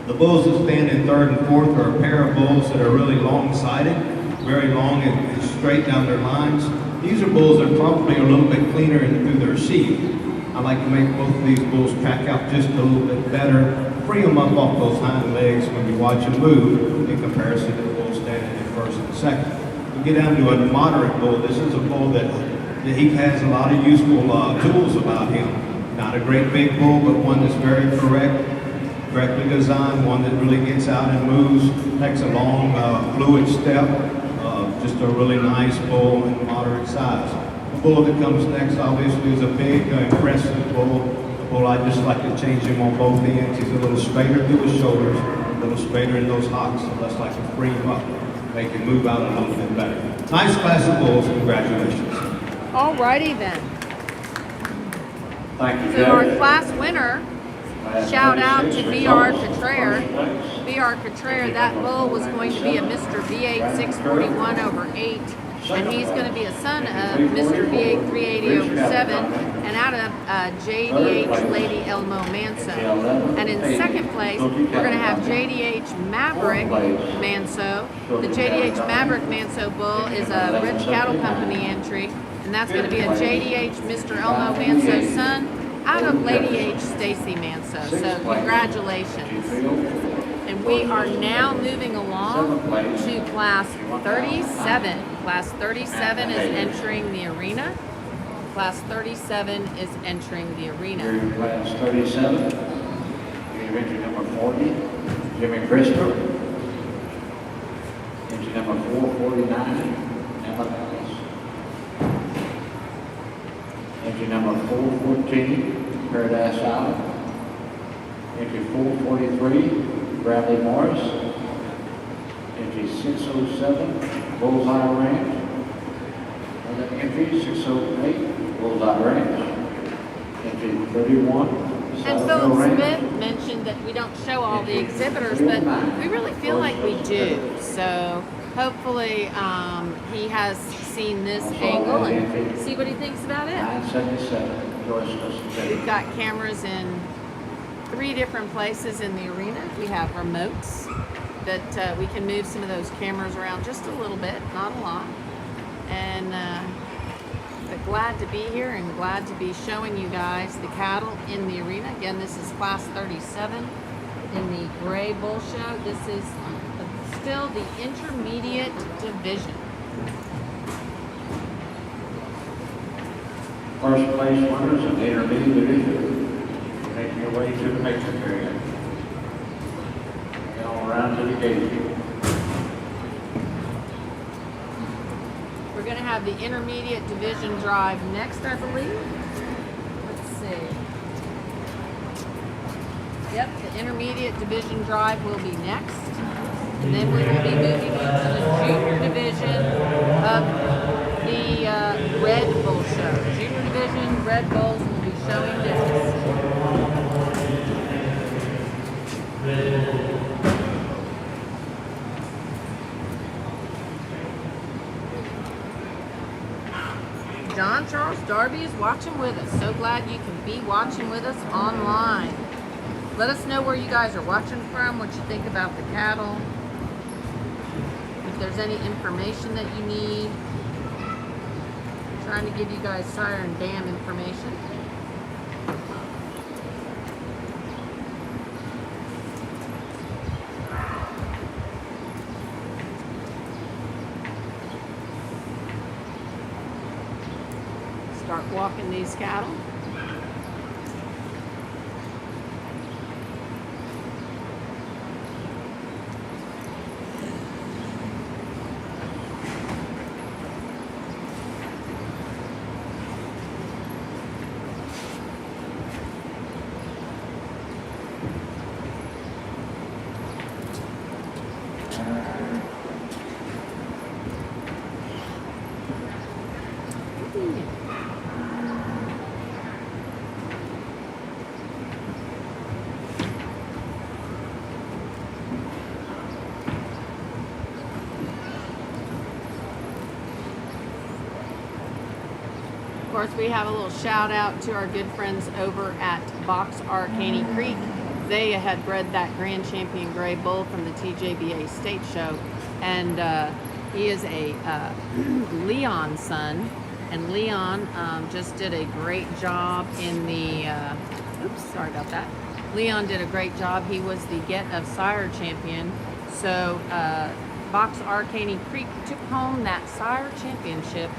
The bulls that stand in third and fourth are a pair of bulls that are really long-sided, very long and straight down their lines. These are bulls that are probably a little bit cleaner through their sheath. I like to make both of these bulls track out just a little bit better, free them up off those hind legs when you watch them move in comparison to the bull standing in first and second. We get down to a moderate bull. This is a bull that he has a lot of useful tools about him. Not a great big bull, but one that's very correctly designed, one that really gets out and moves, takes a long, fluid step. Just a really nice bull in moderate size. The bull that comes next, obviously, is a big, impressive bull. A bull I just like to change him on both ends. He's a little straighter through his shoulders, a little straighter in those hocks, so let's like to free him up, make him move out a little bit better. Nice class of bulls. Congratulations. Alrighty then. Thank you, So our Judge. class winner, shout out to BR Cotrair. BR Cotrair, that bull was going to be a Mr. V8 641 over 8, and he's going to be a son of Mr. V8 380 over 7, and out of JDH Lady Elmo Manso. And in second place, we're going to have JDH Maverick Manso. The JDH Maverick Manso bull is a Rich Cattle Company entry, and that's going to be a JDH Mr. Elmo Manso son out of Lady H Stacy Manso. So congratulations. And we are now moving along to class 37. Class 37 is entering the arena. Class 37 is entering the arena. Your class 37, your entry number 40, Jimmy Bristol. Entry number 449, Emma Ellis. Entry number 414, Paradise Island. Entry 443, Bradley Morris. Entry 607, Bullseye Ranch. Another entry 608, Bullseye Ranch. Entry 31, And Southfield Philip Ranch. Smith mentioned that we don't show all the exhibitors, but we really feel like we do. So hopefully he has seen this angle and see what he thinks about it. 977, Joyce Listen. We've got cameras in 3 different places in the arena. We have remotes that we can move some of those cameras around just a little bit, not a lot. And But glad to be here and glad to be showing you guys the cattle in the arena. Again, this is class 37 in the Gray Bull Show. This is still the intermediate division. First place winners in the intermediate division, making your way to the mixing area. And all around to the gate. We're going to have the intermediate division drive next, I believe. Let's see. Yep, the intermediate division drive will be next. And then we will be moving into the junior division of the Red Bull Show. Junior division, Red Bulls will be showing business. John Charles Darby is watching with us. So glad you can be watching with us online. Let us know where you guys are watching from, what you think about the cattle. If there's any information that you need. I'm trying to give you guys sire and dam information. Start walking these cattle. Of course, we have a little shout out to our good friends over at Box R Caney Creek. They had bred that Grand Champion Gray Bull from the TJBA State Show, and he is a Leon son, and Leon just did a great job in the, oops, sorry about that. Leon did a great job. He was the Get of Sire champion. So Box R Caney Creek took home that Sire championship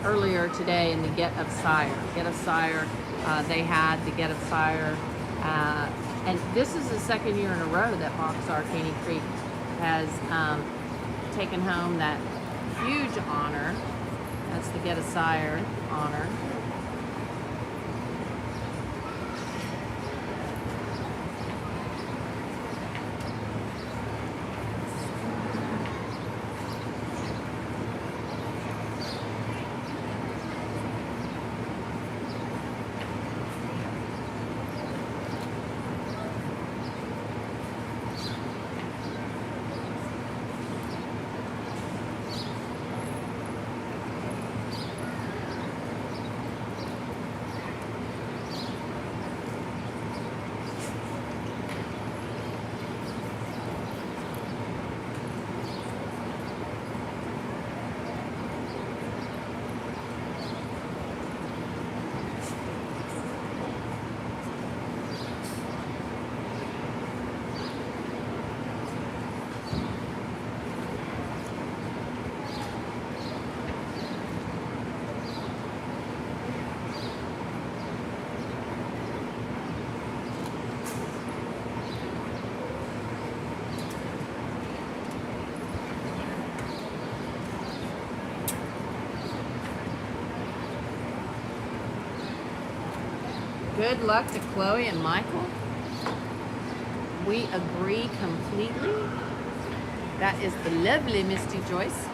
earlier today in the Get of Sire. Get of Sire, they had the Get of Sire, and this is the second year in a row that Box R Caney Creek has taken home that huge honor. That's the Get of Sire honor. Good luck to Chloe and Michael. We agree completely. That is the lovely Misty Joyce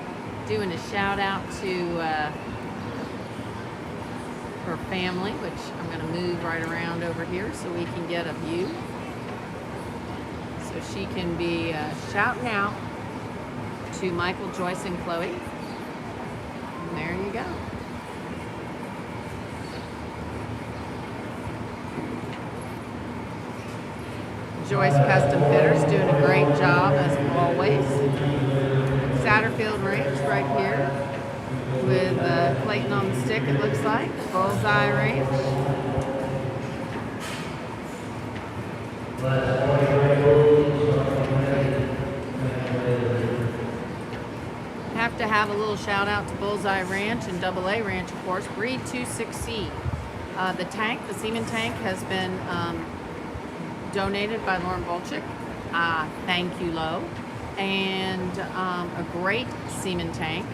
doing a shout out to her family, which I'm going to move right around over here so we can get a view. So she can be shouting out to Michael, Joyce, and Chloe. And there you go. Joyce Custom Fitters doing a great job as always. Satterfield Ranch right here with Clayton on the stick. stick, it looks like. Bullseye Ranch. Have to have a little shout out to Bullseye Ranch and Double A Ranch, of course. Breed 26C. The tank, the semen tank, has been donated by Lauren Bolchik. Thank you, Lo. And a great semen tank.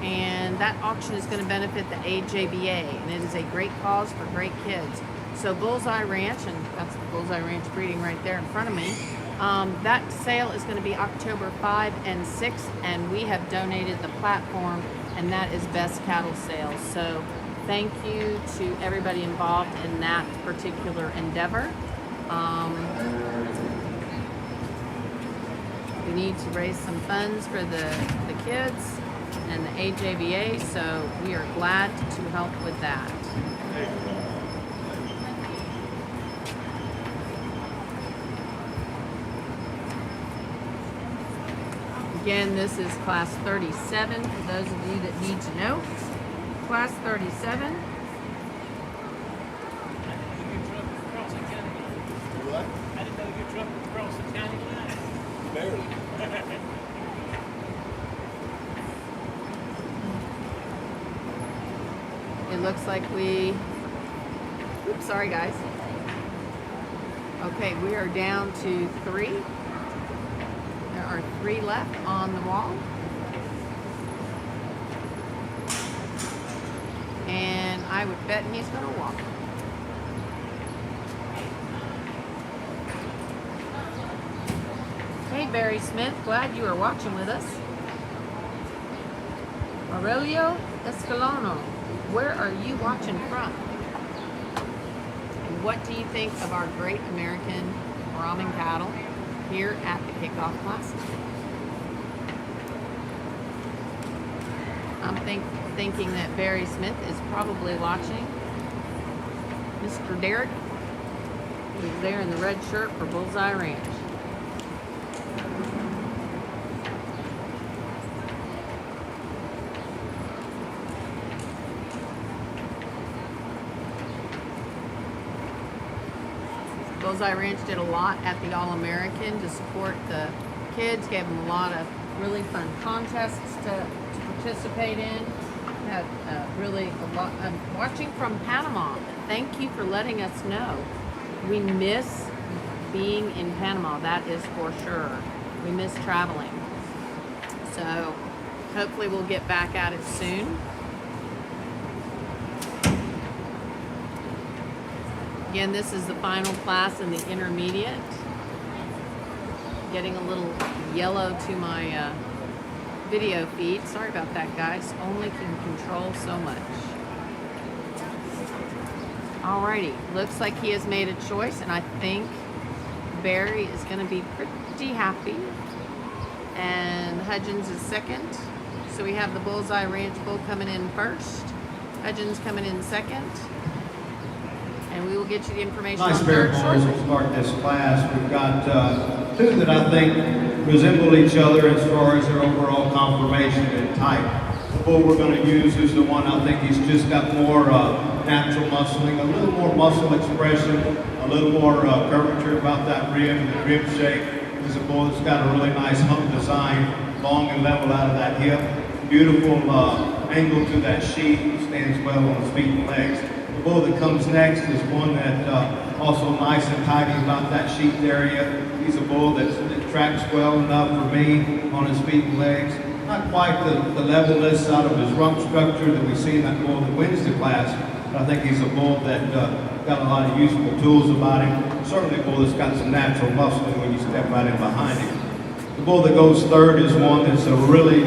And that auction is going to benefit the AJBA, and it is a great cause for great kids. So Bullseye Ranch, and that's the Bullseye Ranch breeding right there in front of me, that sale is going to be October 5 and 6, and we have donated the platform, and that is Best Cattle Sales. So thank you to everybody involved in that particular endeavor. We need to raise some funds for the kids and the AJBA, so we are glad to help with that. Again, this is class 37 for those of you that need to know. Class 37. What? I didn't know your truck was crossing county line. Barely. It looks like we, oops, sorry guys. Okay, we are down to 3. There are 3 left on the wall. And I would bet he's gonna walk. Hey Barry Smith, glad you are watching with us. Aurelio Escalano, where are you watching from? What do you think of our great American Brahman cattle here at the Kickoff Classic? I'm thinking that Barry Smith is probably watching. Mr. Derek is there in the red shirt for Bullseye Ranch. Bullseye Ranch did a lot at the All-American to support the kids, gave them a lot of really fun contests to participate in. Had really a lot. I'm watching from Panama. Thank you for letting us know. We miss being in Panama, that is for sure. We miss traveling. So hopefully we'll get back at it soon. Again, this is the final class in the intermediate. Getting a little yellow to my video feed. Sorry about that, guys. Only can control so much. Alrighty, looks like he has made a choice, and I think Barry is going to be pretty happy. And Hudgens is second. So we have the Bullseye Ranch bull coming in first. Hudgens coming in second. And we will get you the information Nice on pair third of cars shortly. will start this class. We've got 2 that I think resemble each other as far as their overall conformation and type. The bull we're going to use is the one I think he's just got more natural muscling, a little more muscle expression, a little more curvature about that rim, the rib shape. He's a bull that's got a really nice hump design, long and level out of that hip. Beautiful angle to that sheath, stands well on his feet and legs. The bull that comes next is one that also nice and tidy about that sheath area. He's a bull that tracks well enough for me on his feet and legs. Not quite the levelness out of his rump structure that we see in that bull that wins the class, but I think he's a bull that got a lot of useful tools about him. Certainly a bull that's got some natural muscling when you step right in behind him. The bull that goes third is one that's a really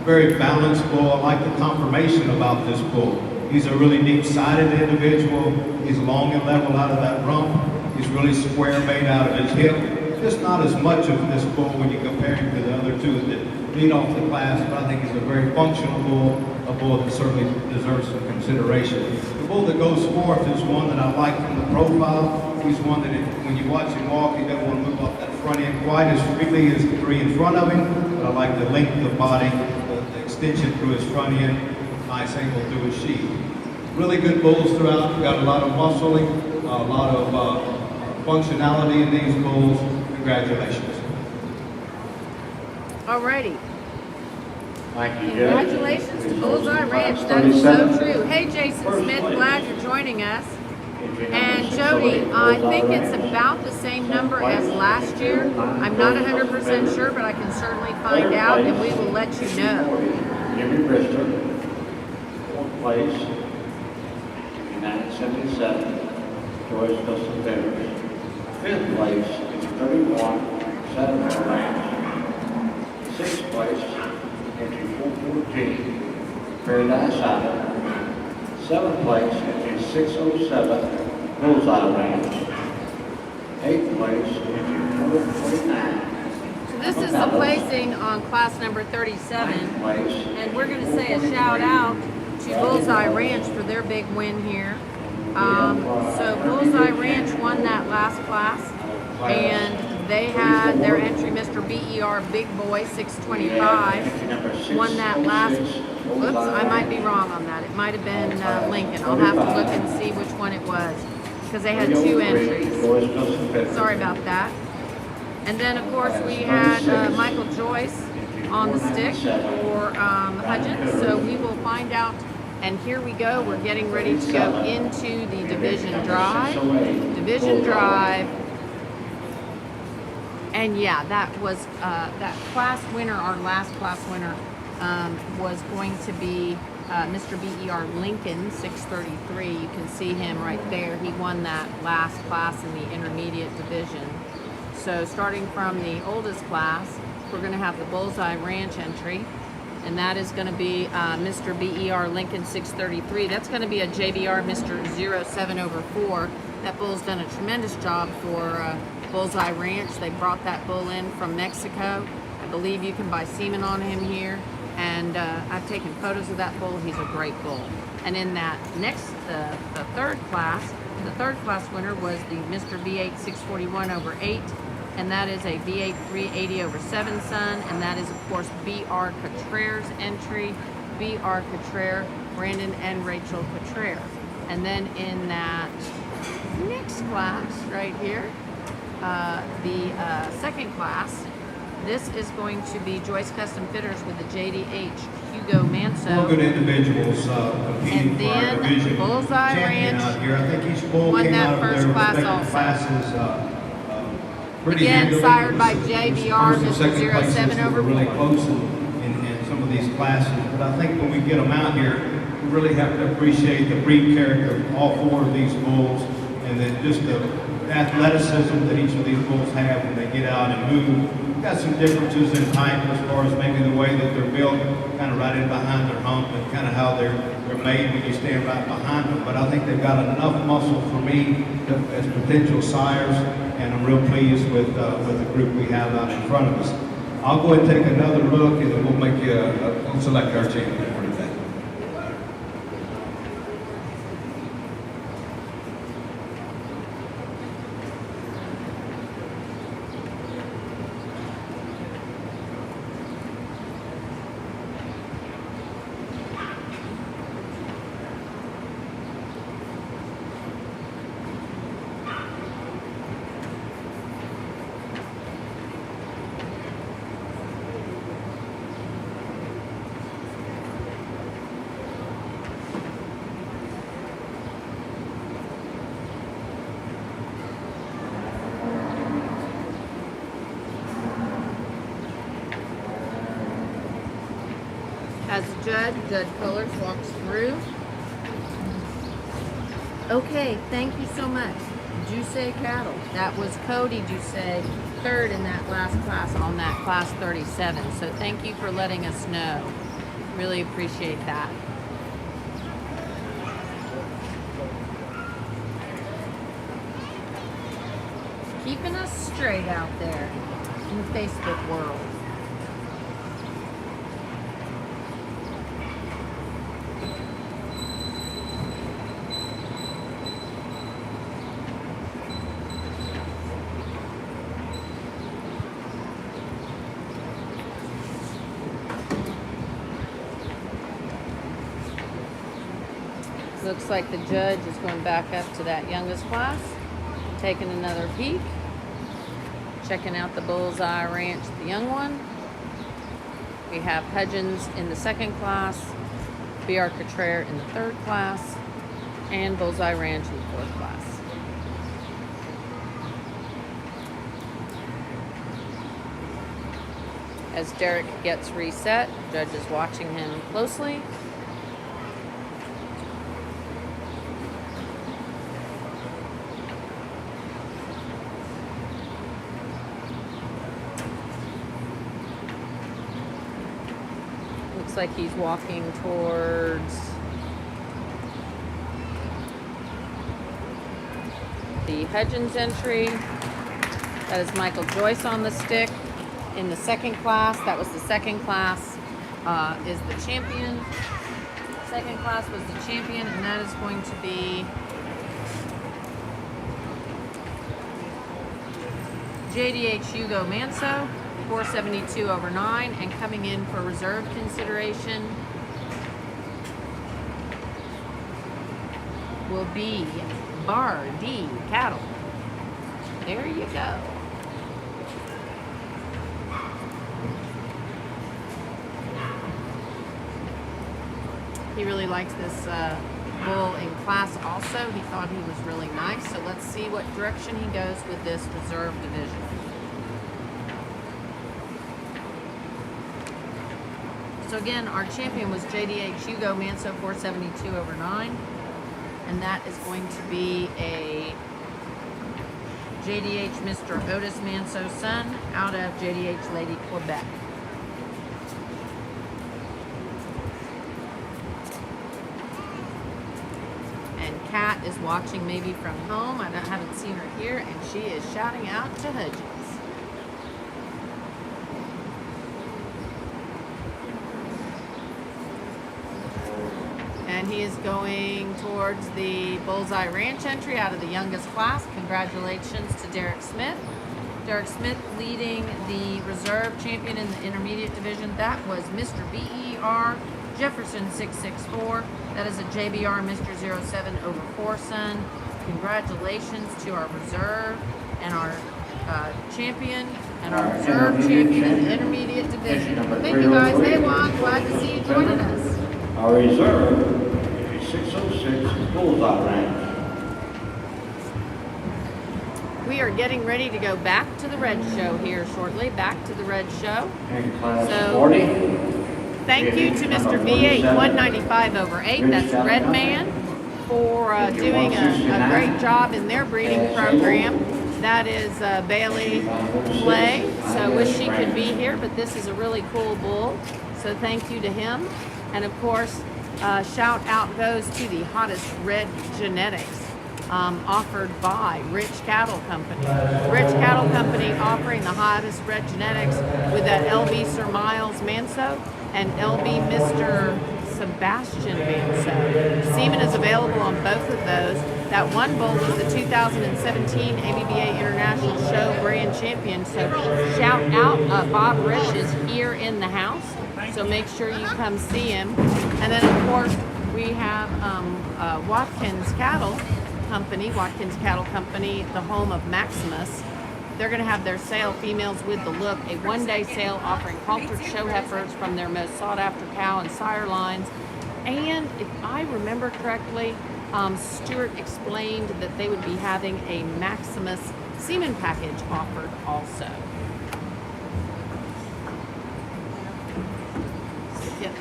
very balanced bull. I like the conformation about this bull. He's a really deep-sided individual. He's long and level out of that rump. He's really square made out of his hip. Just not as much of this bull when you compare him to the other 2 that lead off the class, but I think he's a very functional bull, a bull that certainly deserves some consideration. The bull that goes fourth is one that I like from the profile. He's one that when you watch him walk, he doesn't want to move off that front end quite as freely as the 3 in front of him, but I like the length of the body, the extension through his front end. nice angle through his sheath. Really good bulls throughout. We've got a lot of muscling, a lot of functionality in these bulls. Congratulations. Alrighty. Thank you, Judd. Congratulations to Bullseye Ranch. Class That is so 37. true. Hey, Jason First Smith, place. glad you're joining us. Entry number And 608, Jody, I Bullseye think it's Ranch. about the same number Second as place, last year. I'm not 100% sure, but I can certainly find Third out and we place, will let you know. 40, Jimmy Brister. Fourth place, 977, Joyce Custom Fitters. Fifth place, 31, Saturday Ranch. Sixth place, entry 414, Paradise Island. Seventh place, entry 607, Bullseye Ranch. Eighth place, entry 449. So this is the placing on class number 37. Ninth place, And we're going to say a shout out to Bullseye Ranch for their big win here. So Bullseye Ranch won that last class, and they had their entry, Mr. BER Big Boy 625, won that last. Oops, I might be wrong on that. It might have been Lincoln. I'll have to look and see which one it was, because they had two entries. Sorry about that. And then, of course, we had Michael Joyce on the stick for Hudgens, so we will find out. And here we go. We're getting ready to go into the division drive. Division drive. And yeah, that was that class winner, our last class winner, was going to be Mr. BER Lincoln 633. You can see him right there. He won that last class in the intermediate division. So starting from the oldest class, we're going to have the Bullseye Ranch entry, and that is going to be Mr. BER Lincoln 633. That's going to be a JBR Mr. 07/4. That bull's done a tremendous job for Bullseye Ranch. They brought that bull in from Mexico. I believe you can buy semen on him here, and I've taken photos of that bull. He's a great bull. And in that next, the third class winner was the Mr. V8 641/8. And that is a V8 380/7 son, and that is of course B.R. Contreras entry, B.R. Contreras, Brandon and Rachel Contreras. And then in that next class right here, the second class, this is going to be Joyce Custom Fitters with the JDH Hugo Manso. All good individuals competing And for our then division Bullseye champion Ranch out here. I think each bull won came that out of first their class respective also. classes pretty Again, handily. sired by It was JBR, first and Mr. second places 07 that were over really 4. close in some of these classes. But I think when we get them out here, we really have to appreciate the breed character of all four of these bulls, and then just the athleticism that each of these bulls have when they get out and move. We've got some differences in height as far as maybe the way that they're built, kind of right in behind their hump, and kind of how they're made when you stand right behind them. But I think they've got enough muscle for me as potential sires, and I'm real pleased with the group we have out in front of us. I'll go ahead and take another look, and then we'll make you we'll select our champion for today. As Judd Cullers walks through. Okay, thank you so much. Juice Cattle. That was Cody Juice, third in that last class on that class 37. So thank you for letting us know. Really appreciate that. Keeping us straight out there in the Facebook world. Looks like the judge is going back up to that youngest class, taking another peek, checking out the Bullseye Ranch, the young one. We have Hudgens in the second class, B.R. Cottrell in the third class, and Bullseye Ranch in the fourth class. As Derek gets reset, judge is watching him closely. Looks like he's walking towards the Hudgens entry. That is Michael Joyce on the stick in the second class. That was the second class, is the champion. Second class was the champion, and that is going to be JDH Hugo Manso, 472 over 9, and coming in for reserve consideration will be Bar D Cattle. There you go. He really likes this bull in class also. He thought he was really nice. So let's see what direction he goes with this reserve division. So again, our champion was JDH Hugo Manso, 472 over 9. And that is going to be a JDH Mr. Otis Manso son out of JDH Lady Quebec. And Kat is watching maybe from home. I haven't seen her here, and she is shouting out to Hudgens. And he is going towards the Bullseye Ranch entry out of the youngest class. Congratulations to Derek Smith. Derek Smith leading the reserve champion in the intermediate division. That was Mr. BER Jefferson 664. That is a JBR Mr. 07 over 4 son. Congratulations to our reserve and our champion and our reserve champion in the intermediate division. Thank you guys. Hey Juan, glad to see you joining us. Our reserve is 606 Bullseye Ranch. We are getting ready to go back to the red show here shortly. Back to the red show. And class So, 40. Thank you to Mr. V8 195 over 8. That's Red Man for doing a great job in their breeding program. That is Bailey Clay. So wish she could be here, but this is a really cool bull. So thank you to him. And of course, shout out goes to the hottest red genetics offered by Rich Cattle Company. Rich Cattle Company offering the hottest red genetics with that LB Sir Miles Manso and LB Mr. Sebastian Manso. Semen is available on both of those. That one bull was the 2017 ABBA International Show Grand Champion. So shout out, Bob Rich is here in the house. So make sure you come see him. And then of course we have Watkins Cattle Company, the home of Maximus. They're going to have their sale, Females with the Look, a one-day sale offering haltered show heifers from their most sought-after cow and sire lines. And if I remember correctly, Stuart explained that they would be having a Maximus semen package offered also.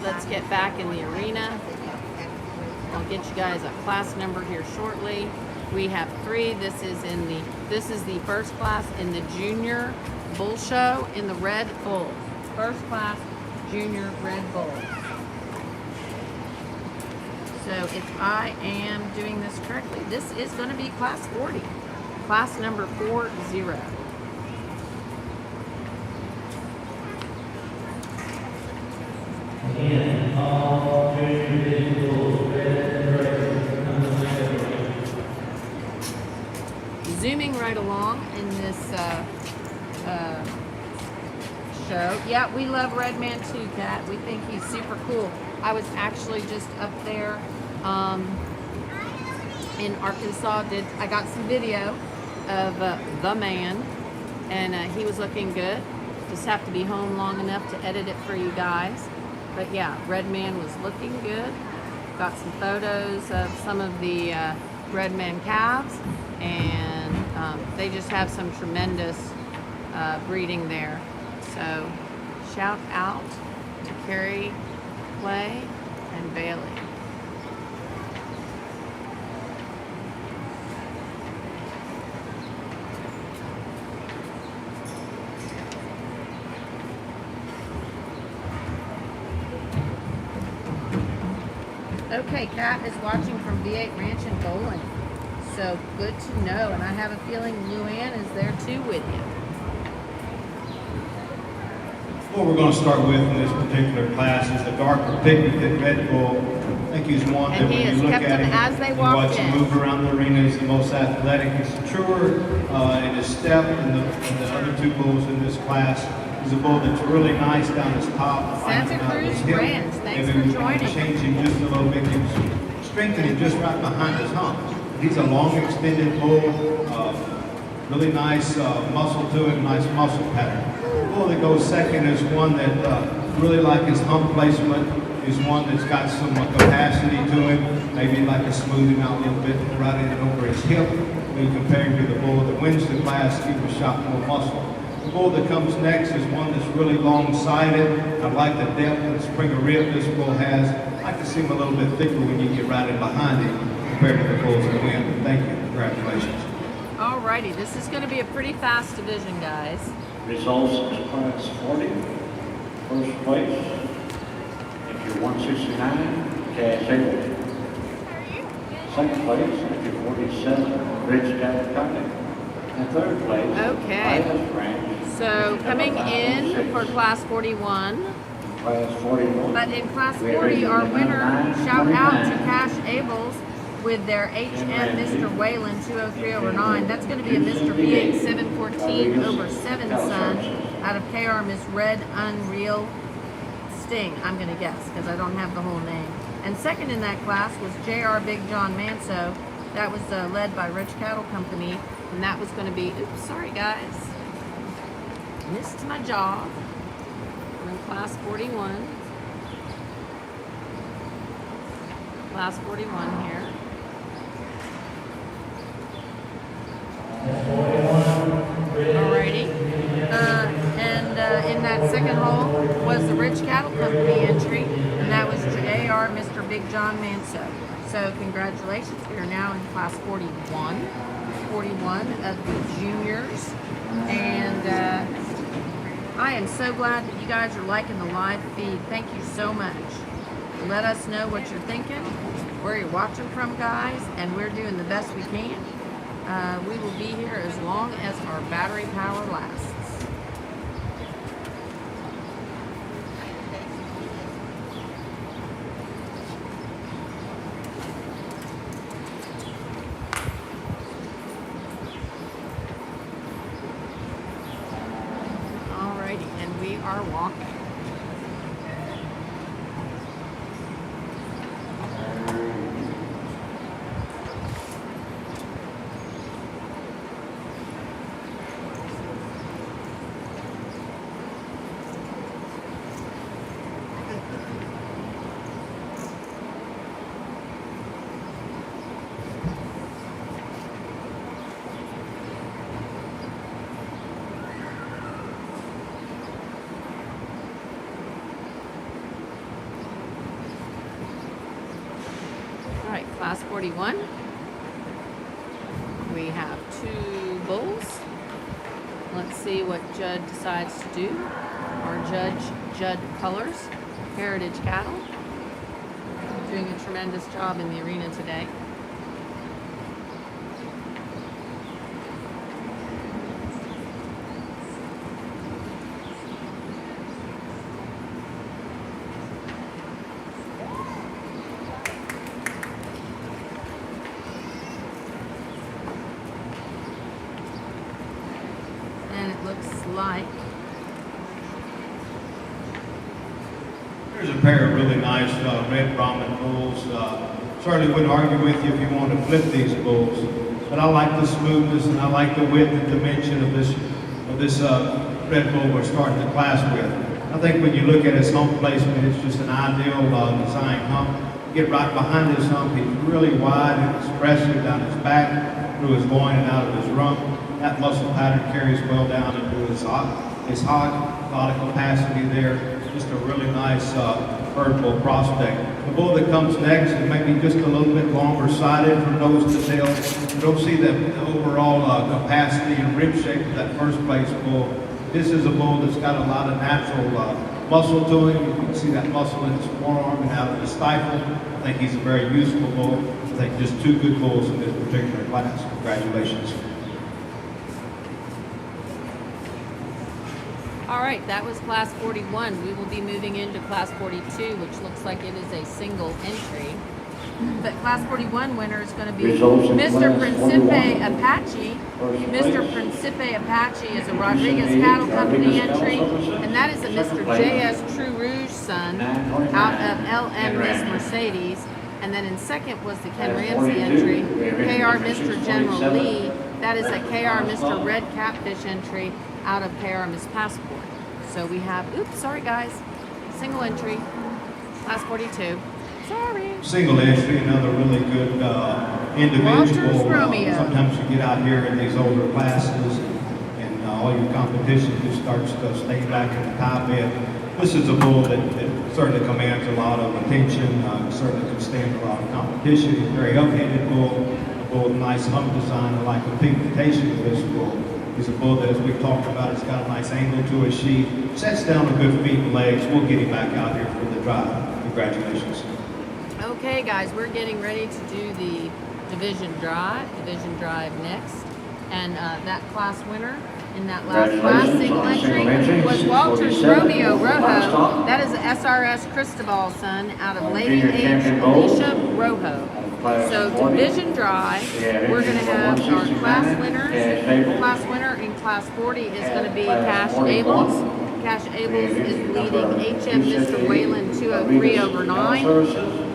Let's get back in the arena. I'll get you guys a class number here shortly. We have 3. This is the first class in the junior bull show in the red bull. First class junior red bull. So if I am doing this correctly, this is going to be class 40. Class number 40. Again, all junior individuals, red and gray, Zooming right along in this show. Yeah, we love Redman too, Kat. We think he's super cool. I was actually just up there in Arkansas. I got some video of the man, and he was looking good. Just have to be home long enough to edit it for you guys. But yeah, Red Man was looking good. Got some photos of some of the Red Man calves, and they just have some tremendous breeding there. So shout out to Carrie, Clay, and Bailey. Okay, Kat is watching from V8 Ranch in Bowling. So good to know, and I have a feeling Luann is there too with you. What we're going to start with in this particular class is the darker pigmented red bull. I think he's one that And he when has you look kept at them him, as they you walked watch him in. move around the arena. He's the most athletic. He's truer in his step than the other two bulls in this class. He's a bull that's really nice down his top. Santa Cruz his hip. Ranch, thanks Maybe for we can joining. change him just a little bit. Strengthen him just right behind his hump. He's a long extended bull. Really nice muscle to it, nice muscle pattern. The bull that goes second is one that really like his hump placement, is one that's got some capacity to him, maybe like to smooth him out a little bit, right in and over his hip. When you compare him to the bull that wins the class, he was shot more muscle. The bull that comes next is one that's really long-sided. I like the depth and spring of rib this bull has. I like to see him a little bit thicker when you get right in behind him compared to the bulls that win. Thank you. Congratulations. Alrighty, this is going to be a pretty fast division, guys. Results in class 40. First place, entry 169, Cash Hayward. Second place, entry 47, Rich Cavalcante. And third place, Okay. Bias Ranch. So coming in for class 41. Class 41. But in class 40, our winner, shout out to Cash Abels with their HM Mr. Whalen 203/9. That's going to be a Mr. V8 714/7 Sun out of KR Miss Red Unreal Sting, I'm going to guess, because I don't have the whole name. And second in that class was JR Big John Manso. That was led by Rich Cattle Company, and that was going to be, oops, sorry guys, missed my job. We're in class 41. Class 41 here. Alrighty. In that second hole was the Rich Cattle Company entry, and that was JR Mr. Big John Manso. So congratulations, we are now in class 41. 41 of the juniors. And I am so glad that you guys are liking the live feed. Thank you so much. Let us know what you're thinking, where you're watching from, guys, and we're doing the best we can. We will be here as long as our battery power lasts. Alrighty, and we are walking. Class 41. We have 2 bulls. Let's see what Judd decides to do. Our judge, Judd Cullers, Heritage Cattle, doing a tremendous job in the arena today. Like Here's a pair of really nice red Brahman bulls. certainly wouldn't argue with you if you want to flip these bulls. But I like the smoothness and I like the width and dimension of this Red Bull we're starting the class with. I think when you look at his hump placement, it's just an ideal design hump. You get right behind his hump, he's really wide and expressive down his back, through his loin and out of his rump. That muscle pattern carries well down into his hog, a lot of capacity there. Just a really nice herd bull prospect. The bull that comes next is maybe just a little bit longer sided from nose to tail. You don't see the overall capacity and rib shape of that first place bull. This is a bull that's got a lot of natural muscle to him. You can see that muscle in his forearm and out of his stifle. I think he's a very useful bull. I think just two good bulls in this particular class. Congratulations. All right, that was class 41. We will be moving into class 42, which looks like it is a single entry. But class 41 winner is going to be Results in Mr. class Principe 41. Apache. First Mr. place. Principe Apache is a Rodriguez Cattle Company entry, and that is a Mr. J.S. True Rouge son out of LM Miss Mercedes. And then in second was the Ken Ramsey entry, KR Mr. General Lee. That is a KR Mr. Red Catfish entry out of KR Miss Passport. So we have, oops, sorry guys, single entry, class 42. Sorry. Single entry, another really good individual. Walters Romeo. Sometimes you get out here in these older classes and all your competition just starts to stay back in the top end. This is a bull that certainly commands a lot of attention, certainly can stand a lot of competition. He's a very up-handed bull, a bull with nice hump design. I like the pigmentation of this bull. He's a bull that, as we've talked about, has got a nice angle to his sheath, sets down with good feet and legs. We'll get him back out here for the drive. Congratulations. Okay guys, we're getting ready to do the division drive next. And that class winner in that last class, single entry, was Walters Romeo Rojo. That is the SRS Cristobal son out of Lady H. Alicia Rojo. So division drive, we're going to have our class winners. Class winner in class 40 is going to be Cash Abels. Cash Abels is leading HM Mr. Whalen 203 over 9.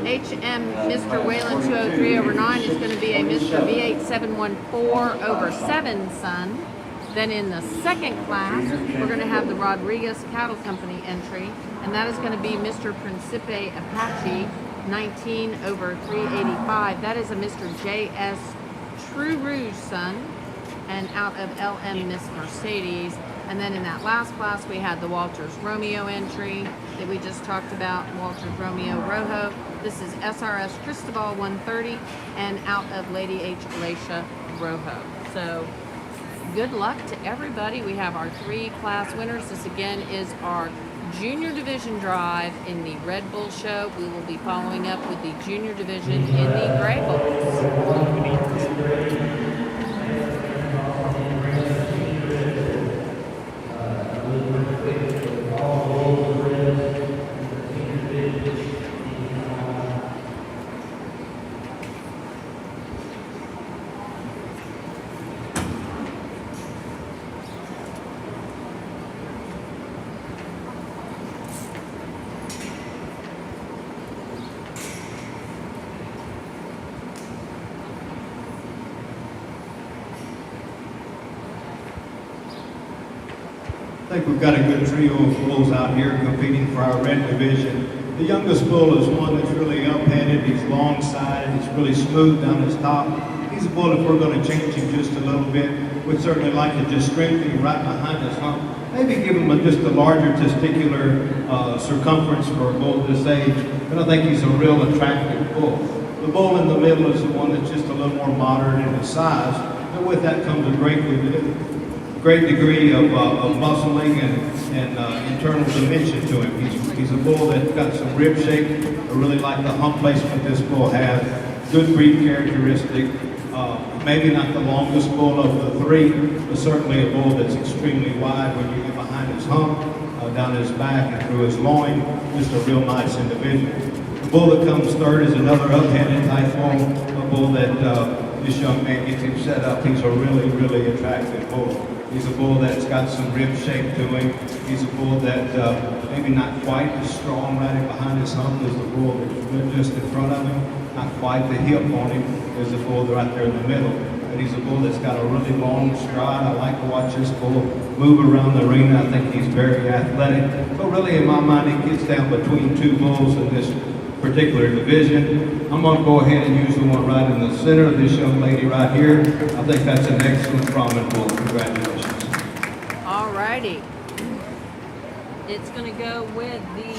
HM Mr. Whalen 203 over 9 is going to be a Mr. V8 714 over 7 son. Then in the second class, we're going to have the Rodriguez Cattle Company entry, and that is going to be Mr. Principe Apache 19 over 385. That is a Mr. J.S. True Rouge son, and out of LM Miss Mercedes. And then in that last class, we had the Walters Romeo entry that we just talked about, Walters Romeo Rojo. This is SRS Cristobal 130, and out of Lady H. Alicia Rojo. So good luck to everybody. We have our 3 class winners. This again is our junior division drive in the Red Bull show. We will be following up with the junior division in the Gray Bulls. I think we've got a good trio of bulls out here competing for our red division. The youngest bull is one that's really up-headed, he's long-sided, he's really smooth down his top. He's a bull, if we're going to change him just a little bit, we'd certainly like to just strengthen him right behind his hump. Maybe give him just a larger testicular circumference for a bull this age, but I think he's a real attractive bull. The bull in the middle is the one that's just a little more moderate in his size, and with that comes a great degree of muscling and internal dimension to him. He's a bull that's got some rib shape. I really like the hump placement this bull has. Good breed characteristic. Maybe not the longest bull of the 3, but certainly a bull that's extremely wide when you get behind his hump, down his back and through his loin. Just a real nice individual. The bull that comes third is another up-handed type bull, a bull that this young man gets him set up. He's a really, really attractive bull. He's a bull that's got some rib shape to him. He's a bull that maybe not quite as strong right behind his hump as the bull that's just in front of him. not quite the hip on him, is the bull right there in the middle. And he's a bull that's got a really long stride. I like to watch this bull move around the arena. I think he's very athletic. So really, in my mind, it gets down between two bulls in this particular division. I'm going to go ahead and use the one right in the center of this young lady right here. I think that's an excellent prominent bull. Congratulations. All righty. It's going to go with the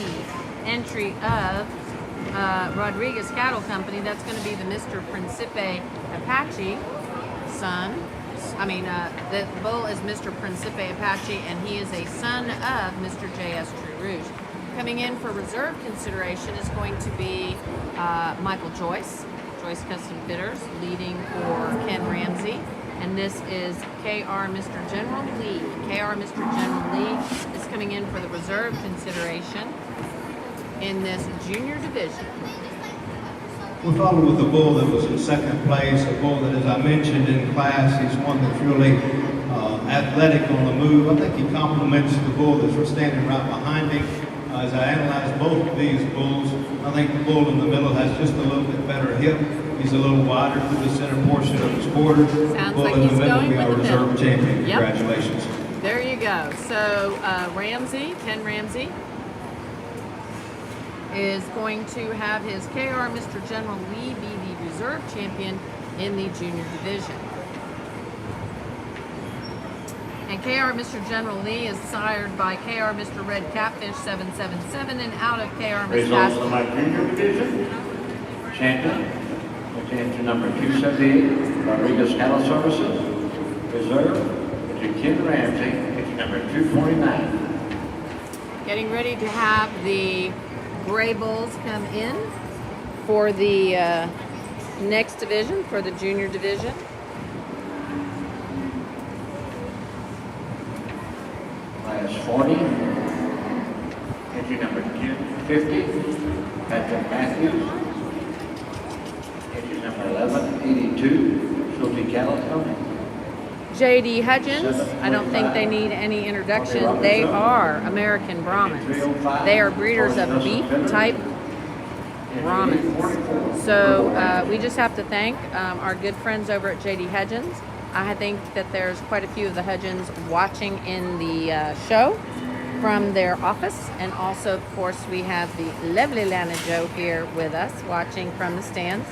entry of Rodriguez Cattle Company. That's going to be the Mr. Principe Apache son. The bull is Mr. Principe Apache, and he is a son of Mr. J.S. True Rouge. Coming in for reserve consideration is going to be Michael Joyce Custom Fitters, leading for Ken Ramsey. And this is KR Mr. General Lee. KR Mr. General Lee is coming in for the reserve consideration in this junior division. We followed with a bull that was in second place, a bull that, as I mentioned in class, he's one that's really athletic on the move. I think he complements the bull that's standing right behind him. As I analyze both of these bulls, I think the bull in the middle has just a little bit better hip. He's a little wider through the center portion of his quarters. Sounds bull like in the he's middle going will be our with the reserve middle. champion. Yep. Congratulations. There you go. So Ken Ramsey, is going to have his KR Mr. General Lee be the reserve champion in the junior division. And KR Mr. General Lee is sired by KR Mr. Red Catfish 777 and out of KR Mr. Results of my junior division. Champion, which entry number 278, Rodriguez Cattle Services. Reserve, which is Ken Ramsey, entry number 249. Getting ready to have the Gray Bulls come in for the next division, for the junior division. Class 40, entry number 50, Patrick Matthews. Entry number 1182, Schulte Cattle Company. J.D. Hudgens, I don't think they need any introduction. They are American Brahmins. They are breeders of beef type Brahmins. So we just have to thank our good friends over at J.D. Hudgens. I think that there's quite a few of the Hudgens watching in the show from their office. And also, of course, we have the lovely Lana Jo here with us watching from the stands.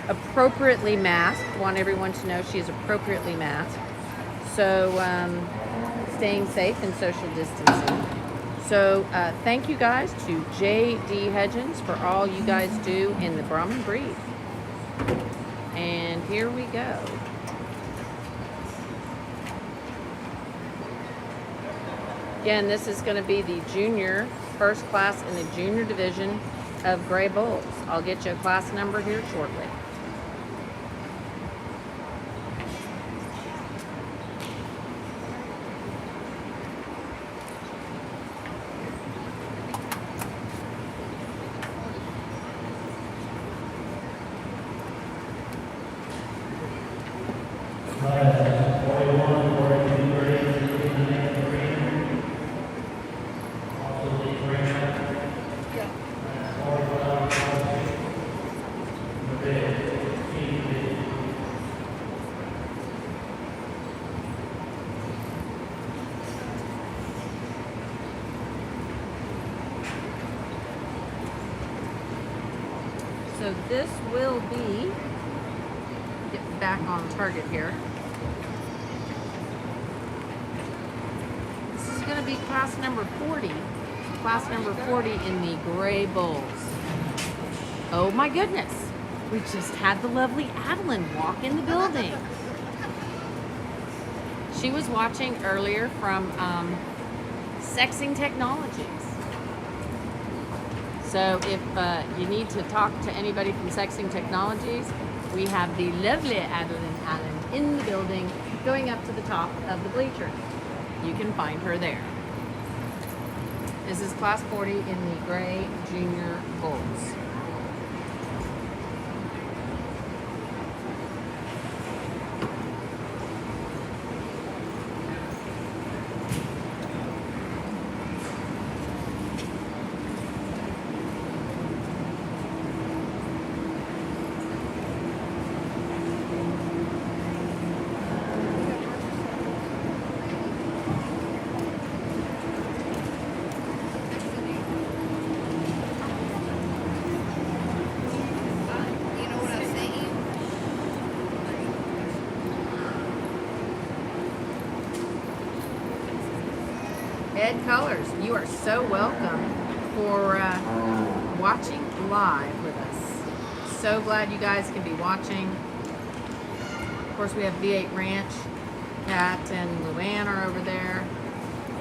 Appropriately masked. Want everyone to know she is appropriately masked. So staying safe and social distancing. So thank you guys to J.D. Hudgens for all you guys do in the Brahmin breed. And here we go. Again, this is going to be the junior, first class in the junior division of Gray Bulls. I'll get you a class number here shortly. Class 41, 43, 39, also the Schramm. Class 45, 46, the red, 15. So this will be, get back on target here. This is going to be class number 40. Class number 40 in the Gray Bulls. Oh my goodness. We just had the lovely Adeline walk in the building. She was watching earlier from Sexing Technologies. So if you need to talk to anybody from Sexing Technologies, we have the lovely Adeline Allen in the building going up to the top of the bleachers. You can find her there. This is class 40 in the Gray Junior Bulls. Ed Cullers, you are so welcome for watching live with us. So glad you guys can be watching. Of course, we have V8 Ranch. Kat and Luann are over there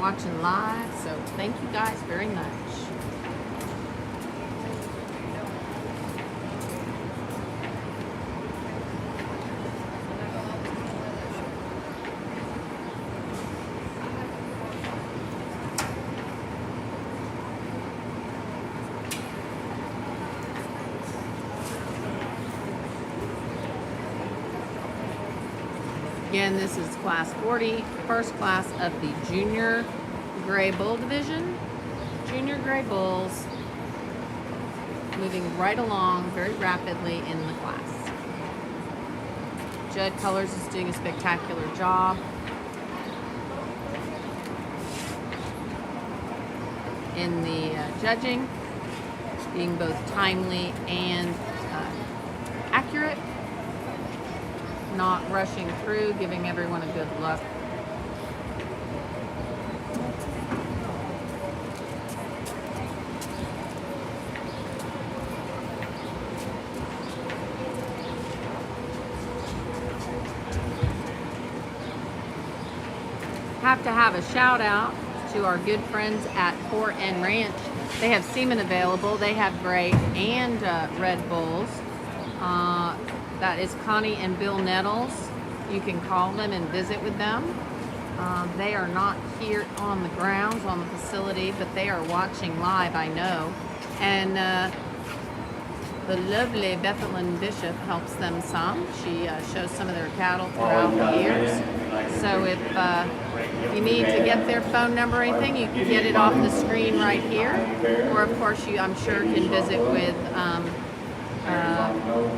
watching live, so thank you guys very much. Again, this is class 40, first class of the Junior Gray Bull Division. Junior Gray Bulls moving right along very rapidly in the class. Judd Cullers is doing a spectacular job. In the judging, being both timely and accurate. Not rushing through, giving everyone a good look. Have to have a shout out to our good friends at 4N Ranch. They have semen available. They have gray and red bulls. That is Connie and Bill Nettles. You can call them and visit with them. They are not here on the grounds, on the facility, but they are watching live, I know. And the lovely Bethlehem Bishop helps them some. She shows some of their cattle throughout the years. So if you need to get their phone number or anything, you can get it off the screen right here. Or of course you, I'm sure, can visit with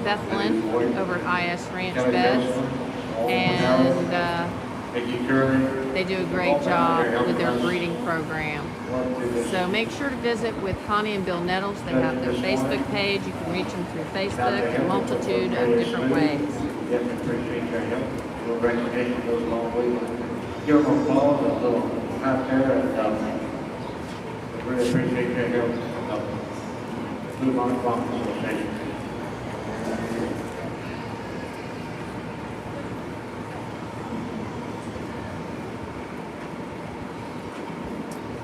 Bethlehem over at IS Ranch Beds, and they do a great job with their breeding program. So make sure to visit with Connie and Bill Nettles. They have their Facebook page. You can reach them through Facebook, a multitude of different ways. Definitely appreciate your help. Your recognition goes a long way. Give them applause, a little clap there, and we really appreciate your help. Bluebonnet Farmers Association.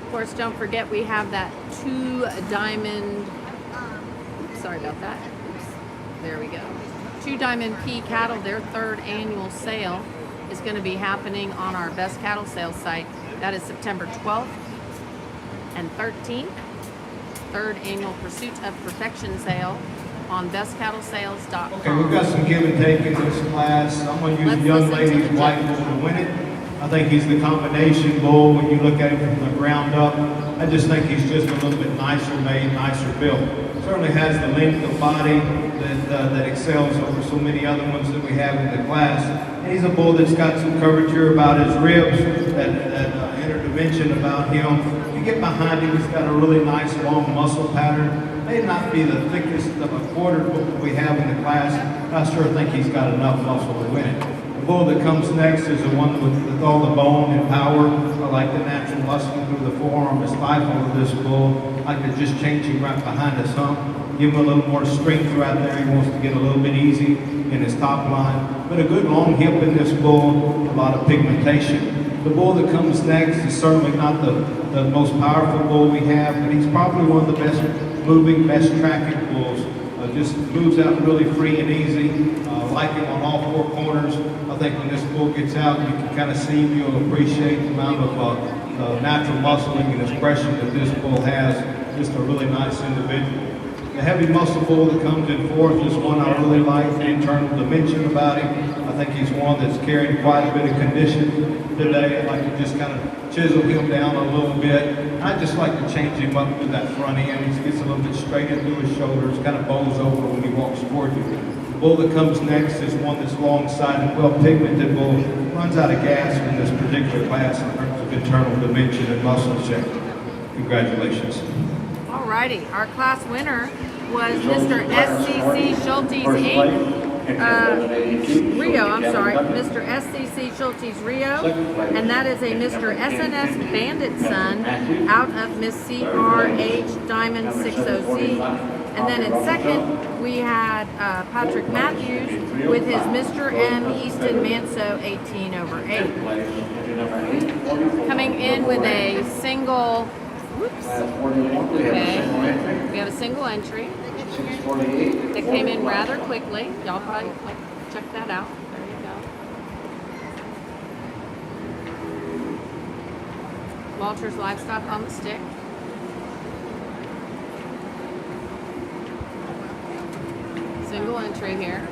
Of course, don't forget we have that 2 diamond, sorry about that. There we go. 2 Diamond P cattle, their 3rd annual sale is going to be happening on our Best Cattle Sales site. That is September 12th and 13th. 3rd annual Pursuit of Perfection sale on bestcattlesales.com. Okay, we've got some give and take in this class. I'm going to use the young lady's white bull to win it. I think he's the combination bull when you look at him from the ground up. I just think he's just a little bit nicer made, nicer built. Certainly has the length of body that excels over so many other ones that we have in the class. And he's a bull that's got some curvature about his ribs, that inner dimension about him. You get behind him, he's got a really nice long muscle pattern. May not be the thickest of a quarter bull that we have in the class. I sure think he's got enough muscle to win it. The bull that comes next is the one with all the bone and power. I like the natural muscle through the forearm, the stifle of this bull. I like to just change him right behind his hump. Give him a little more strength right there. He wants to get a little bit easy in his top line. But a good long hip in this bull, a lot of pigmentation. The bull that comes next is certainly not the most powerful bull we have, but he's probably one of the best moving, best tracking bulls. Just moves out really free and easy. Like him on all 4 corners. I think when this bull gets out, you can kind of see him. You'll appreciate the amount of natural muscling and expression that this bull has. Just a really nice individual. The heavy muscle bull that comes in 4th is one I really like, the internal dimension about him. I think he's one that's carrying quite a bit of condition today. I'd like to just kind of chisel him down a little bit. I just like to change him up to that front end. He gets a little bit straight into his shoulders, kind of bows over when he walks toward you. The bull that comes next is one that's long-sided, well-pigmented bull. Runs out of gas in this particular class in terms of internal dimension and muscle shape. Congratulations. Alrighty, our class winner was Mr. SCC Schultes Inc. Rio, I'm sorry, Mr. SCC Schulte's Rio, and that is a Mr. SNS Bandit Son out of Miss CRH Diamond 60Z. And then in second, we had Patrick Matthews with his Mr. M Easton Manso 18 over 8. Coming in with a single, whoops, okay, we have a single entry. It came in rather quickly. Y'all probably check that out. There you go. Walter's Livestock on the stick. Single entry here.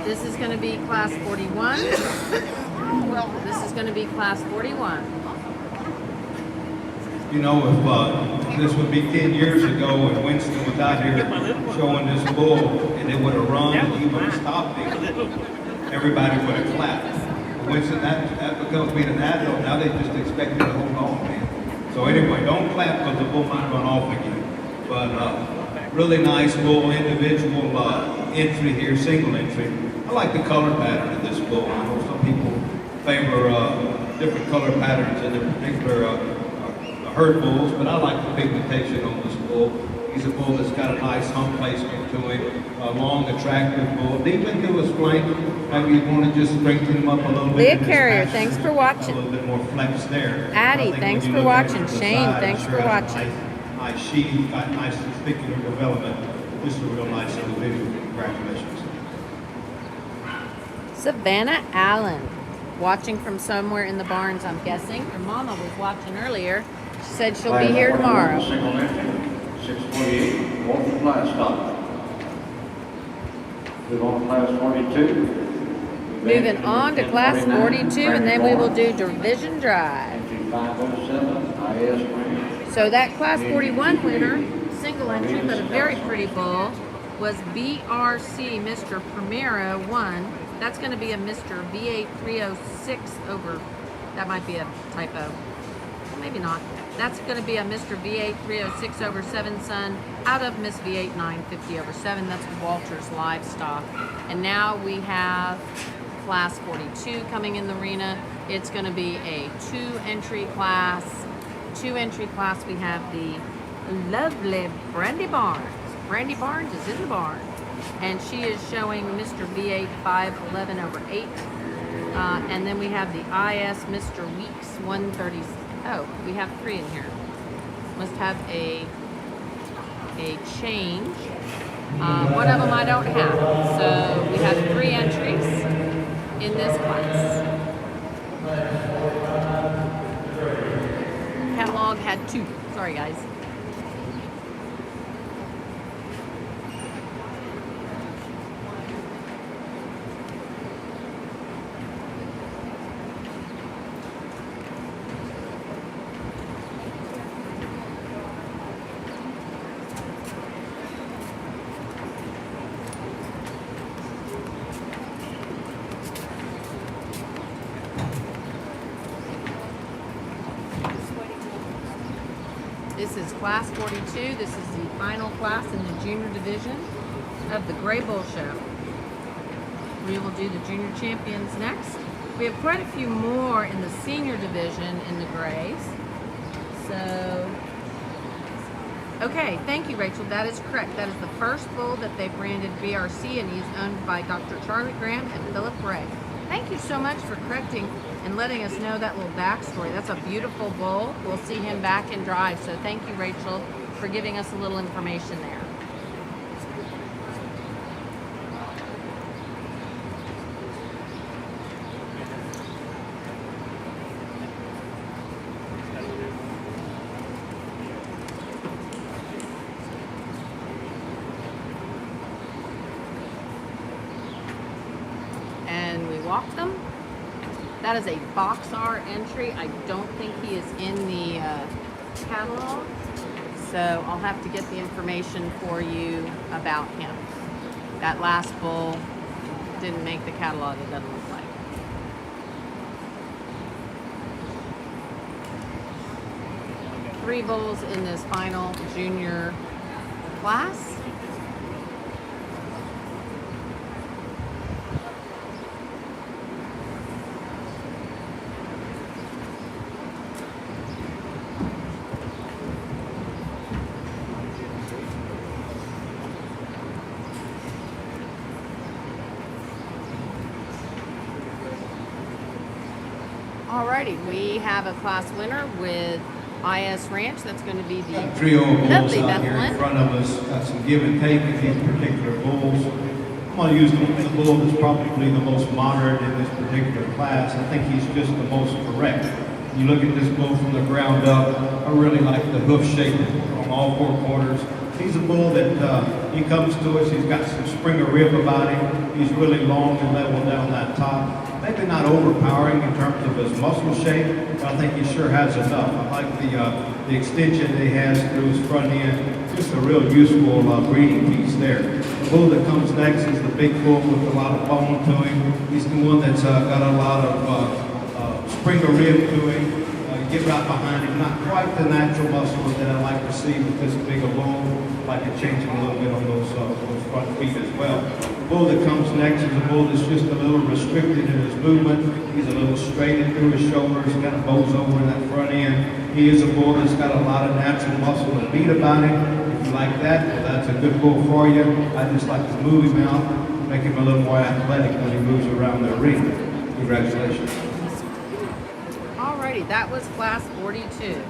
This is going to be class 41. This is going to be class 41. You know, if this would be 10 years ago and Winston was out here showing this bull and it would have run and he would have stopped him, everybody would have clapped. But Winston, that becomes being an adult. Now they just expect you to hold on, man. So anyway, don't clap because the bull might run off again. But really nice bull, individual entry here, single entry. I like the color pattern of this bull. I know some people favor different color patterns in their particular herd bulls, but I like the pigmentation on this bull. He's a bull that's got a nice hump placement to him, a long, attractive bull. Deep into his flank, maybe you want to just strengthen him up a little bit. Leah Carrier, thanks for watching. A little bit more flex there. Addie, thanks for watching. Shane, thanks for watching. Nice sheath, got nice testicular development. Just a real nice individual. Congratulations. Savannah Allen, watching from somewhere in the barns, I'm guessing. Her mama was watching earlier. She said she'll be here tomorrow. Single entry, 648, Walter Livestock. Move on to class 42. Moving on to class 42, and then we will do division drive. Entry 507, IS Range. So that class 41 winner, single entry, but a very pretty bull, was BRC Mr. Primero 1. That's going to be a Mr. VA 306 over, that might be a typo. Well, maybe not. That's going to be a Mr. VA 306 over 7 son out of Miss V8 950 over 7. That's Walter's Livestock. And now we have class 42 coming in the arena. It's going to be a two-entry class. Two-entry class, we have the lovely Brandy Barnes. Brandy Barnes is in the barn. And she is showing Mr. V8 511 over 8. And then we have the IS Mr. Weeks 130. Oh, we have 3 in here. Must have a change. One of them I don't have. So we have 3 entries in this class. Catalog had 2. Sorry, guys. This is class 42. This is the final class in the junior division of the Gray Bull Show. We will do the junior champions next. We have quite a few more in the senior division in the Grays. So, okay, thank you, Rachel. That is correct. That is the first bull that they branded BRC, and he's owned by Dr. Charlie Graham and Philip Ray. Thank you so much for correcting and letting us know that little backstory. That's a beautiful bull. We'll see him back in drive. So thank you, Rachel, for giving us a little information there. And we walk them. That is a box R entry. I don't think he is in the catalog, so I'll have to get the information for you about him. That last bull didn't make the catalog, it doesn't look like. Three bulls in this final junior class. Alrighty, we have a class winner with IS Ranch. That's going to be the Got a trio of bulls lovely out here in Bethlehem. front of us. Got some give and take in these particular bulls. I'm going to use the bull that's probably the most moderate in this particular class. I think he's just the most correct. You look at this bull from the ground up, I really like the hoof shape on all four corners. He's a bull that he comes to us, he's got some Springer rib about him. He's really long and level down that top. Maybe not overpowering in terms of his muscle shape, but I think he sure has enough. I like the extension that he has through his front end. Just a real useful breeding piece there. The bull that comes next is the big bull with a lot of bone to him. He's the one that's got a lot of Springer rib to him. Get right behind him. Not quite the natural muscle that I like to see with this big a bull. I like to change him a little bit on those front feet as well. The bull that comes next is a bull that's just a little restricted in his movement. He's a little straightened through his shoulders, kind of bows over in that front end. He is a bull that's got a lot of natural muscle and beat about him. If you like that, well, that's a good bull for you. I just like to move him out, make him a little more athletic when he moves around the arena. Congratulations. Alrighty, that was class 42.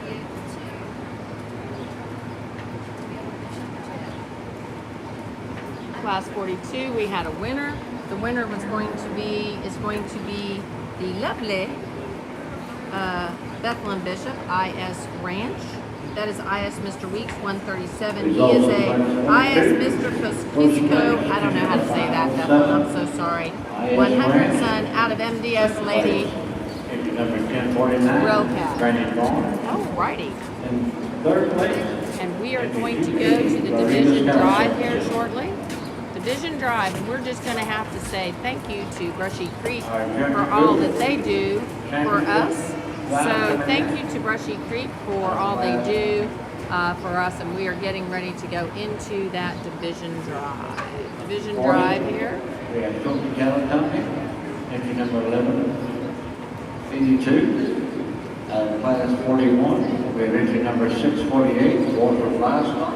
Class 42, we had a winner. The winner is going to be the lovely Bethlehem Bishop, IS Ranch. That is IS Mr. Weeks, 137. He is a IS Mr. Cusco. I don't know how to say that, Bethlehem, I'm so sorry. 100 son out of MDS Lady. Entry number 1049. Rocat. Brandon Vaughn. Alrighty. In third place. And we are going to go to the division drive here shortly. Division drive, and we're just going to have to say thank you to Brushy Creek for all that they do for us. So thank you to Brushy Creek for all they do for us, and we are getting ready to go into that division drive. Division drive here. We have Cook Cattle Company. Entry number 1182. Class 41. We have entry number 648. Walter Livestock.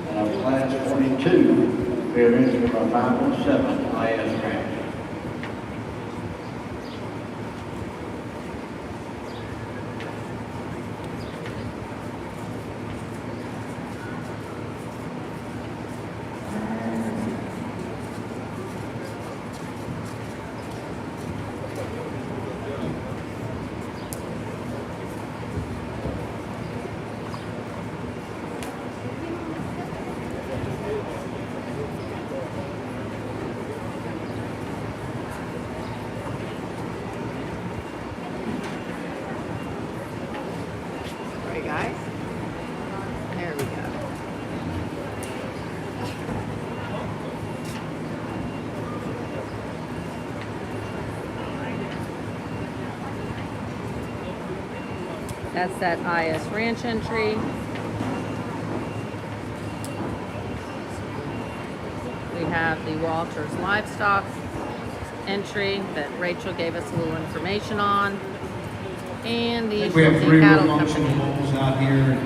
And class 42. We have entry number 507, IS Ranch. That's that IS Ranch entry. We have the Walters Livestock entry that Rachel gave us a little information on. And the We have three cattle real functional bulls out here,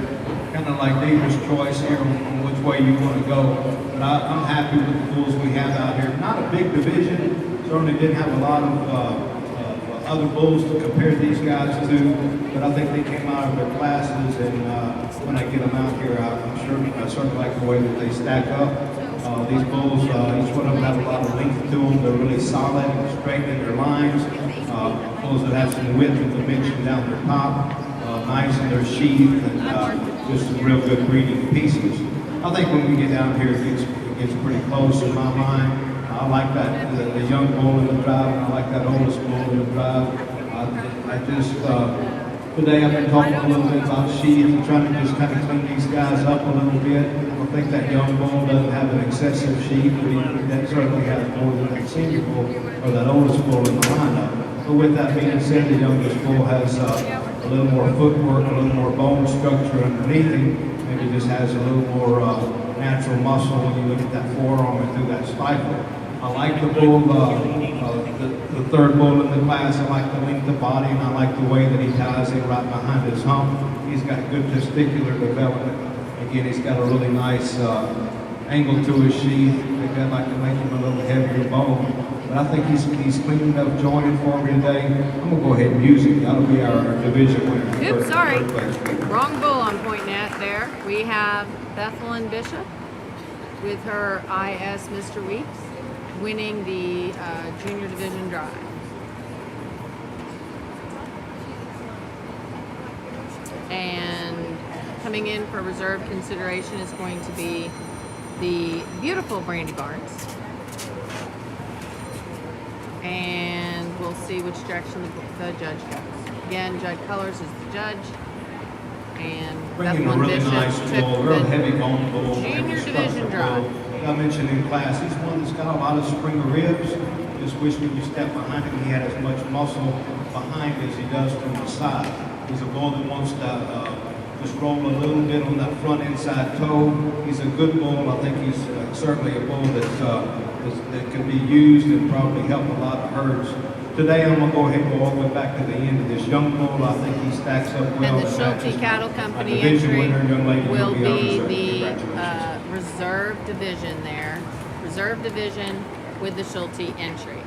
kind of like dealer's choice here on which way you want to go. But I'm happy with the bulls we have out here. Not a big division, certainly didn't have a lot of other bulls to compare these guys to, but I think they came out of their classes, and when I get them out here, I certainly like the way that they stack up. These bulls, each one of them have a lot of length to them. They're really solid and straight in their lines. Bulls that have some width and dimension down their top, nice in their sheath, and just some real good breeding pieces. I think when we get down here, it gets pretty close in my mind. I like that, the young bull in the drive, and I like that oldest bull in the drive. Today I've been talking a little bit about sheath and trying to just kind of clean these guys up a little bit. I think that young bull doesn't have an excessive sheath, but that certainly has more than that senior bull or that oldest bull in the lineup. But with that being said, the youngest bull has a little more footwork, a little more bone structure underneath him. Maybe just has a little more natural muscle when you look at that forearm and through that stifle. I like the bull, the third bull in the class. I like the length of body, and I like the way that he ties it right behind his hump. He's got good testicular development. Again, he's got a really nice angle to his sheath. I think I'd like to make him a little heavier bone. But I think he's clean enough jointed for me today. I'm going to go ahead and use it. That'll be our division winner. Oops, sorry. Third place. Wrong bull I'm pointing at there. We have Bethelyn Bishop with her IS Mr. Weeks winning the junior division drive. And coming in for reserve consideration is going to be the beautiful Brandy Barnes. And we'll see which direction the judge goes. Again, Judd Cullers is the judge. And Bringing a Bethelyn really Bishop nice took bull, real the heavy bone bull. junior Stuff division the drive. bull. I mentioned in class, he's one that's got a lot of springer ribs. Just wish when you step behind him, he had as much muscle behind as he does from the side. He's a bull that wants to just roll a little bit on that front inside toe. He's a good bull. I think he's certainly a bull that can be used and probably help a lot of herds. Today, I'm going to go ahead and go all the way back to the end of this young bull. I think he stacks up well. And the Schulte Cattle Company division entry winner, young lady, will our be reserve. the Congratulations. reserve division there. Reserve division with the Schulte entry.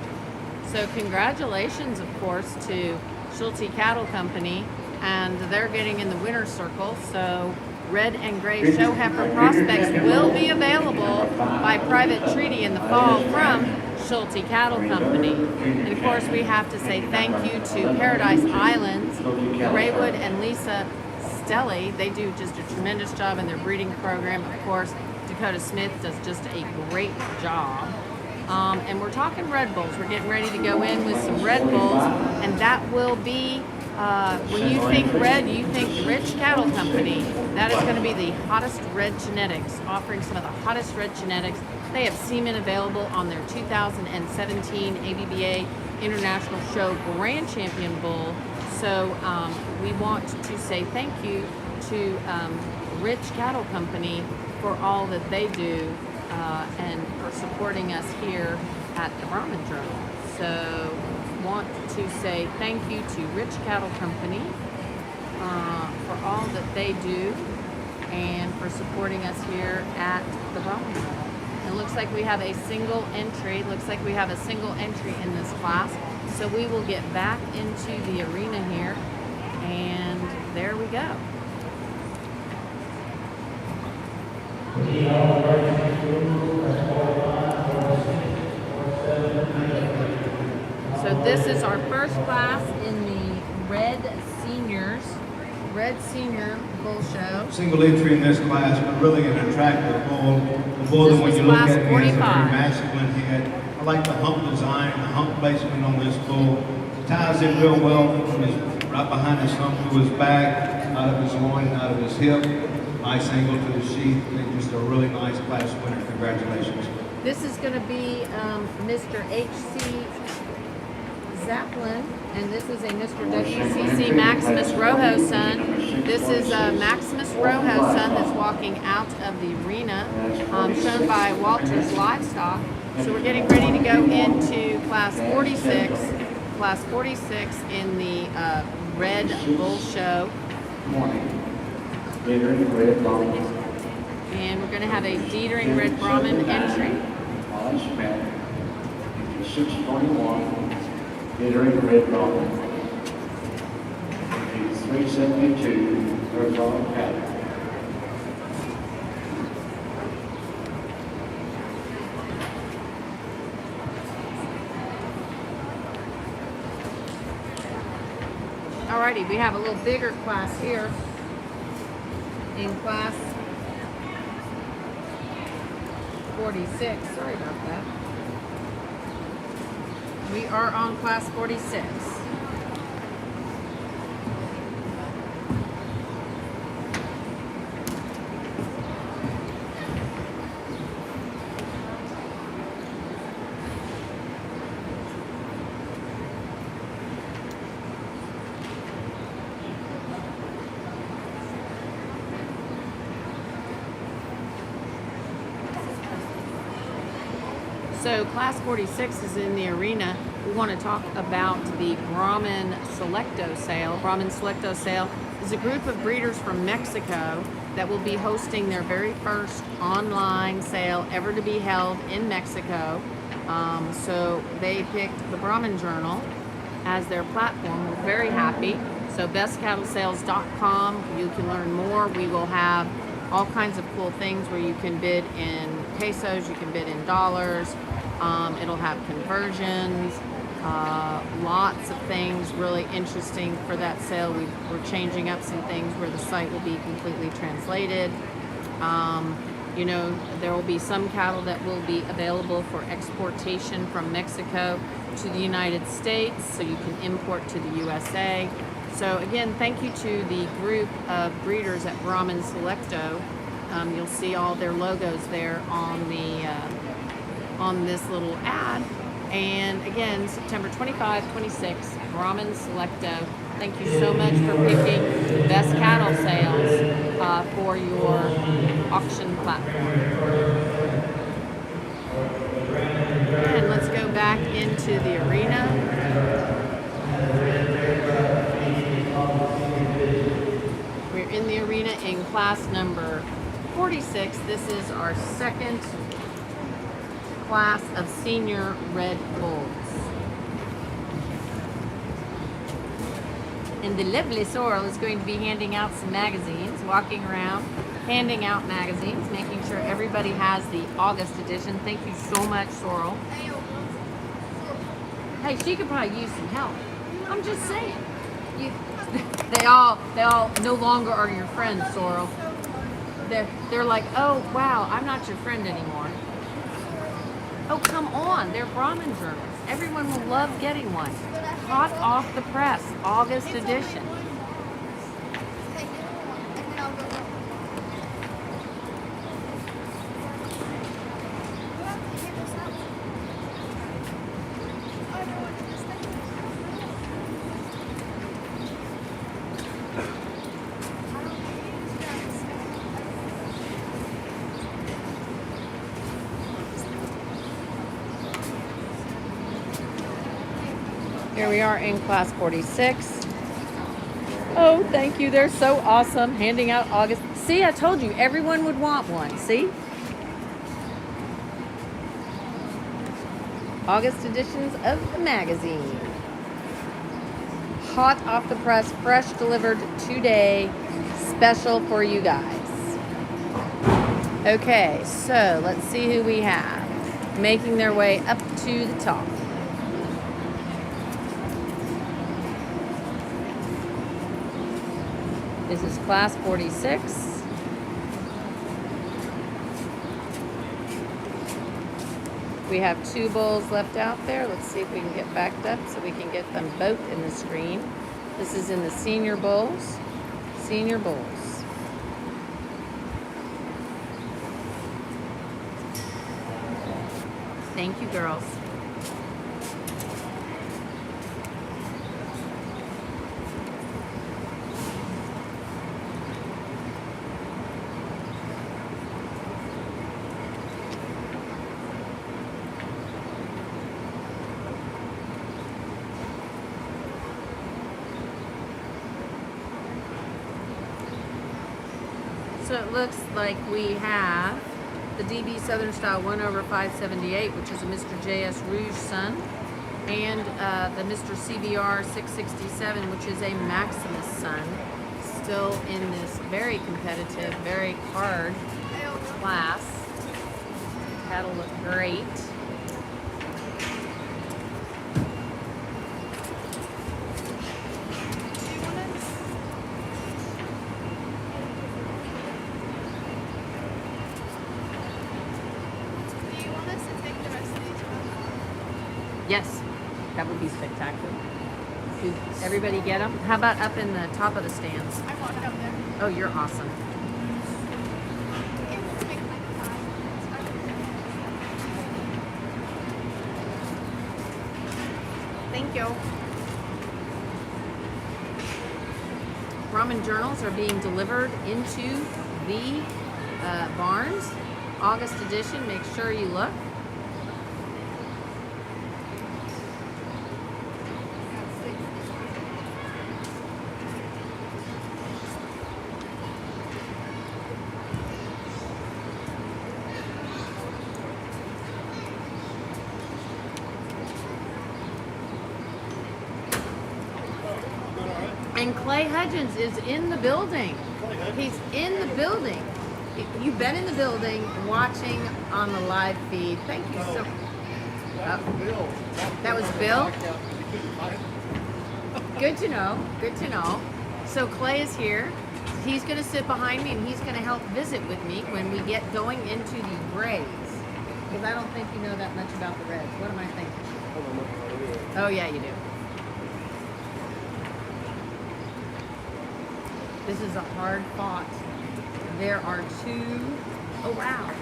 So congratulations, of course, to Schulte Cattle Company, and they're getting in the winner's circle. So red and gray show heifer prospects will be available by private treaty in the fall from Schulte Cattle Company. And of course, we have to say thank you to Paradise Islands, Raywood and Lisa Stelly. They do just a tremendous job in their breeding program. Of course, Dakota Smith does just a great job. And we're talking Red Bulls. We're getting ready to go in with some Red Bulls, and that will be, when you think red, you think Rich Cattle Company. That is going to be the hottest red genetics, offering some of the hottest red genetics. They have semen available on their 2017 ABBA International Show Grand Champion Bull. So we want to say thank you to Rich Cattle Company for all that they do and for supporting us here at the Brahman Drone. So want to say thank you to Rich Cattle Company for all that they do and for supporting us here at the Brahman Drone. It looks like we have a single entry. Looks like we have a single entry in this class. So we will get back into the arena here, and there we go. So this is our first class in the red senior bull show. Single entry in this class, but really an attractive bull. The bull This that when was you look class at it, he has a very 45. masculine head. I like the hump design, the hump placement on this bull. It ties in real well from his, right behind his hump to his back, out of his loin, out of his hip. Nice angle to the sheath. I think just a really nice class winner. Congratulations. This is going to be Mr. H.C. Zaplin, and this is a Mr. WCC Maximus Rojo son. This is Maximus Rojo son that's walking out of the arena, shown by Walters Livestock. So we're getting ready to go into class 46. Class 46 in the Red Bull Show. And we're going to have a Dietering Red Brahmin entry. 621, Dietering Red Brahmin. 372, Red Brahmin Pattern. Alrighty, we have a little bigger class here. In class 46. Sorry about that. We are on class 46. So class 46 is in the arena. We want to talk about the Brahmin Selecto sale. Brahmin Selecto sale is a group of breeders from Mexico that will be hosting their very first online sale ever to be held in Mexico. So they picked the Brahmin Journal as their platform. We're very happy. So bestcattlesales.com, you can learn more. We will have all kinds of cool things where you can bid in pesos, you can bid in dollars. It'll have conversions, lots of things really interesting for that sale. We're changing up some things where the site will be completely translated. You know, there will be some cattle that will be available for exportation from Mexico to the United States, so you can import to the USA. So again, thank you to the group of breeders at Brahmin Selecto. You'll see all their logos there on the on this little ad. And again, September 25, 26, Brahmin Selecto. Thank you so much for picking Best Cattle Sales for your auction platform. And let's go back into the arena. We're in the arena in class number 46. This is our second class of senior Red Bulls. And the lovely Sorrel is going to be handing out some magazines, walking around, handing out magazines, making sure everybody has the August edition. Thank you so much, Sorrel. Hey, she could probably use some help. I'm just saying. They all no longer are your friends, Sorrel. They're like, oh wow, I'm not your friend anymore. Oh, come on, they're Brahmin journals. Everyone will love getting one. Hot off the press, August edition. Here we are in class 46. Oh, thank you. They're so awesome. Handing out August. See, I told you everyone would want one. See? August editions of the magazine. Hot off the press, fresh delivered today. Special for you guys. Okay, so let's see who we have. Making their way up to the top. This is class 46. We have 2 bulls left out there. Let's see if we can get backed up so we can get them both in the screen. This is in the senior bulls. Senior bulls. Thank you, girls. So it looks like we have the DB Southern Style 1/578, which is a Mr. JS Rouge son, and the Mr. CBR 667, which is a Maximus son, still in this very competitive, very hard class. Cattle look great. Yes, that would be spectacular. Did everybody get them? How about up in the top of the stands? I walked up there. Oh, you're awesome. Thank you. Brahmin journals are being delivered into the barns. August edition, make sure you look. And Clay Hudgens is in the building. He's in the building. You've been in the building watching on the live feed. Thank you so much. That was Bill? Good to know. Good to know. So Clay is here. He's going to sit behind me and he's going to help visit with me when we get going into the grays. Because I don't think you know that much about the reds. What am I thinking? Oh, yeah, you do. This is a hard fought. There are two. Oh, wow.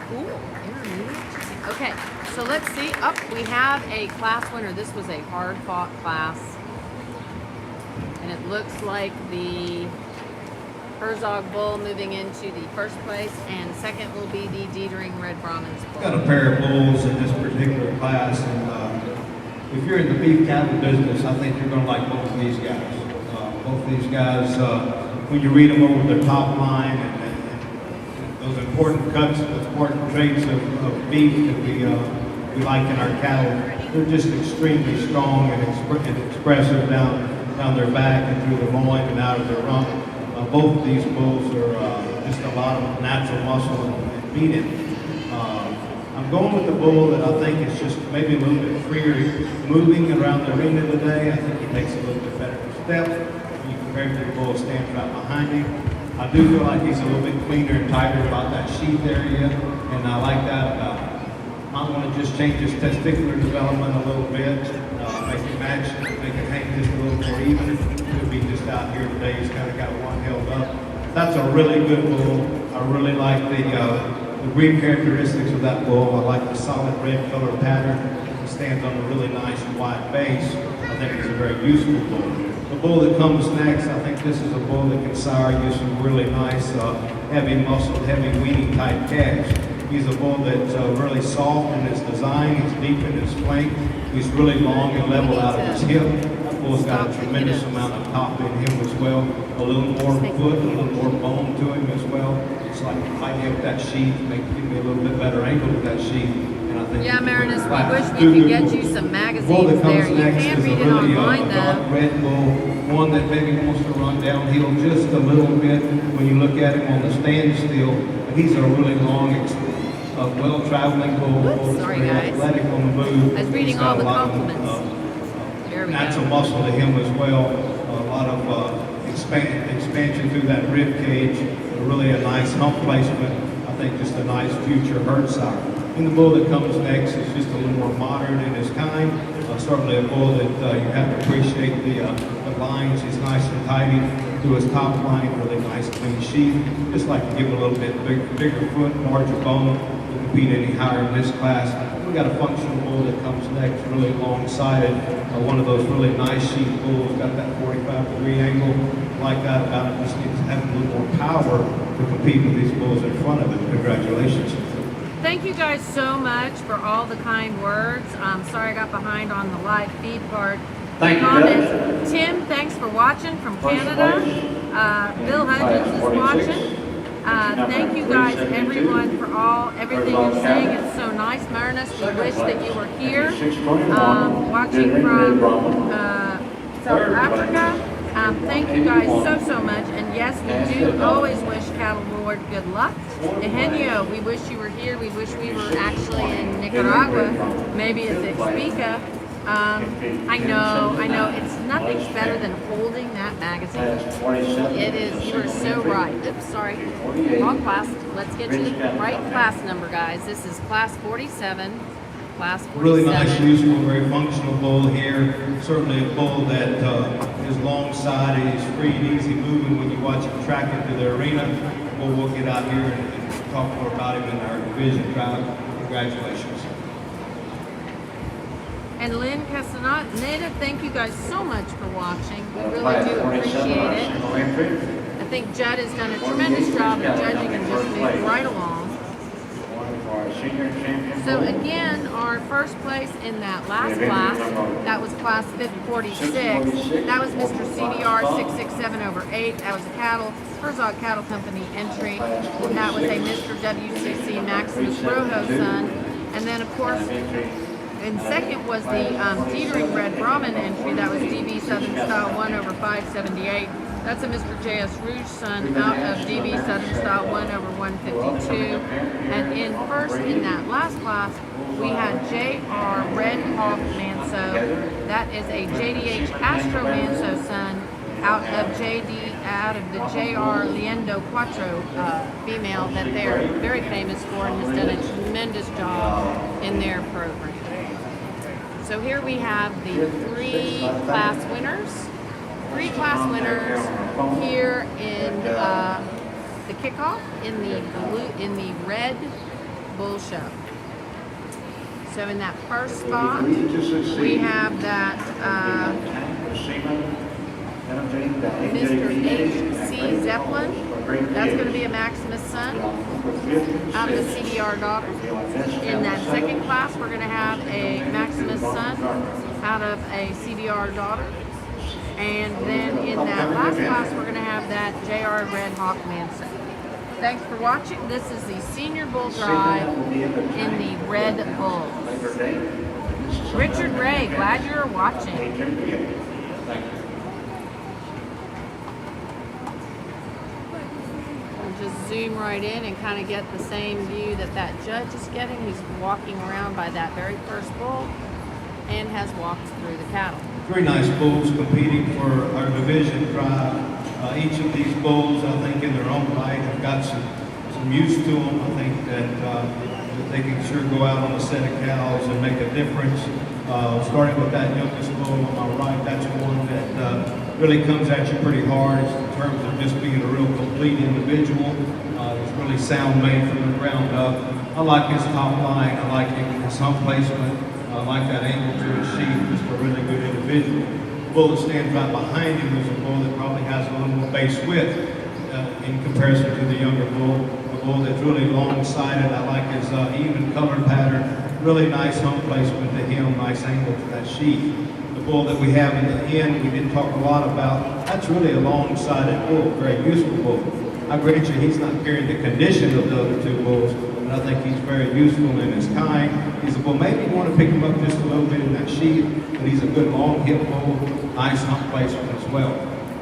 Cool. Intermediate. Okay, so let's see. Up, we have a class winner. This was a hard fought class. And it looks like the Herzog Bull moving into the first place, and second will be the Dietering Red Brahmins Bull. Got a pair of bulls in this particular class, and if you're in the beef cattle business, I think you're going to like both of these guys. Both of these guys, when you read them over the top line and those important cuts, those important traits of beef that we like in our cattle, they're just extremely strong and expressive down their back and through the loin and out of their rump. Both of these bulls are just a lot of natural muscle and meat in it. I'm going with the bull that I think is just maybe a little bit freer moving around the arena today. I think he takes a little bit better step when you compare him to the bull that stands right behind him. I do feel like he's a little bit cleaner and tighter about that sheath area, and I like that about him. I want to just change his testicular development a little bit, make it match, make it hang just a little more even. Could be just out here today, he's kind of got one held up. That's a really good bull. I really like the breed characteristics of that bull. I like the solid red color pattern. It stands on a really nice wide base. I think it's a very useful bull. The bull that comes next, I think this is a bull that can sire you some really nice, heavy muscled, heavy weaning type calves. He's a bull that's really soft in his design. He's deep in his flank. He's really long and level out of his hip. That bull's got a tremendous amount of top in him as well. A little more foot, a little more bone to him as well. It's like tighten up that sheath, give me a little bit better angle with that sheath. And I think yeah, Marinus, we wish we could get you some magazines there. You can read it online though. Red bull, one that maybe wants to run downhill just a little bit. When you look at him on the standstill, he's a really long, well-traveling bull. Sorry, guys. Athletic on the move. I was reading all the compliments. There we Natural go. muscle to him as well. A lot of expansion through that rib cage. Really a nice hump placement. I think just a nice future herd sire. And the bull that comes next is just a little more modern in his kind. Certainly a bull that you have to appreciate the lines. He's nice and tidy through his top line. Really nice clean sheath. Just like to give him a little bit bigger foot, larger bone. To compete any higher in this class. We got a functional bull that comes next, really long-sided. One of those really nice sheep bulls, got that 45-degree angle. Like that about it, just needs to have a little more power to compete with these bulls in front of it. Congratulations. Thank you guys so much for all the kind words. I'm sorry I got behind on the live feed part. Thank you, Comments. Tim, thanks for watching from Canada. Bill Hudgens is watching. Thank you guys, everyone, for everything you're saying. It's so nice. Marinus, we wish that you were here watching from South Africa. Thank you guys so much. And yes, we do always wish Cattle Lord good luck. Eugenio, we wish you were here. We wish we were actually in Nicaragua, maybe at the Expica. I know, it's nothing's better than holding that magazine. It is, you are so right. Oops, sorry, wrong class. Let's get to the right class number, guys. This is class 47. Class 47. Really nice, useful, very functional bull here. Certainly a bull that is long-sided, he's free and easy moving when you watch him track into the arena. We'll get out here and talk more about him in our division trial. Congratulations. And Lynn Castaneda, thank you guys so much for watching. We really do appreciate it. I think Judd has done a tremendous job of judging and just moved right along. So again, our first place in that last class, that was class 46. That was Mr. CDR 667/8. That was a Herzog Cattle Company entry. And that was a Mr. WCC Maximus Rojo son. And then of course, And second was the Dietering Red Brahmin entry. That was DB Southern Style 1 over 578. That's a Mr. J.S. Rouge son out of DB Southern Style 1 over 152. And in first in that last class, we had J.R. Red Hawk Manso. That is a JDH Astro Manso son out of the J.R. Liendo Quattro female that they're very famous for and has done a tremendous job in their program. So here we have the three class winners here in the kickoff in the red bull show. So in that first spot, we have that Mr. H.C. Zeppelin. That's going to be a Maximus son out of the CDR daughter. In that second class, we're going to have a Maximus son out of a CDR daughter. And then in that last class, we're going to have that JR Red Hawk Manso. Thanks for watching. This is the Senior Bull Drive in the Red Bulls. Richard Ray, glad you're watching. Just zoom right in and kind of get the same view that Judd is getting. He's walking around by that very first bull and has walked through the cattle. Three nice bulls competing for our division drive. Each of these bulls, I think, in their own right, have got some use to them. I think that they can sure go out on a set of cows and make a difference. Starting with that youngest bull on my right, that's one that really comes at you pretty hard in terms of just being a real complete individual. It's really sound made from the ground up. I like his top line. I like his hump placement. I like that angle to his sheath. Just a really good individual. The bull that stands right behind him is a bull that probably has a little more base width in comparison to the younger bull. A bull that's really long-sided. I like his even color pattern. Really nice hump placement to him. Nice angle to that sheath. The bull that we have in the end, we didn't talk a lot about. That's really a long-sided bull, very useful bull. I grant you, he's not carrying the condition of the other two bulls, but I think he's very useful in his kind. He's a bull, maybe you want to pick him up just a little bit in that sheath, but he's a good long hip bull, nice hump placement as well.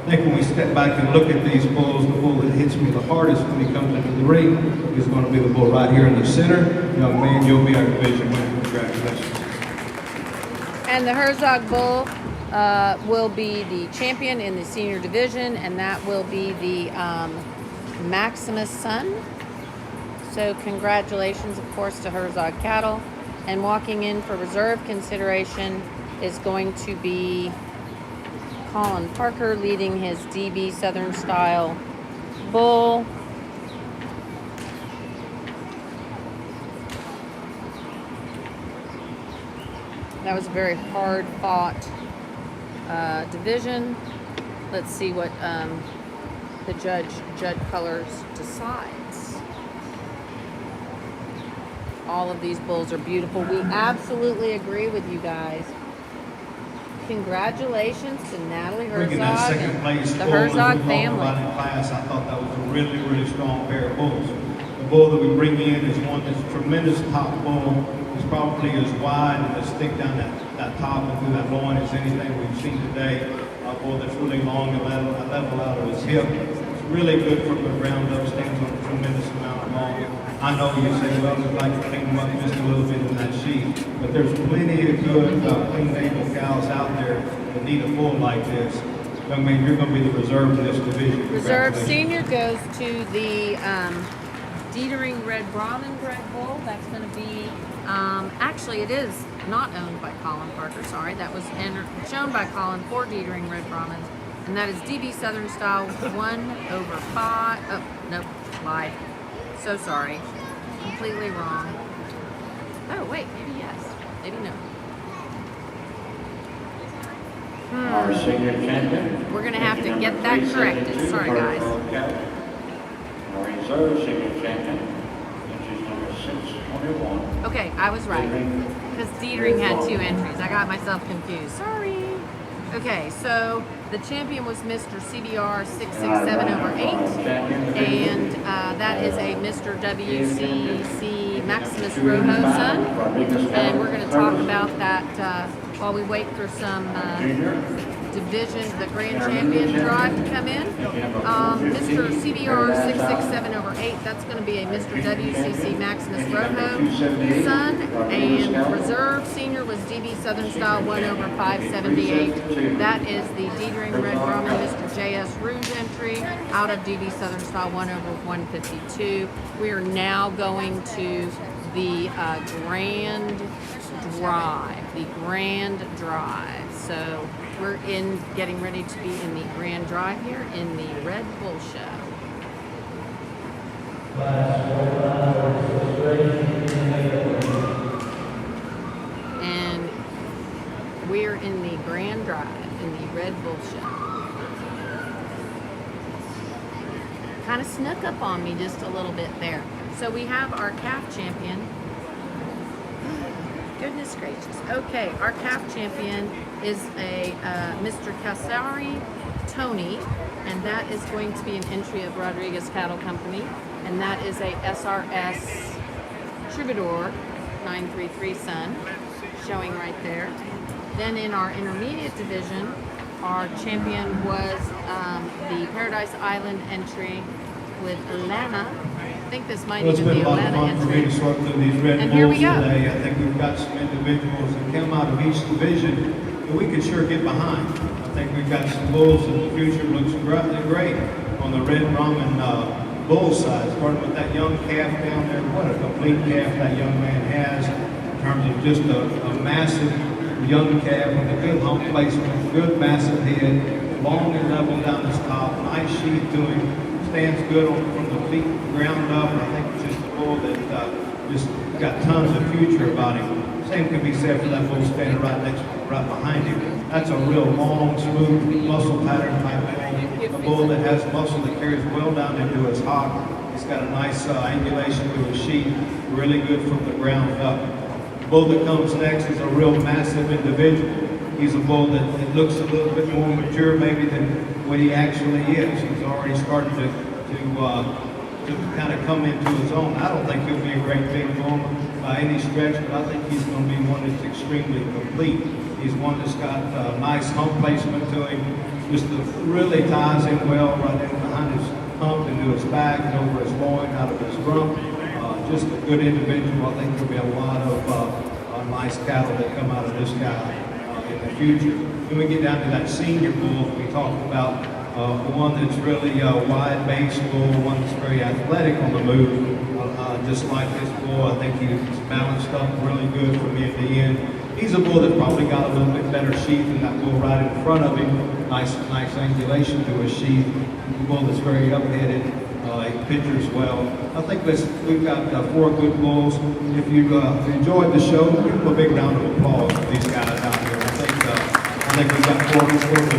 I think when we step back and look at these bulls, the bull that hits me the hardest when he comes into the ring is going to be the bull right here in the center. Young man, you'll be our division winner. Congratulations. And the Herzog Bull will be the champion in the senior division, and that will be the Maximus son. So congratulations, of course, to Herzog Cattle. And walking in for reserve consideration is going to be Colin Parker leading his DB Southern Style bull. That was a very hard fought division. Let's see what the Judd Cullers decides. All of these bulls are beautiful. We absolutely agree with you guys. Congratulations to Natalie Bringing that Herzog second place and the bull in Herzog the family. class, I thought that was a really, really strong pair of bulls. The bull that we bring in is one that's a tremendous top bull. It's probably as wide and as thick down that top and through that loin as anything we've seen today. A bull that's really long and level out of his hip. It's really good from the ground up, stands on a tremendous amount of long. I know you say, well, we'd like to clean them up just a little bit in that sheet, but there's plenty of good clean navel cows out there that need a bull like this. I mean, you're going to be the reserve in this division. Reserve senior goes to the Dietering Red Brahmin bred bull. That's going to be, actually it is not owned by Colin Parker, sorry. That was shown by Colin for Dietering Red Brahmins. And that is DB Southern Style 1/5. Oh, nope, lied. So sorry. Completely wrong. Oh, wait, maybe yes. Maybe no. Our senior champion. We're going to have to get that corrected. Sorry, guys. Our reserve senior champion, which is number 621. Okay, I was right. Because Dietering had 2 entries. I got myself confused. Sorry. Okay, so The champion was Mr. CBR 667/8, and that is a Mr. WCC Maximus Rojo son. And we're going to talk about that while we wait for some division, the grand champion drive to come in. Mr. CBR 667/8, that's going to be a Mr. WCC Maximus Rojo son, and reserve senior was DB Southern Style 1/578. That is the D-Ring Red Brahmin Mr. JS Rouge entry out of DB Southern Style 1/152. We are now going to the grand drive. So we're getting ready to be in the grand drive here in the Red Bull Show. And we're in the grand drive in the Red Bull Show. Kind of snuck up on me just a little bit there. So we have our calf champion. Goodness gracious. Okay, our calf champion is a Mr. Casari Tony, and that is going to be an entry of Rodriguez Cattle Company, and that is a SRS Troubadour 933 son, showing right there. Then in our intermediate division, our champion was the Paradise Island entry with Lana. I think this might Well, it's even been be a lot of Atlanta fun for me to entry. sort through these Red And here Bulls we go. today. I think we've got some individuals that come out of each division that we could sure get behind. I think we've got some bulls in the future looks great on the Red Brahmin bull side. Starting with that young calf down there. What a complete calf that young man has in terms of just a massive young calf with a good hump placement, good massive head, long and level down his top, nice sheath to him. Stands good from the feet ground up. I think it's just a bull that just got tons of future about him. Same can be said for that bull standing right behind him. That's a real long, smooth, muscle pattern type bull. A bull that has muscle that carries well down into his hock. He's got a nice angulation to his sheath, really good from the ground up. The bull that comes next is a real massive individual. He's a bull that looks a little bit more mature maybe than what he actually is. He's already started to kind of come into his own. I don't think he'll be a great big bull by any stretch, but I think he's going to be one that's extremely complete. He's one that's got nice hump placement to him, just really ties in well right in behind his hump into his back and over his loin, out of his rump. Just a good individual. I think there'll be a lot of nice cattle that come out of this guy in the future. When we get down to that senior bull, we talked about one that's really wide base bull, one that's very athletic on the move. Just like this bull, I think he's balanced up really good from end to end. He's a bull that probably got a little bit better sheath than that bull right in front of him. Nice angulation to his sheath. A bull that's very up-headed. He pictures well. I think we've got 4 good bulls. If you enjoyed the show, give them a big round of applause for these guys out here. I think we've got 4 good bulls.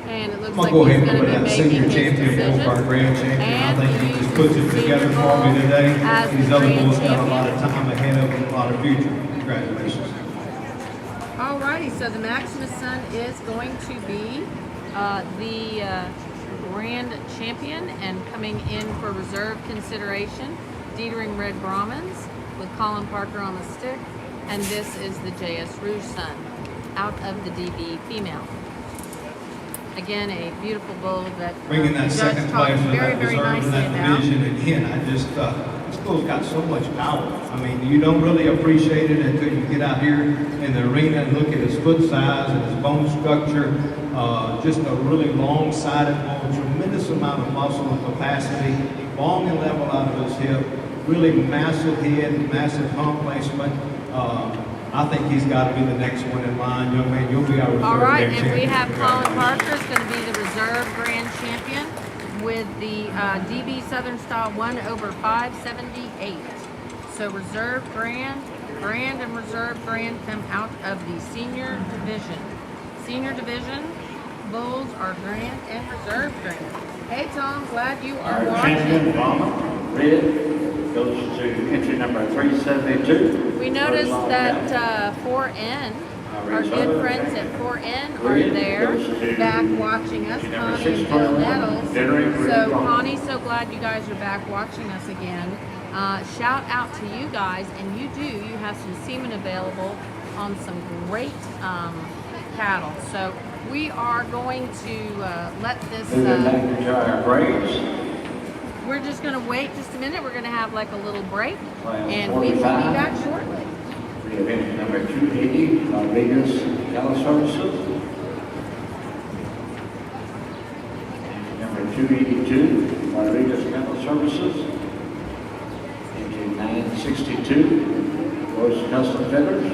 And it looks I'm like going to he's go ahead going and to put be that making senior his champion bull for our decision. grand champion. I think he just puts it together for me today. These other bulls got a lot of time ahead of them, a lot of future. Congratulations. Alrighty, so the Maximus son is going to be the grand champion, and coming in for reserve consideration, Dietering Red Brahmins with Colin Parker on the stick, and this is the JS Rouge son out of the DB female. Again, a beautiful bull that Bringing that Judd second talked place in very, that very reserve in nicely that about. division. Again, I just, this bull's got so much power. I mean, you don't really appreciate it until you get out here in the arena and look at his foot size and his bone structure. Just a really long-sided bull, tremendous amount of muscle and capacity, long and level out of his hip, really massive head, massive hump placement. I think he's got to be the next one in line, young man. You'll be our reserve All right, grand and we champion. have Colin Parker is going to be the reserve grand champion with the DB Southern Style 1/578. So reserve grand, and reserve grand come out of the senior division. Senior division bulls are grand and reserve grand. Hey Tom, glad you are Our watching. champion, Brahma, red, goes to entry number 372. We noticed First that 4N Our good friends at 4N are there, back watching us, Connie and Bill Nettles. So Connie, so glad you guys are back watching us again. Shout out to you guys, and you have some semen available on some great cattle. So we are going to let this, Moving back to our grades. we're just going to wait just a minute. We're going to have like a little break, Class and we will be 45. back shortly. We have entry number 280, Rodriguez Cattle Services. Entry number 282, Rodriguez Cattle Services. Entry 962, Royce Custom Fitters.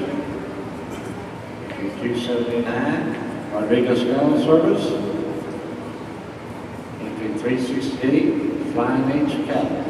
Entry 279, Rodriguez Cattle Service. Entry 368, Flying H Cattle.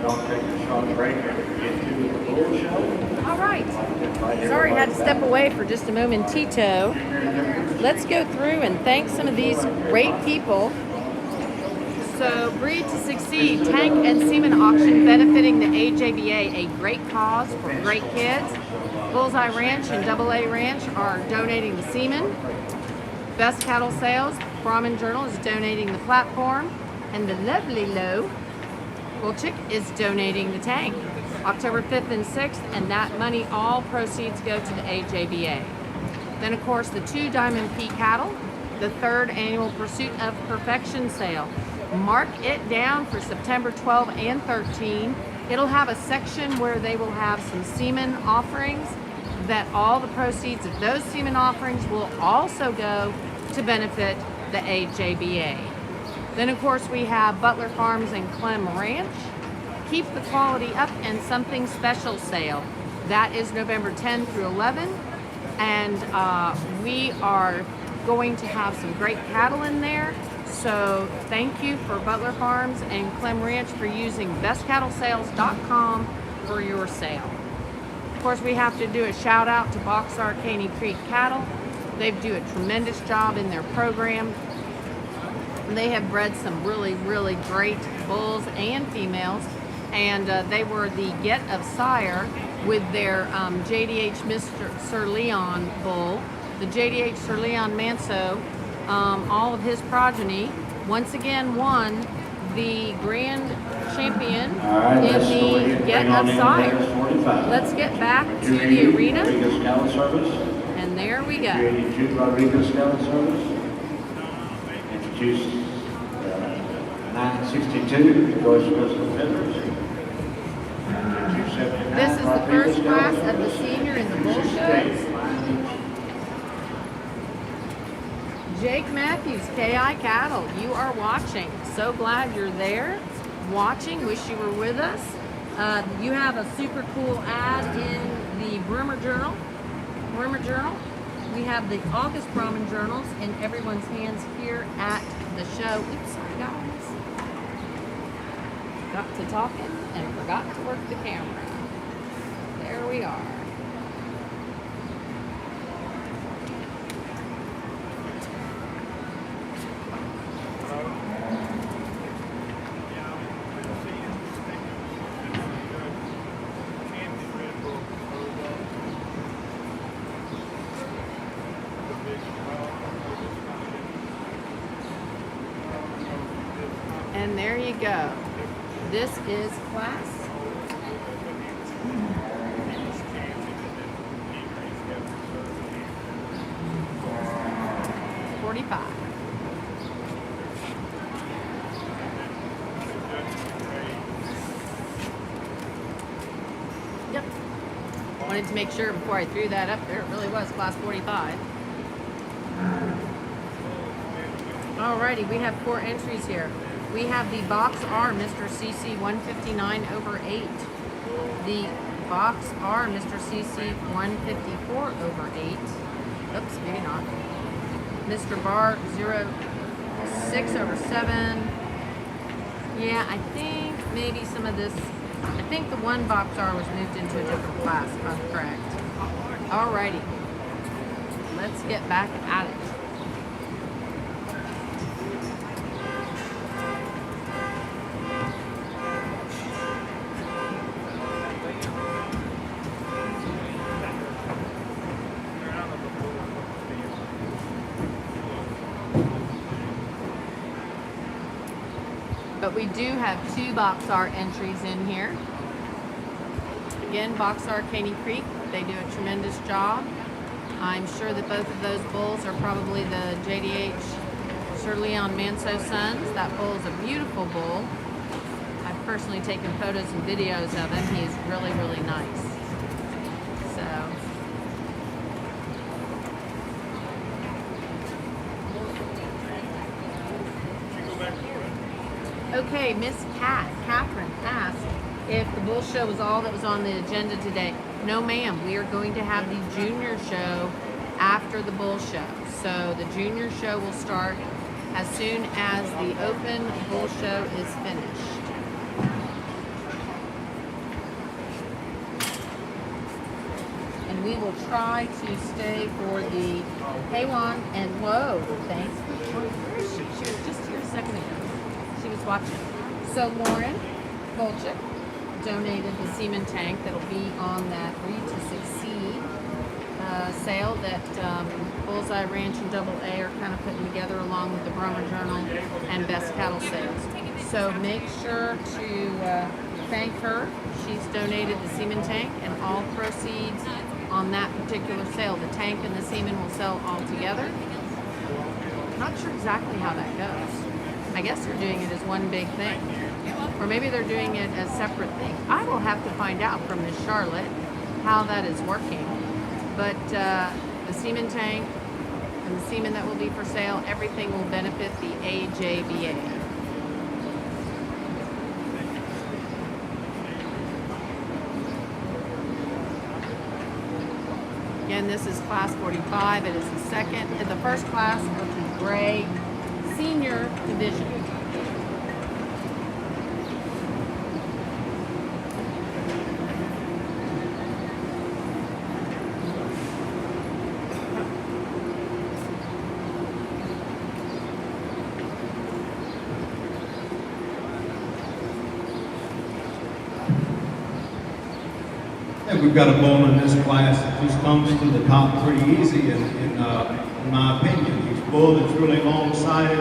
I'll take a short break and get to the bull show. All right. Sorry, had to step away for just a moment, Tito. Let's go through and thank some of these great people. So, Breed to Succeed, Tank and Semen Auction benefiting the AJBA, a great cause for great kids. Bullseye Ranch and Double A Ranch are donating the semen. Best Cattle Sales, Brahmin Journal is donating the platform. And the lovely Low Bull Chick is donating the tank. October 5th and 6th, and that money, all proceeds go to the AJBA. Then, of course, the 2 Diamond P cattle, the 3rd annual Pursuit of Perfection sale. Mark it down for September 12 and 13. It'll have a section where they will have some semen offerings, that all the proceeds of those semen offerings will also go to benefit the AJBA. Then, of course, we have Butler Farms and Clem Ranch. Keep the Quality Up and Something Special sale. That is November 10 through 11. And we are going to have some great cattle in there. So thank you for Butler Farms and Clem Ranch for using bestcattlesales.com for your sale. Of course, we have to do a shout out to Boxar Caney Creek Cattle. They do a tremendous job in their program. They have bred some really, really great bulls and females, and they were the get of sire with their JDH Mr. Sir Leon bull. The JDH Sir Leon Manso, all of his progeny, once again won the grand champion in the get of sire. Let's get back to the arena, and there we go. 282 Rodriguez Cattle Service. Introduce 962 Joyce Custom Fitters. This is the first class of the senior in the bull shows. Jake Matthews, KI Cattle, you are watching. So glad you're there watching. Wish you were with us. You have a super cool ad in the Rumor Journal. We have the August Brahmin journals in everyone's hands here at the show. Oops, sorry guys. Got to talking and forgot to work the camera. There we are. And there you go. This is class 45. Yep. Wanted to make sure before I threw that up there, it really was class 45. Alrighty, we have 4 entries here. We have the box R, Mr. CC 159 over 8. The box R, Mr. CC 154 over 8. Oops, maybe not. Mr. Bar 06 over 7. Yeah, I think maybe some of this, I think the one box R was moved into a different class, if I'm correct. Alrighty, let's get back at it. But we do have 2 box R entries in here. Again, box R Caney Creek, they do a tremendous job. I'm sure that both of those bulls are probably the JDH Sir Leon Manso sons. That bull is a beautiful bull. I've personally taken photos and videos of him. He's really, really nice. So. Okay, Miss Catherine asked if the bull show was all that was on the agenda today. No, ma'am. We are going to have the junior show after the bull show. So the junior show will start as soon as the open bull show is finished. And we will try to stay for the K1 and whoa, thanks. Where is she? She was just here a second ago. She was watching. So Lauren Volchik donated the semen tank that'll be on that Breed to Succeed sale that Bullseye Ranch and Double A are kind of putting together along with the Brahma Journal and Best Cattle Sales. So make sure to thank her. She's donated the semen tank and all proceeds on that particular sale. The tank and the semen will sell all together. Not sure exactly how that goes. I guess they're doing it as one big thing. Or maybe they're doing it as separate things. I will have to find out from Miss Charlotte how that is working. But the semen tank and the semen that will be for sale, everything will benefit the AJBA. Again, this is class 45. It is the first class of the gray senior division. Yeah, we've got a bull in this class that just comes to the top pretty easy in my opinion. He's a bull that's really long-sided,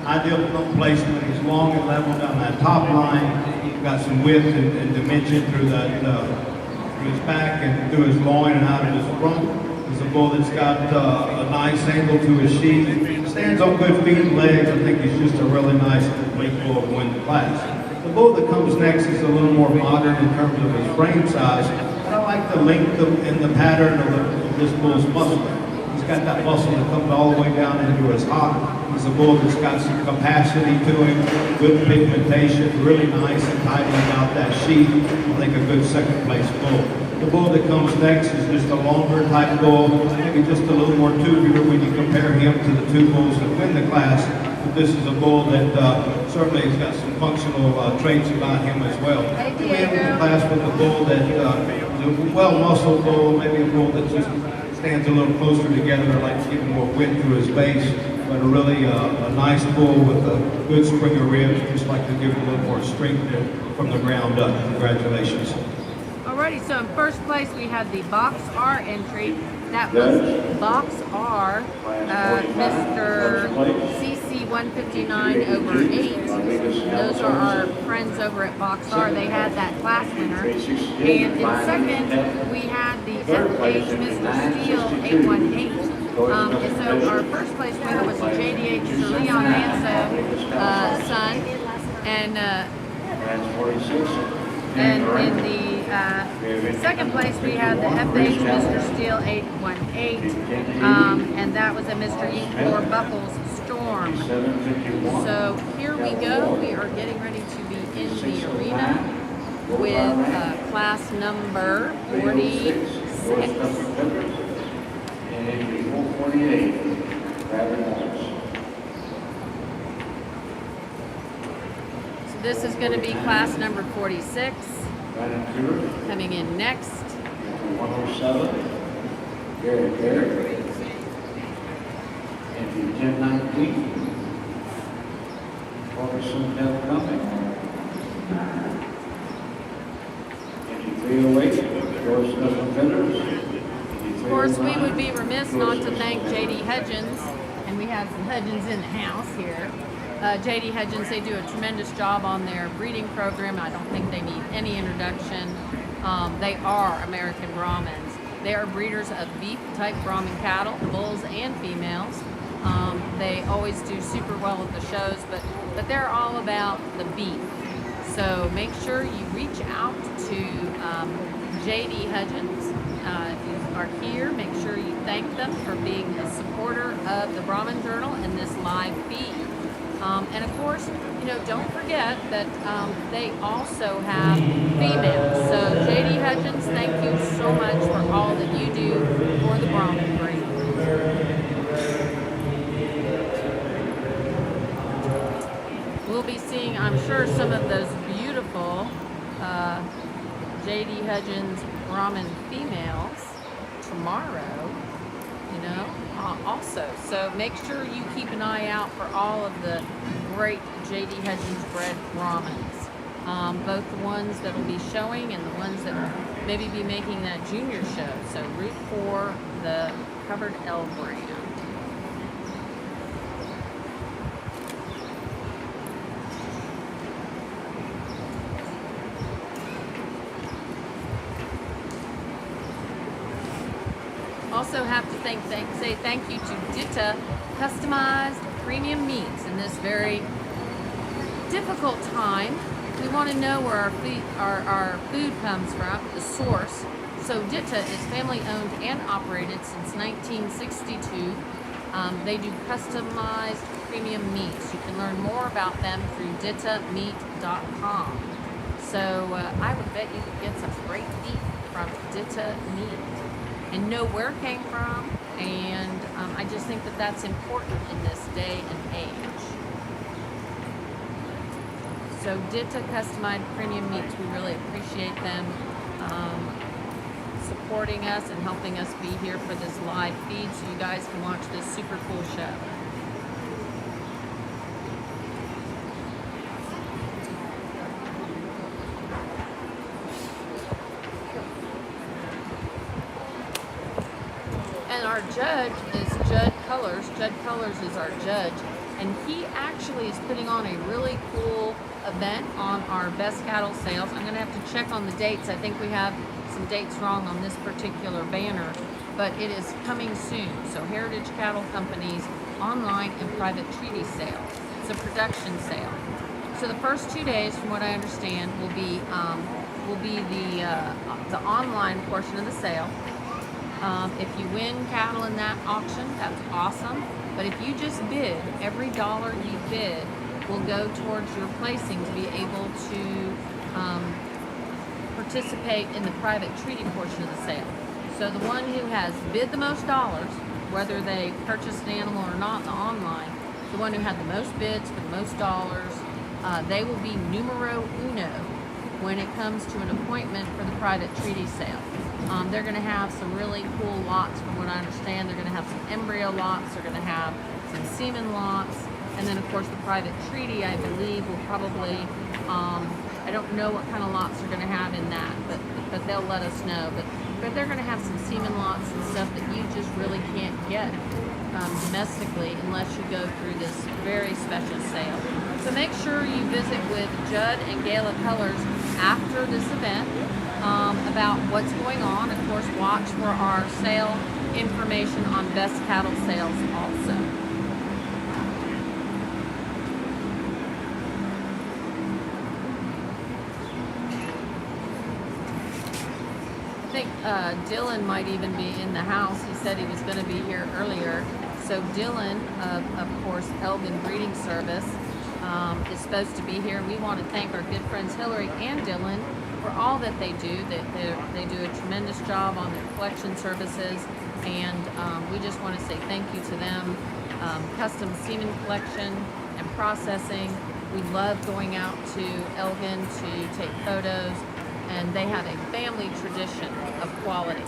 ideal placement. He's long and level down that top line. He's got some width and dimension through through his back and through his loin and out of his front. He's a bull that's got a nice angle to his sheath. Stands on good feet and legs. I think he's just a really nice complete bull to win the class. The bull that comes next is a little more modern in terms of his frame size. I like the length and the pattern of this bull's muscle. He's got that muscle that comes all the way down into his hock. He's a bull that's got some capacity to him, good pigmentation, really nice and tidying out that sheet. I think a good second place bull. The bull that comes next is just a longer type bull, maybe just a little more tubular when you compare him to the two bulls that win the class. But this is a bull that certainly has got some functional traits about him as well. Hey, We have Diego. a class with a bull that is a well-muscled bull, maybe a bull that just stands a little closer together, like giving more width to his base, but a really a nice bull with a good spring of ribs, just like to give it a little more strength from the ground up. Congratulations. Alrighty, so in first place we had the Box R entry. That was Box R, Mr. CC 159 over 8. Those are our friends over at Box R. They had that class winner. And in second, we had the FH Mr. Steele 818. And so our first place winner was the JDH Mr. Leon Manso son. And in the second place, we had the FH Mr. Steele 818, and that was a Mr. E4 Buckles Storm. So here we go. We are getting ready to be in the arena with class number 46. And entry 448, Bradley Morris. So this is going to be class number 46. Brandon Cullers, Coming in next. entry 107, Gary Barrett. Entry 1019, Ferguson Del Cumming. Entry 308, George Douglas Feathers. Of course, we would be remiss not to thank JD Hudgens, and we have some Hudgens in the house here. JD Hudgens, they do a tremendous job on their breeding program. I don't think they need any introduction. They are American Brahmins. They are breeders of beef-type Brahmin cattle, bulls and females. They always do super well at the shows, but they're all about the beef. So make sure you reach out to JD Hudgens. If you are here, make sure you thank them for being a supporter of the Brahmin Journal and this live feed. And of course, don't forget that they also have females. So JD Hudgens, thank you so much for all that you do for the Brahmin breed. We'll be seeing, I'm sure, some of those beautiful JD Hudgens Brahmin females tomorrow, also. So make sure you keep an eye out for all of the great JD Hudgens bred Brahmins. Both the ones that will be showing and the ones that will maybe be making that junior show. So root for the covered L brand. Also have to say thank you to Ditta Customized Premium Meats in this very difficult time. We want to know where our food comes from, the source. So Ditta is family owned and operated since 1962. They do customized premium meats. You can learn more about them through dittameat.com. So I would bet you could get some great beef from Ditta Meat and know where it came from, and I just think that that's important in this day and age. So Ditta Customized Premium Meats, we really appreciate them supporting us and helping us be here for this live feed so you guys can watch this super cool show. And our judge is Judd Cullers. Judd Cullers is our judge, and he actually is putting on a really cool event on our best cattle sales. I'm going to have to check on the dates. I think we have some dates wrong on this particular banner, but it is coming soon. So Heritage Cattle Company's online and private treaty sale. It's a production sale. So the first 2 days, from what I understand, will be the online portion of the sale. If you win cattle in that auction, that's awesome. But if you just bid, every dollar you bid will go towards your placing to be able to participate in the private treaty portion of the sale. So the one who has bid the most dollars, whether they purchased an animal or not in the online, the one who had the most bids for the most dollars, they will be numero uno when it comes to an appointment for the private treaty sale. They're going to have some really cool lots from what I understand. They're going to have some embryo lots, they're going to have some semen lots, and then of course the private treaty, I believe, will probably, I don't know what kind of lots they're going to have in that, but they'll let us know. But they're going to have some semen lots and stuff that you just really can't get domestically unless you go through this very special sale. So make sure you visit with Judd and Gayla Cullers after this event about what's going on. Of course, watch for our sale information on best cattle sales also. I think Dylan might even be in the house. He said he was going to be here earlier. So Dylan, of course, Elgin Breeding Service, is supposed to be here. We want to thank our good friends Hillary and Dylan for all that they do. They do a tremendous job on their collection services, and we just want to say thank you to them. Custom semen collection and processing. We love going out to Elgin to take photos, and they have a family tradition of quality.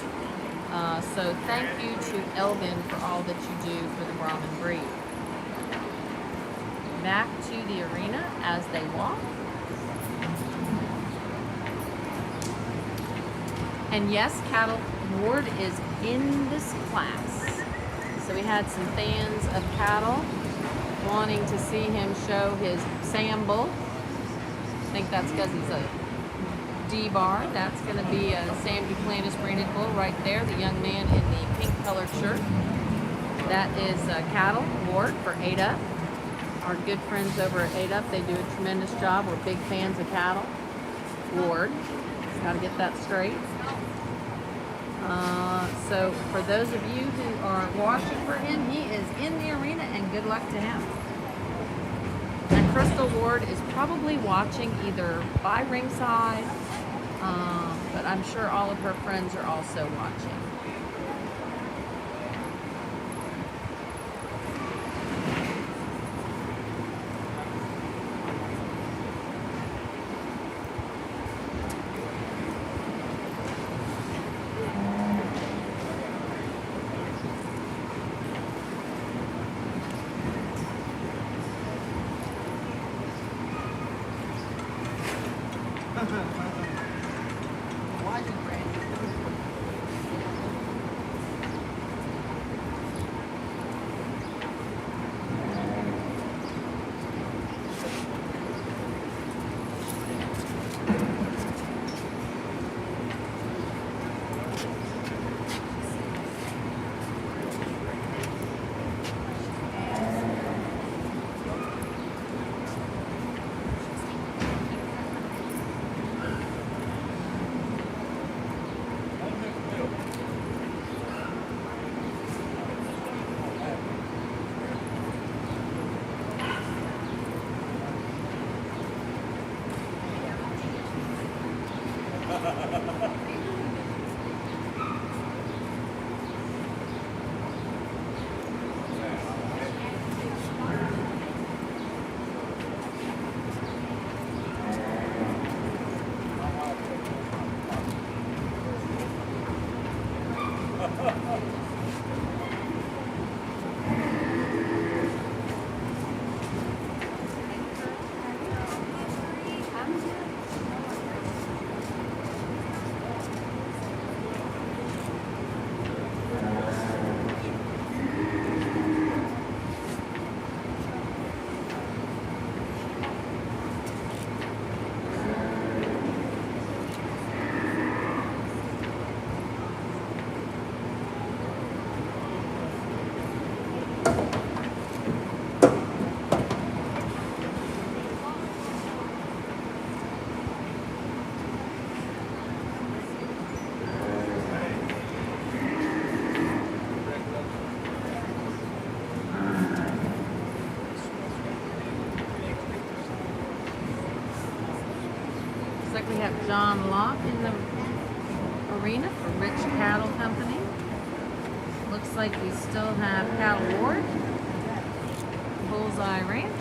So thank you to Elgin for all that you do for the Brahmin breed. Back to the arena as they walk. And yes, Cattle Ward is in this class. So we had some fans of cattle wanting to see him show his Sam bull. I think that's because he's a D-bar. That's going to be a Sam Duplantis branded bull right there, the young man in the pink colored shirt. That is Cattle Ward for 8UP. Our good friends over at 8UP, they do a tremendous job. We're big fans of Cattle Ward. Got to get that straight. So for those of you who are watching for him, he is in the arena, and good luck to him. And Crystal Ward is probably watching either by ringside, but I'm sure all of her friends are also watching. like we have John Locke in the arena for Rich Cattle Company. Looks like we still have Cattle Ward, Bullseye Ranch.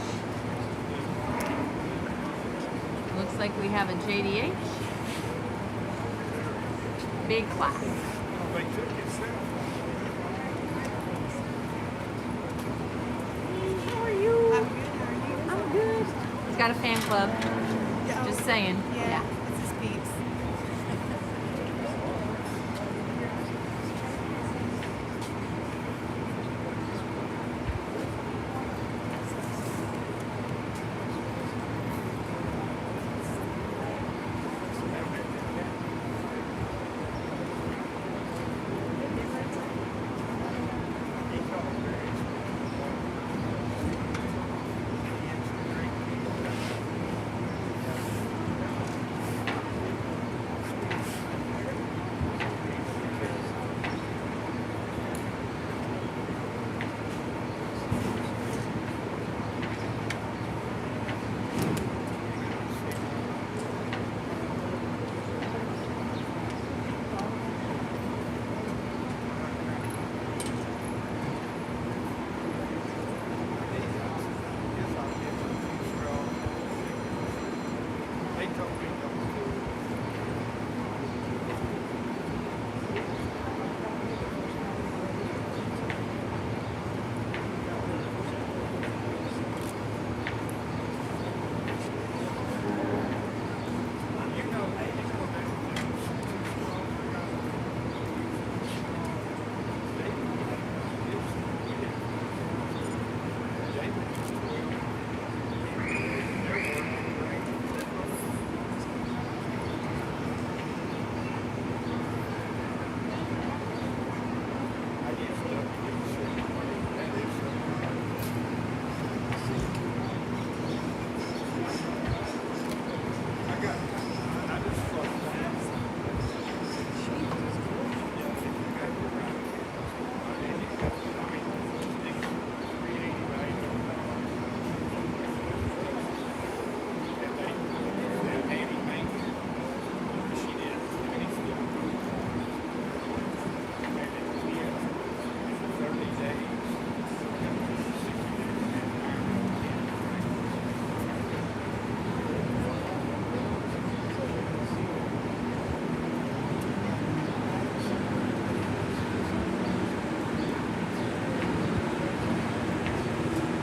Looks like we have a JDH. Big class. How are you? I'm good. How are you? I'm good. He's got a fan club. Yeah. Just saying. Yeah. It's his peeps.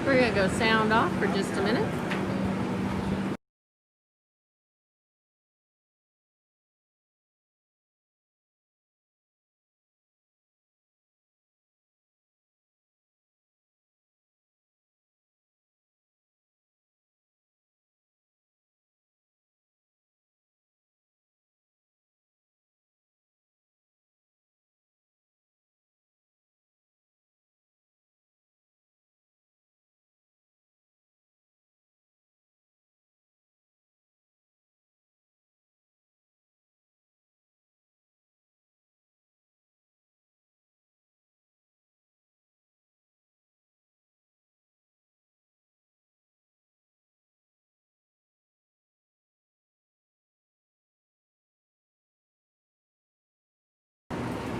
We're gonna go sound off for just a minute.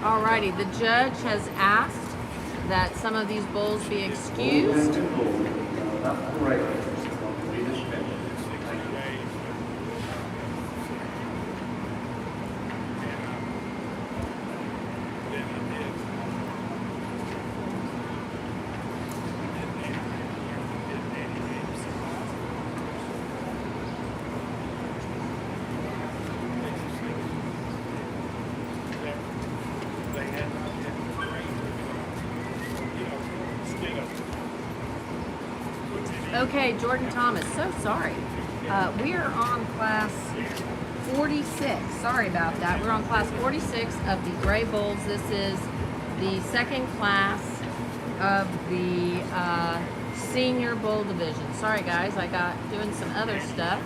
Alrighty, the judge has asked that some of these bulls be excused. That's great. Don't be dismissed. Thank you. Okay, Jordan Thomas, so sorry. We are on class 46. Sorry about that. We're on class 46 of the Gray Bulls. This is the second class of the Senior Bull Division. Sorry guys, I got doing some other stuff,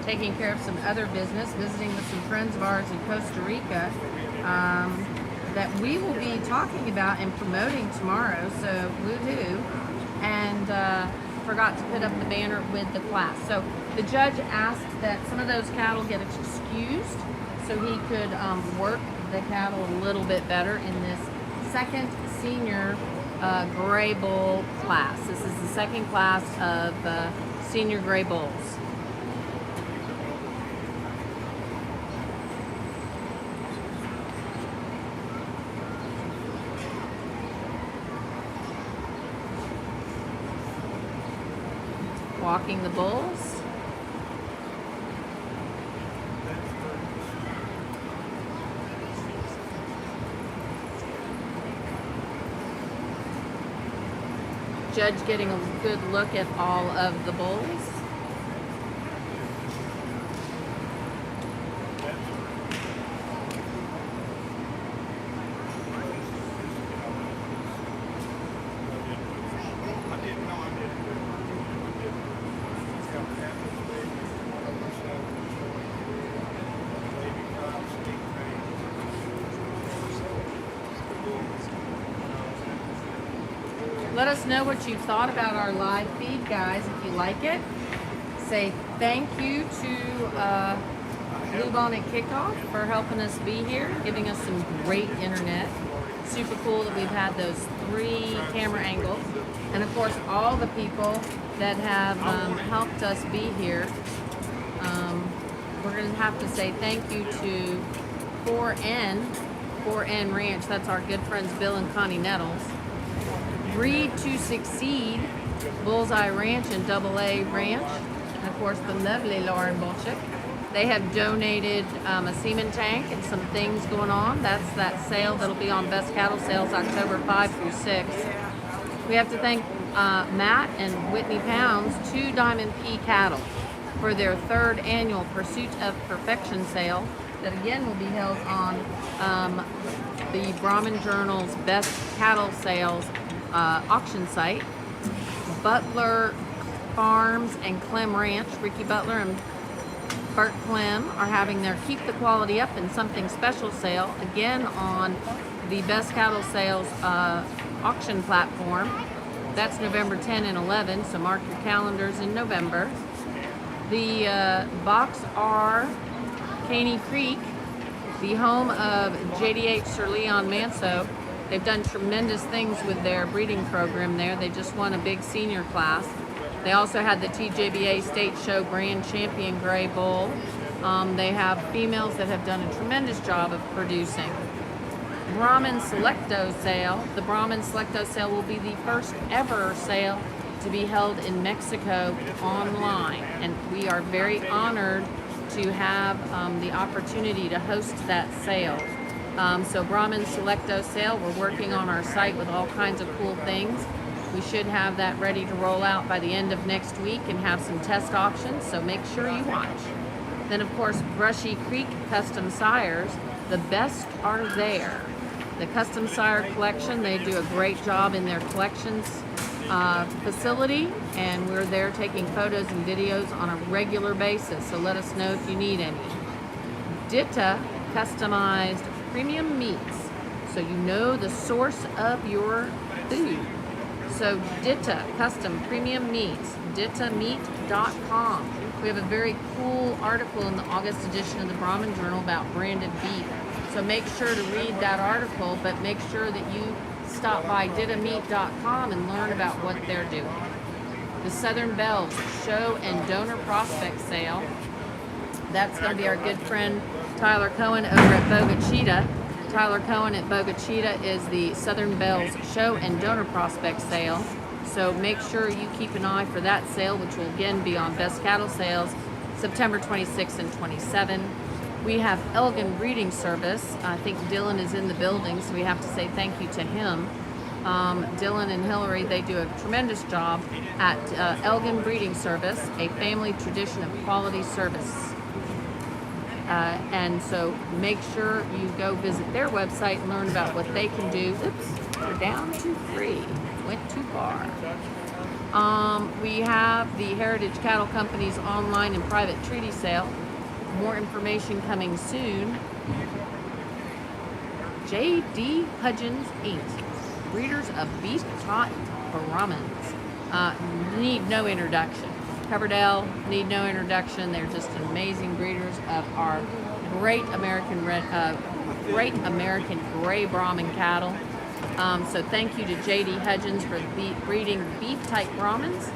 taking care of some other business, visiting with some friends of ours in Costa Rica that we will be talking about and promoting tomorrow, so woo-hoo. And forgot to put up the banner with the class. So the judge asked that some of those cattle get excused so he could work the cattle a little bit better in this second senior gray bull class. This is the second class of senior gray bulls. Walking the bulls. Judge getting a good look at all of the bulls. Let us know what you thought about our live feed, guys. If you like it, say thank you to Bluebonnet Kickoff for helping us be here, giving us some great internet. Super cool that we've had those 3 camera angles. And of course, all the people that have helped us be here. We're going to have to say thank you to 4N Ranch. That's our good friends Bill and Connie Nettles. Breed to Succeed, Bullseye Ranch and Double A Ranch, and of course the lovely Lauren Bolchik. They have donated a semen tank and some things going on. That's that sale that'll be on Best Cattle Sales October 5 through 6. We have to thank Matt and Whitney Pounds, 2 Diamond P Cattle, for their 3rd annual Pursuit of Perfection sale that again will be held on the Brahman Journal's Best Cattle Sales auction site. Butler Farms and Clem Ranch, Ricky Butler and Bert Clem are having their Keep the Quality Up and Something Special sale again on the Best Cattle Sales auction platform. That's November 10 and 11, so mark your calendars in November. The Box R Caney Creek, the home of JDH Sir Leon Manso. They've done tremendous things with their breeding program there. They just won a big senior class. They also had the TJBA State Show Grand Champion Gray Bull. They have females that have done a tremendous job of producing. Brahman Selecto Sale. The Brahman Selecto Sale will be the first ever sale to be held in Mexico online. And we are very honored to have the opportunity to host that sale. So Brahman Selecto Sale, we're working on our site with all kinds of cool things. We should have that ready to roll out by the end of next week and have some test auctions, so make sure you watch. Then of course, Brushy Creek Custom Sires, the best are there. The Custom Sire Collection, they do a great job in their collections facility, and we're there taking photos and videos on a regular basis, so let us know if you need any. Ditta Customized Premium Meats, so you know the source of your food. So Ditta Custom Premium Meats, dittameat.com. We have a very cool article in the August edition of the Brahman Journal about branded beef. So make sure to read that article, but make sure that you stop by dittameat.com and learn about what they're doing. The Southern Bells Show and Donor Prospect Sale. That's going to be our good friend Tyler Cohen over at Bogachita. Tyler Cohen at Bogachita is the Southern Bells Show and Donor Prospect Sale. So make sure you keep an eye for that sale, which will again be on Best Cattle Sales, September 26th and 27th. We have Elgin Breeding Service. I think Dylan is in the building, so we have to say thank you to him. Dylan and Hillary, they do a tremendous job at Elgin Breeding Service, a family tradition of quality service. And so make sure you go visit their website and learn about what they can do. Oops, we're down to 3. Went too far. We have the Heritage Cattle Company's online and private treaty sale. More information coming soon. J.D. Hudgens Inc., breeders of beef taught Brahmins. need no introduction. Coverdale need no introduction. They're just amazing breeders of our great American gray Brahmin cattle. So thank you to J.D. Hudgens for breeding beef-type Brahmins,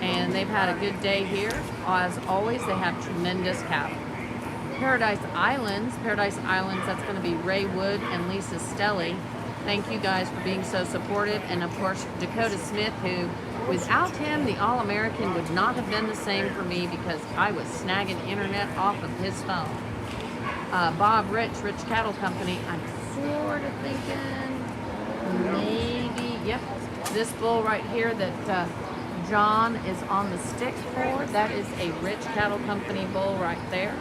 and they've had a good day here. As always, they have tremendous cattle. Paradise Islands, that's going to be Ray Wood and Lisa Stelly. Thank you guys for being so supportive, and of course Dakota Smith, who without him the All-American would not have been the same for me because I was snagging internet off of his phone. Bob Rich Cattle Company, I'm sort of thinking maybe, yep, this bull right here that John is on the stick for, that is a Rich Cattle Company bull right there,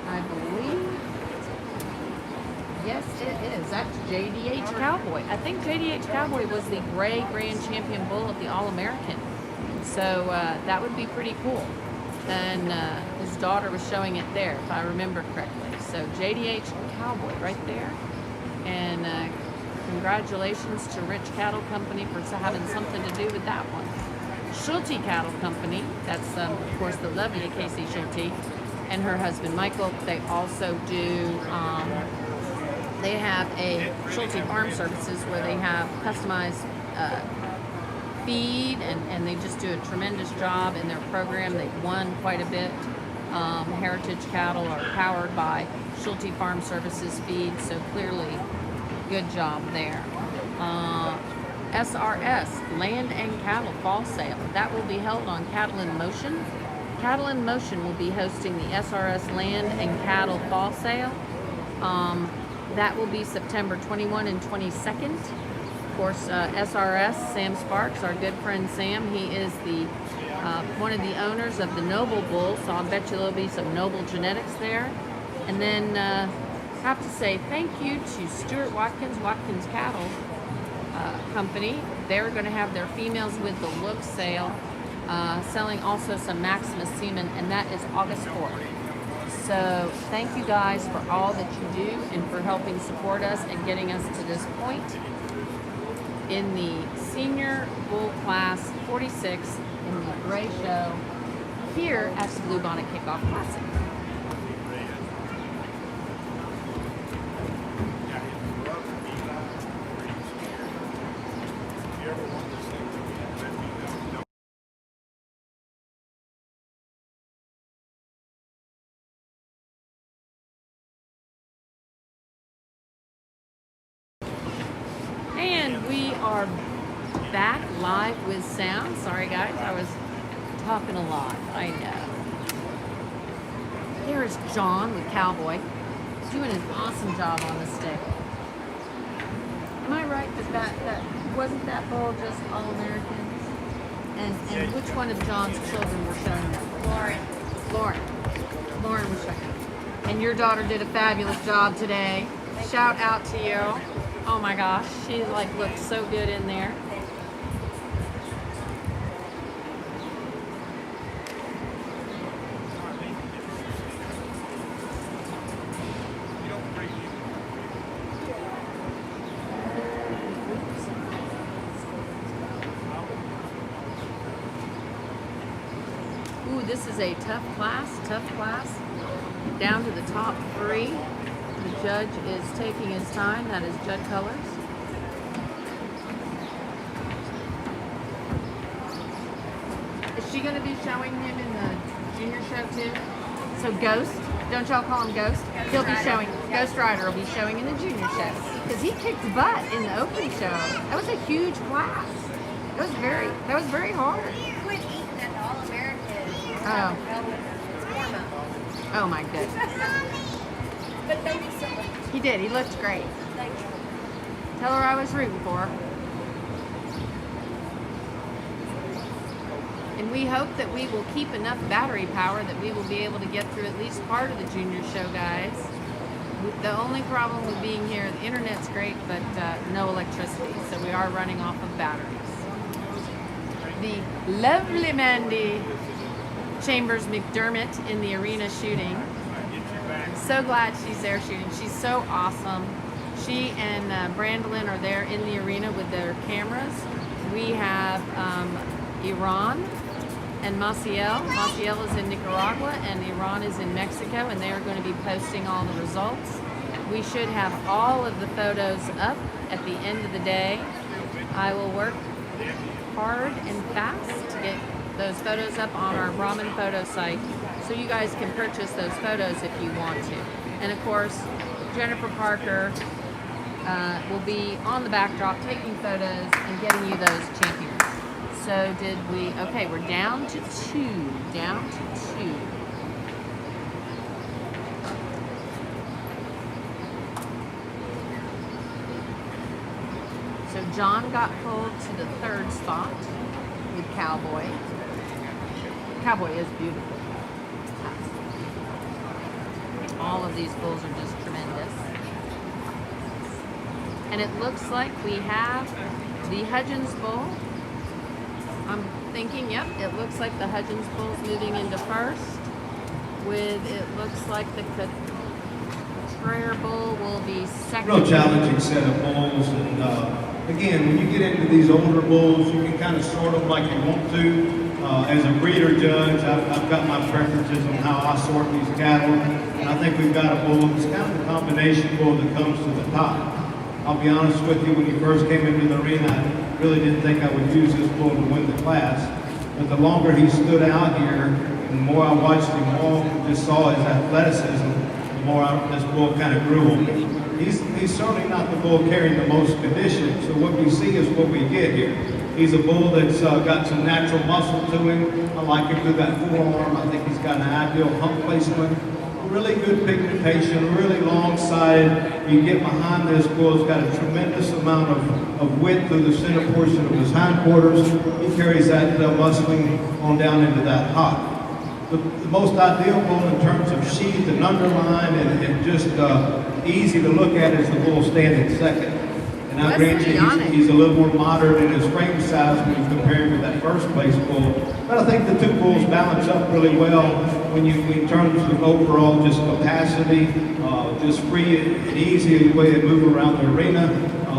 I believe. Yes, it is. That's JDH Cowboy. I think JDH Cowboy was the gray grand champion bull of the All-American. So that would be pretty cool. And his daughter was showing it there, if I remember correctly. So JDH Cowboy right there. And congratulations to Rich Cattle Company for having something to do with that one. Schulte Cattle Company, that's of course the lovely Casey Schulte and her husband Michael. They also do, they have a Schulte Farm Services where they have customized feed, and they just do a tremendous job in their program. They've won quite a bit. Heritage cattle are powered by Schulte Farm Services feed, so clearly good job there. SRS, Land and Cattle Fall Sale. That will be held on Cattle in Motion. Cattle in Motion will be hosting the SRS Land and Cattle Fall Sale. That will be September 21 and 22nd. Of course, SRS, Sam Sparks, our good friend Sam, he is the one of the owners of the Noble Bull, so I'll bet you there'll be some Noble genetics there. And then have to say thank you to Stuart Watkins Cattle Company. They're going to have their females with the look sale, selling also some Maximus semen, and that is August 4th. So thank you guys for all that you do and for helping support us and getting us to this point in the senior bull class 46 in the gray show here at the Bluebonnet Kickoff Classic. And we are back live with sound. Sorry guys, I was talking a lot, I know. Here is John with Cowboy. He's doing an awesome job on the stick. Am I right that wasn't that bull just All-Americans? And which one of John's children were showing that? Lauren was showing it. And your daughter did a fabulous job today. Shout out to you. Oh my gosh, she looked so good in there. Ooh, this is a tough class. Down to the top 3. The judge is taking his time. That is Judd Cullers. Is she going to be showing him in the junior show too? So Ghost, don't y'all call him Ghost? He'll be showing, Ghost Rider will be showing in the junior show. Because he kicked butt in the opening show. That was a huge class. That was very hard. He quit eating at the All-American. Oh. It's hormone. Oh my goodness. But thank you so much. He did. He looked great. Thank you. Tell her I was rooting for her. And we hope that we will keep enough battery power that we will be able to get through at least part of the junior show, guys. The only problem with being here, the internet's great, but no electricity. So we are running off of batteries. The lovely Mandy Chambers McDermott in the arena shooting. So glad she's there shooting. She's so awesome. She and Brandolyn are there in the arena with their cameras. We have Iran and Maciel. Maciel is in Nicaragua and Iran is in Mexico, and they are going to be posting all the results. We should have all of the photos up at the end of the day. I will work hard and fast to get those photos up on our Brahmin photo site so you guys can purchase those photos if you want to. And of course, Jennifer Parker will be on the backdrop taking photos and getting you those champions. So did we, okay, we're down to two. So John got pulled to the third spot with Cowboy. Cowboy is beautiful. All of these bulls are just tremendous. And it looks like we have the Hudgens bull. I'm thinking, yep, it looks like the Hudgens bull's moving into first. It looks like the Cottrell bull will be second. Real challenging set of bulls, and again, when you get into these older bulls, you can kind of sort them like you want to. As a breeder judge, I've got my preferences on how I sort these cattle, and I think we've got a bull that's kind of a combination bull that comes to the top. I'll be honest with you, when he first came into the arena, I really didn't think I would use this bull to win the class. But the longer he stood out here, and the more I watched him walk and just saw his athleticism, the more this bull kind of grew on me. He's certainly not the bull carrying the most condition, so what we see is what we get here. He's a bull that's got some natural muscle to him. I like him through that forearm. I think he's got an ideal hump placement. Really good pigmentation, really long side. You get behind this bull, it's got a tremendous amount of width through the center portion of his hindquarters. He carries that muscling on down into that hop. The most ideal bull in terms of sheath and underline and just easy to look at is the bull standing second. And I grant you, he's a little more moderate in his frame size when you compare him with that first place bull. But I think the two bulls balance up really well in terms of overall just capacity, just free and easy way to move around the arena.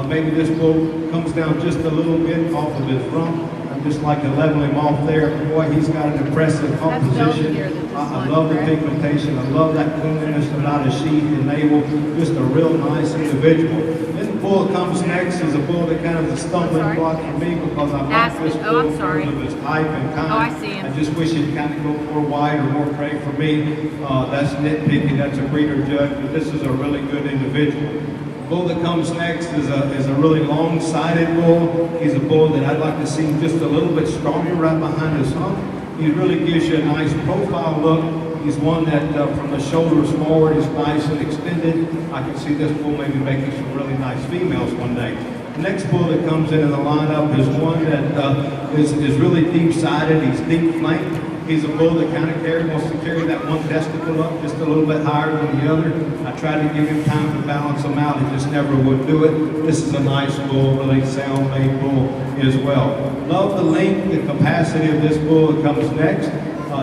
Maybe this bull comes down just a little bit off of his rump. I just like to level him off there. Boy, he's got an impressive hump position. I love the pigmentation. I love that cleanliness about his sheath and navel. Just a real nice individual. Then the bull that comes next is a bull that kind of is a stumbling block for me because I like this bull in terms of his type and kind. Oh, I see him. I just wish he'd kind of go more wide or more prey for me. That's nitpicky. That's a breeder judge, but this is a really good individual. The bull that comes next is a really long-sided bull. He's a bull that I'd like to see just a little bit stronger right behind his hump. He really gives you a nice profile look. He's one that from the shoulders forward is nice and extended. I can see this bull maybe making some really nice females one day. The next bull that comes into the lineup is one that is really deep-sided. He's deep flanked. He's a bull that kind of wants to carry that one testicle up just a little bit higher than the other. I tried to give him time to balance them out. He just never would do it. This is a nice bull, really sound-made bull as well. Love the length, the capacity of this bull that comes next.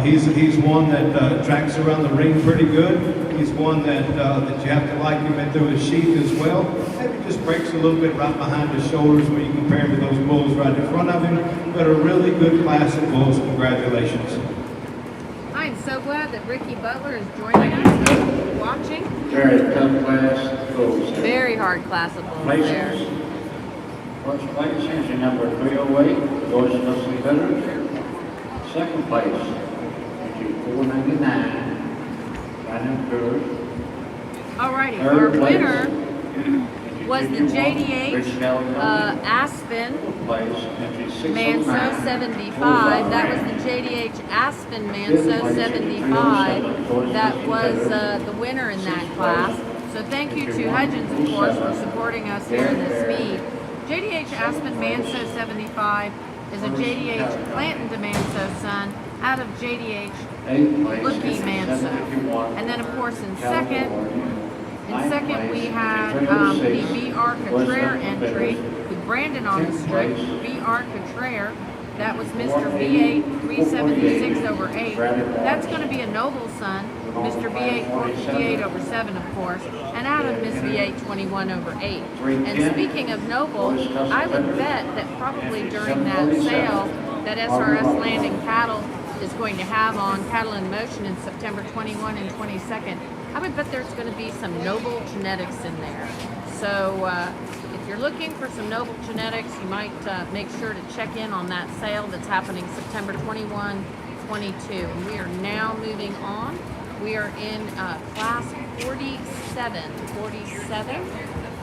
He's one that tracks around the ring pretty good. He's one that you have to like him into his sheath as well. Maybe just breaks a little bit right behind his shoulders when you compare him to those bulls right in front of him. But a really good class of bulls. Congratulations. I'm so glad that Ricky Butler is joining us, watching. Very tough class bulls. Very hard class of bulls there. Places. First place, entry number 308, George Muslim Veterans. Second place, entry 499, Brandon Cullers. Alrighty, our winner was the JDH Aspen Manso 75. That was the JDH Aspen Manso 75. That was the winner in that class. So thank you to Hudgens, of course, for supporting us here in this meet. JDH Aspen Manso 75 is a JDH Clayton DeManso son out of JDH Lookie Manso. And then, of course, in second we had the BR Cottrell entry with Brandon on the strip. BR Cottrell, that was Mr. V8 376 over 8. That's going to be a Noble son, Mr. V8 458 over 7, of course, and out of Miss V8 21 over 8. And speaking of Noble, I would bet that probably during that sale that SRS Landing Cattle is going to have on Cattle in Motion in September 21 and 22nd. I would bet there's going to be some noble genetics in there. So if you're looking for some noble genetics, you might make sure to check in on that sale that's happening September 21, 22. And we are now moving on. We are in class 47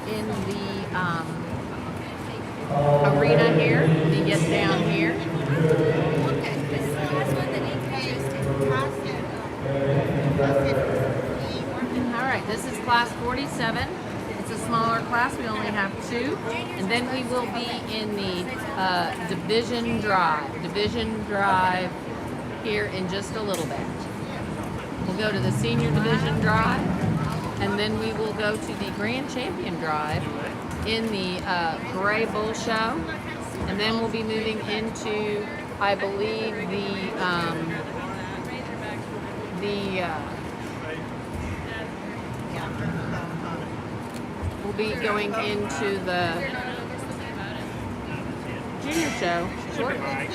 in the arena here. Let me get down here. Okay, this is the last one that he used in All right, this is class 47. It's a smaller class. We only have 2. And then we will be in the division drive here in just a little bit. We'll go to the senior division drive, and then we will go to the grand champion drive in the Gray Bull Show, and then we'll be moving into, I believe, we'll be going into the junior show shortly.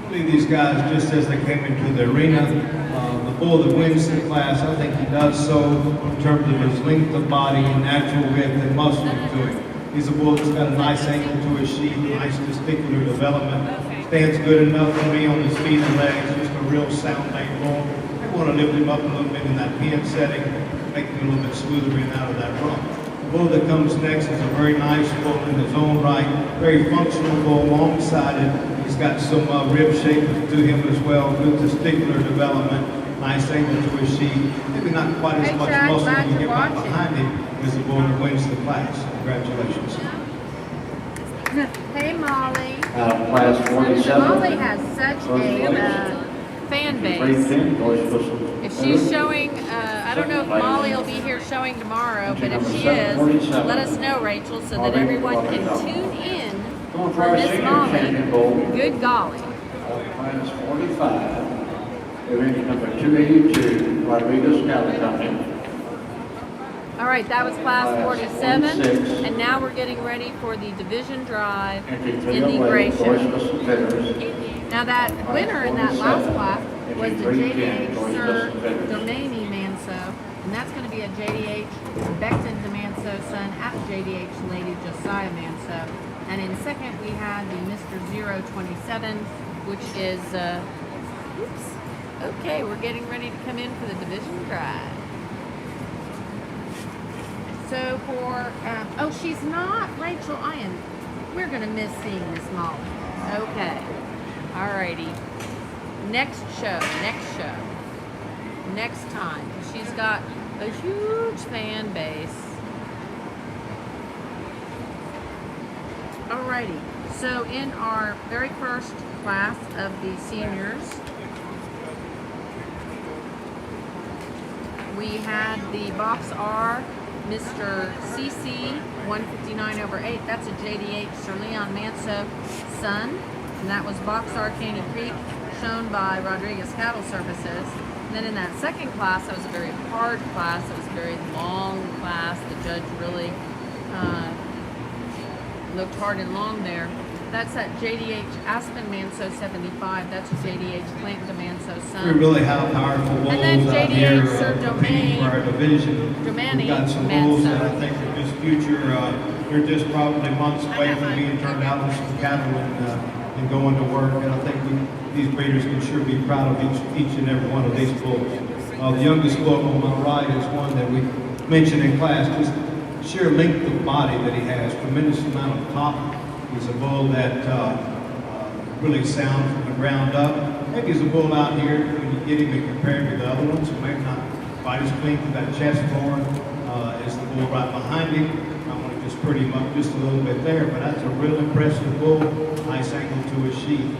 These guys, just as they came into the arena, the bull that wins the class, I think he does so in terms of his length of body and natural width and muscle to him. He's a bull that's got a nice angle to his sheath, nice testicular development, stands good enough for me on his feet and legs, just a real sound lane bull. I want to lift him up a little bit in that pen setting, make him a little bit smoother in and out of that rump. The bull that comes next is a very nice bull in his own right, very functional bull, long-sided. He's got some rib shape to him as well, good testicular development, nice angle to his sheath. Maybe not quite as much Chad, muscle glad when you you're get right watching. behind him as the bull that wins the class. Congratulations. Hey, Molly. Class 47. Molly has such a fan base. If she's showing, I don't know if Molly will be here showing tomorrow, but if she is, let us know, Rachel, so that everyone can tune in for Miss Molly. Good golly. Class 45, event number 282, Rodriguez Cattle Company. All right, that was class 47, and now we're getting ready for the division drive in the Gray Show. Now that winner in that last class was the JDH Sir Domaini Manso, and that's going to be a JDH Becton DeManso son at JDH Lady Josiah Manso. And in second, we had the Mr. 027, which is, okay, we're getting ready to come in for the division drive. So for, oh, she's not, Rachel, we're going to miss seeing Miss Molly. Okay. Alrighty. Next show. Next time. She's got a huge fan base. Alrighty. So in our very first class of the seniors, we had the box R, Mr. CC 159/8. That's a JDH Sir Leon Manso son. And that was box R Caney Creek, shown by Rodriguez Cattle Services. And then in that second class, that was a very hard class. It was a very long class. The judge really looked hard and long there. That's that JDH Aspen Manso 75. That's a JDH Clayton DeManso son. We really have powerful bulls And then out here JDH Sir competing for our division. Domani We've got some bulls Manso. that I think are just future. They're just probably months away from being turned out with some cattle and going to work. And I think these breeders can sure be proud of each and every one of these bulls. The youngest bull on my right is one that we mentioned in class. Just sheer length of body that he has, tremendous amount of top. He's a bull that really sound from the ground up. Maybe he's a bull out here when you get him and compare him to the other ones, maybe not quite as clean to that chest form as the bull right behind him. I want to just pretty him up just a little bit there, but that's a real impressive bull. Nice angle to his sheath.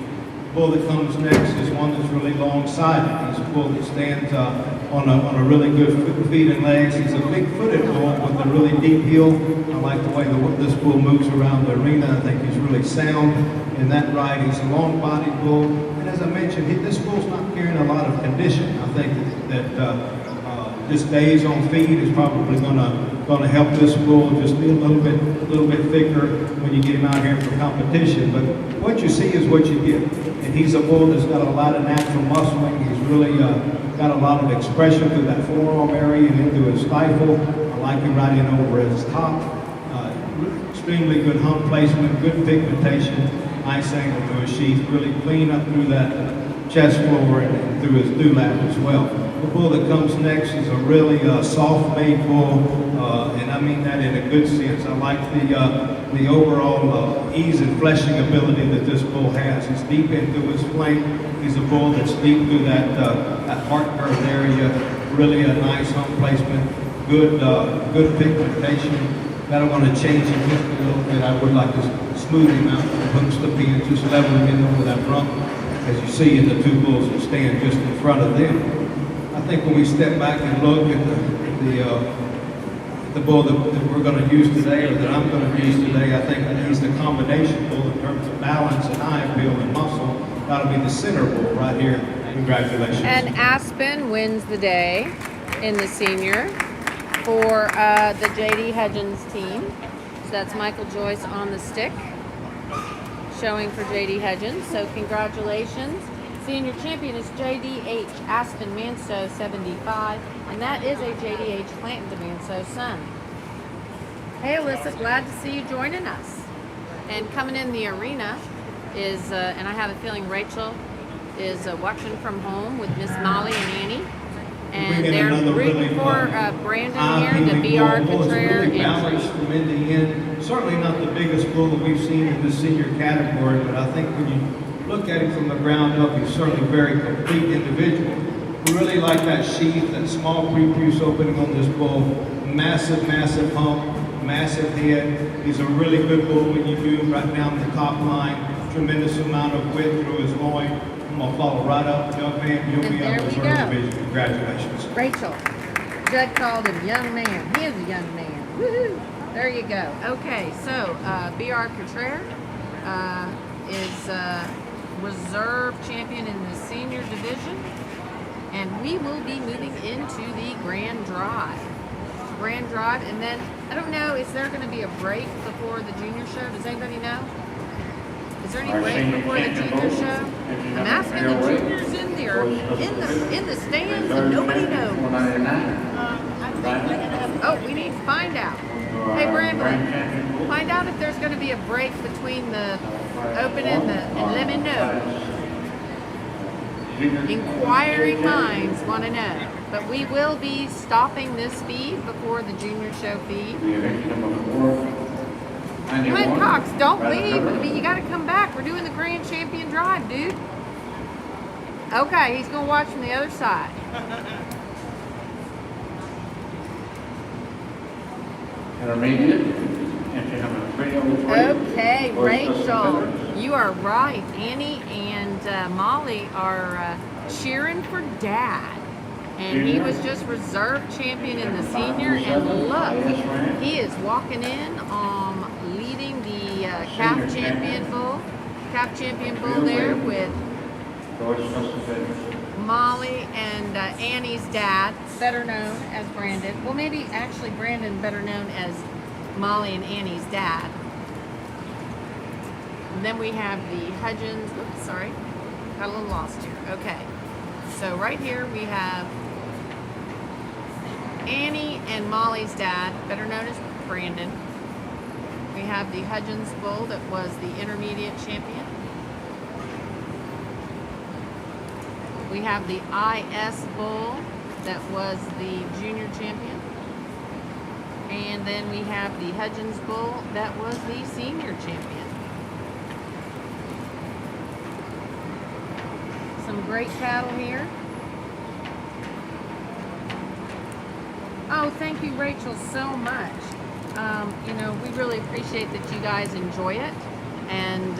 The bull that comes next is one that's really long-sided. He's a bull that stands on a really good feet and legs. He's a big-footed bull with a really deep heel. I like the way this bull moves around the arena. I think he's really sound in that ride. He's a long-bodied bull. And as I mentioned, this bull's not carrying a lot of condition. I think that that just days on feed is probably gonna help this bull just be a little bit thicker when you get him out here for competition. But what you see is what you get. And he's a bull that's got a lot of natural muscling. He's really got a lot of expression through that forearm area and into his stifle. I like him right in over his top. Extremely good hump placement, good pigmentation, nice angle to his sheath, really clean up through that chest floor and through his dewlap as well. The bull that comes next is a really soft-made bull, and I mean that in a good sense. I like the overall ease and fleshing ability that this bull has. He's deep into his flank. He's a bull that's deep through that heart curve area. Really a nice hump placement, good pigmentation. That I want to change him just a little bit. I would like to smooth him out from the hooks to pin, just level him in over that rump, as you see in the two bulls that stand just in front of them. I think when we step back and look at the bull that we're going to use today, or that I'm going to use today, I think that he's the combination bull in terms of balance and eye appeal and muscle. That'll be the center bull right here. Congratulations. And Aspen wins the day in the senior for the J.D. Hudgens team. So that's Michael Joyce on the stick, showing for J.D. Hudgens. So congratulations. Senior champion is J.D.H. Aspen Manso 75, and that is a J.D.H. Clanton DeManso son. Hey Alyssa, glad to see you joining us. And coming in the arena is, and I have a feeling Rachel is watching from home with Miss Molly and Annie. And they're rooting for Brandon here, the BR Contraire really balanced from end to end. Certainly not the biggest bull that we've seen in the senior category, but I think when you look at him from the ground up, he's certainly a very complete individual. We really like that sheath, that small prepuce opening on this bull. Massive hump, massive head. He's a really good bull when you do him right down the top line. Tremendous amount of width through his loin. I'm going to follow right up, jump in, you'll be up in first division. Congratulations. Rachel. Judd called him young man. He is a young man. Woohoo! There you go. Okay, so BR Contraire is reserve champion in the senior division, and we will be moving into the Grand Drive. And then, I don't know, is there going to be a break before the junior show? Does anybody know? Is there any break before the junior show? I'm asking the juniors in there, in the stands, and nobody knows. Oh, we need to find out. Hey, Brandon, find out if there's going to be a break between the open and let me know. Inquiring minds want to know. But we will be stopping this feed before the junior show feed. Glenn Cox, don't leave. I mean, you got to come back. We're doing the Grand Champion Drive, dude. Okay, he's going to watch from the other side. Intermediate, entry number 303. Okay, Rachel, you are right. Annie and Molly are cheering for Dad. And he was just reserve champion in the senior. And look, he is walking in leading the calf champion bull there with Molly and Annie's dad, better known as Brandon. Well, maybe actually Brandon better known as Molly and Annie's dad. And then we have the Hudgens. Oops, sorry, got a little lost here. Okay, so right here we have Annie and Molly's dad, better known as Brandon. We have the Hudgens bull that was the intermediate champion. We have the IS bull that was the junior champion. And then we have the Hudgens bull that was the senior champion. Some great cattle here. Oh, thank you, Rachel, so much. You know, we really appreciate that you guys enjoy it, and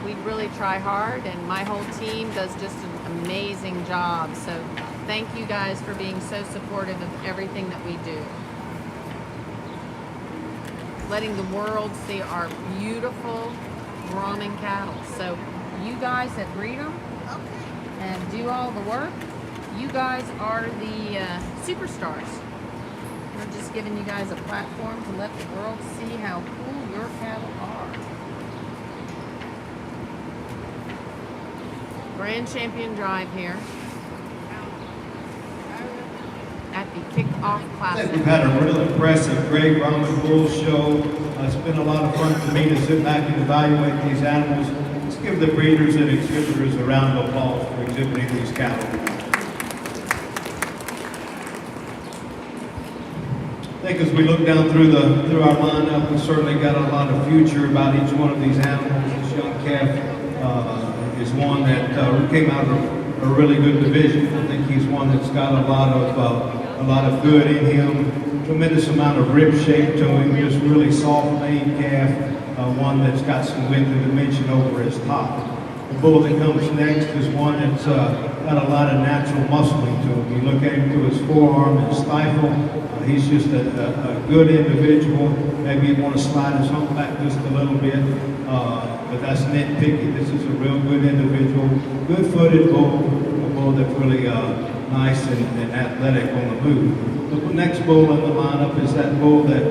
we really try hard, and my whole team does just an amazing job. So thank you guys for being so supportive of everything that we do. Letting the world see our beautiful Brahman cattle. So you guys that breed them and do all the work, You guys are the superstars. We're just giving you guys a platform to let the world see how cool your cattle are. Grand Champion Drive here at the Kickoff I think Classic. we've had a real impressive Greg Roman Bull show. It's been a lot of fun for me to sit back and evaluate these animals. Let's give the breeders and exhibitors a round of applause for exhibiting these cattle. I think as we look down through our lineup, we certainly got a lot of future about each one of these animals. This young calf is one that came out of a really good division. I think he's one that's got a lot of good in him. Tremendous amount of rib shape to him. Just really soft maned calf. One that's got some width and dimension over his top. The bull that comes next is one that's got a lot of natural muscling to him. You look at him to his forearm and stifle. He's just a good individual. Maybe you want to slide his hump back just a little bit, but that's nitpicky. This is a real good individual, good-footed bull, a bull that's really nice and athletic on the move. The next bull in the lineup is that bull that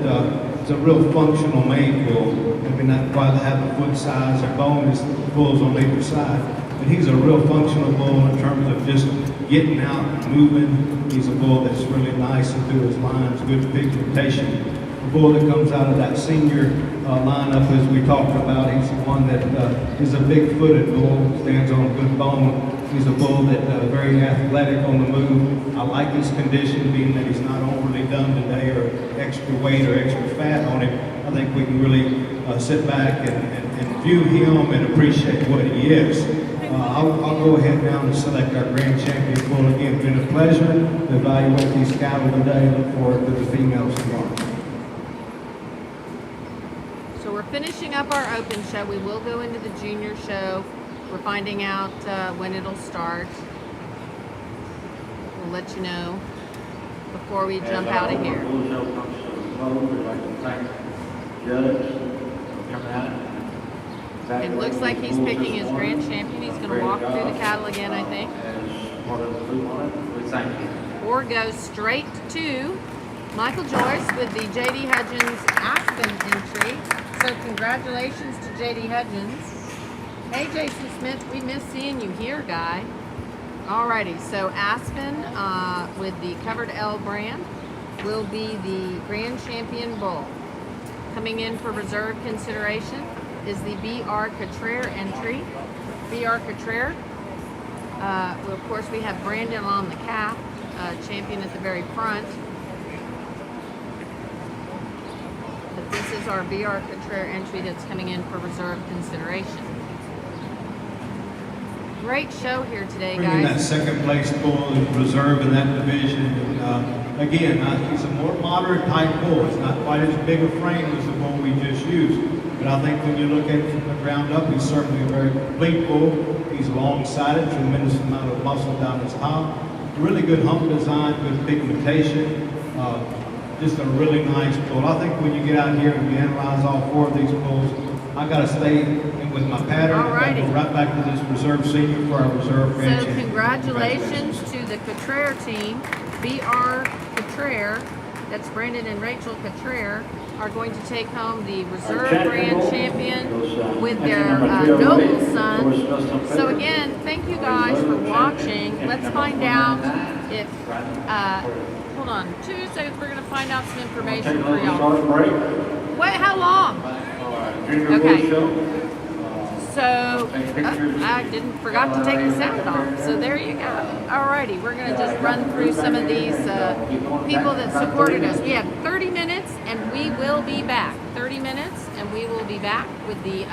is a real functional made bull. Maybe not quite have the foot size or bone as the bulls on either side, but he's a real functional bull in terms of just getting out and moving. He's a bull that's really nice and through his lines, good pigmentation. The bull that comes out of that senior lineup, as we talked about, he's the one that is a big-footed bull, stands on a good bone. He's a bull that very athletic on the move. I like his condition, being that he's not overly done today or extra weight or extra fat on him. I think we can really sit back and view him and appreciate what he is. I'll go ahead now and select our Grand Champion bull again. It's been a pleasure to evaluate these cattle today. Look forward to the females tomorrow. So we're finishing up our open show. We will go into the junior show. We're finding out when it'll start. We'll let you know before we jump out of here. As our bull show comes to a close, we'd like to thank Judd for coming out. It looks like he's picking his Grand Champion. He's going to walk through the cattle again, I think. As part of the Bluebonnet, we thank you. Or go straight to Michael Joyce with the J.D. Hudgens Aspen entry. So congratulations to J.D. Hudgens. Hey, Jason Smith, we miss seeing you here, guy. Alrighty, so Aspen with the covered L brand will be the Grand Champion bull. Coming in for reserve consideration is the B.R. Cottrell entry. B.R. Cottrell. Well, of course, we have Brandon on the calf, champion at the very front. But this is our B.R. Cottrell entry that's coming in for reserve consideration. Great show here today, Bringing that guys. second place bull in reserve in that division. And, again, he's a more moderate type bull. It's not quite as big a frame as the bull we just used. But I think when you look at it from the ground up, he's certainly a very complete bull. He's long-sided, tremendous amount of muscle down his top. Really good hump design, good pigmentation. Just a really nice bull. I think when you get out here and you analyze all four of these bulls, I got to stay with my pattern. I go right back to this reserve senior for our reserve Grand So Champion. congratulations to the Cottrell team. B.R. Cottrell, that's Brandon and Rachel Cottrell, are going to take home the reserve Grand Champion with their noble son. So again, thank you guys for watching. Let's find out if, hold on, 2 seconds, we're gonna find out some information for y'all. Wait, how long? Okay. So, I forgot to take the sound off. So there you go. Alrighty, we're gonna just run through some of these people that supported us. We have 30 minutes and we will be back. 30 minutes and we will be back with the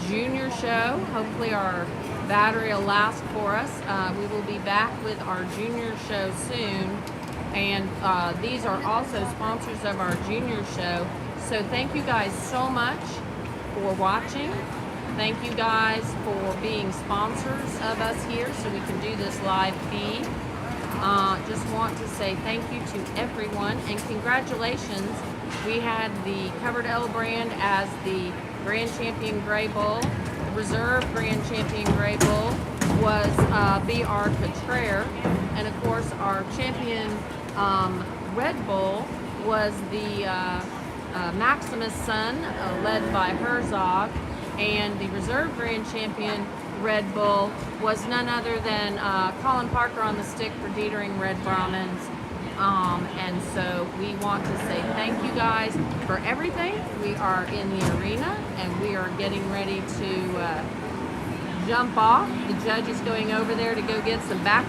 junior show. Hopefully our battery will last for us. We will be back with our junior show soon. And these are also sponsors of our junior show. So thank you guys so much for watching. Thank you guys for being sponsors of us here so we can do this live feed. Just want to say thank you to everyone and congratulations. We had the Covered L brand as the Grand Champion Gray Bull, Reserve Grand Champion Gray Bull was B.R. Cotrere. And of course, our champion Red Bull was the Maximus Son, led by Herzog. And the reserve grand champion Red Bull was none other than Colin Parker on the stick for Dietering Red Brahmins. And so we want to say thank you guys for everything. We are in the arena and we are getting ready to jump off. The judge is going over there to go get some back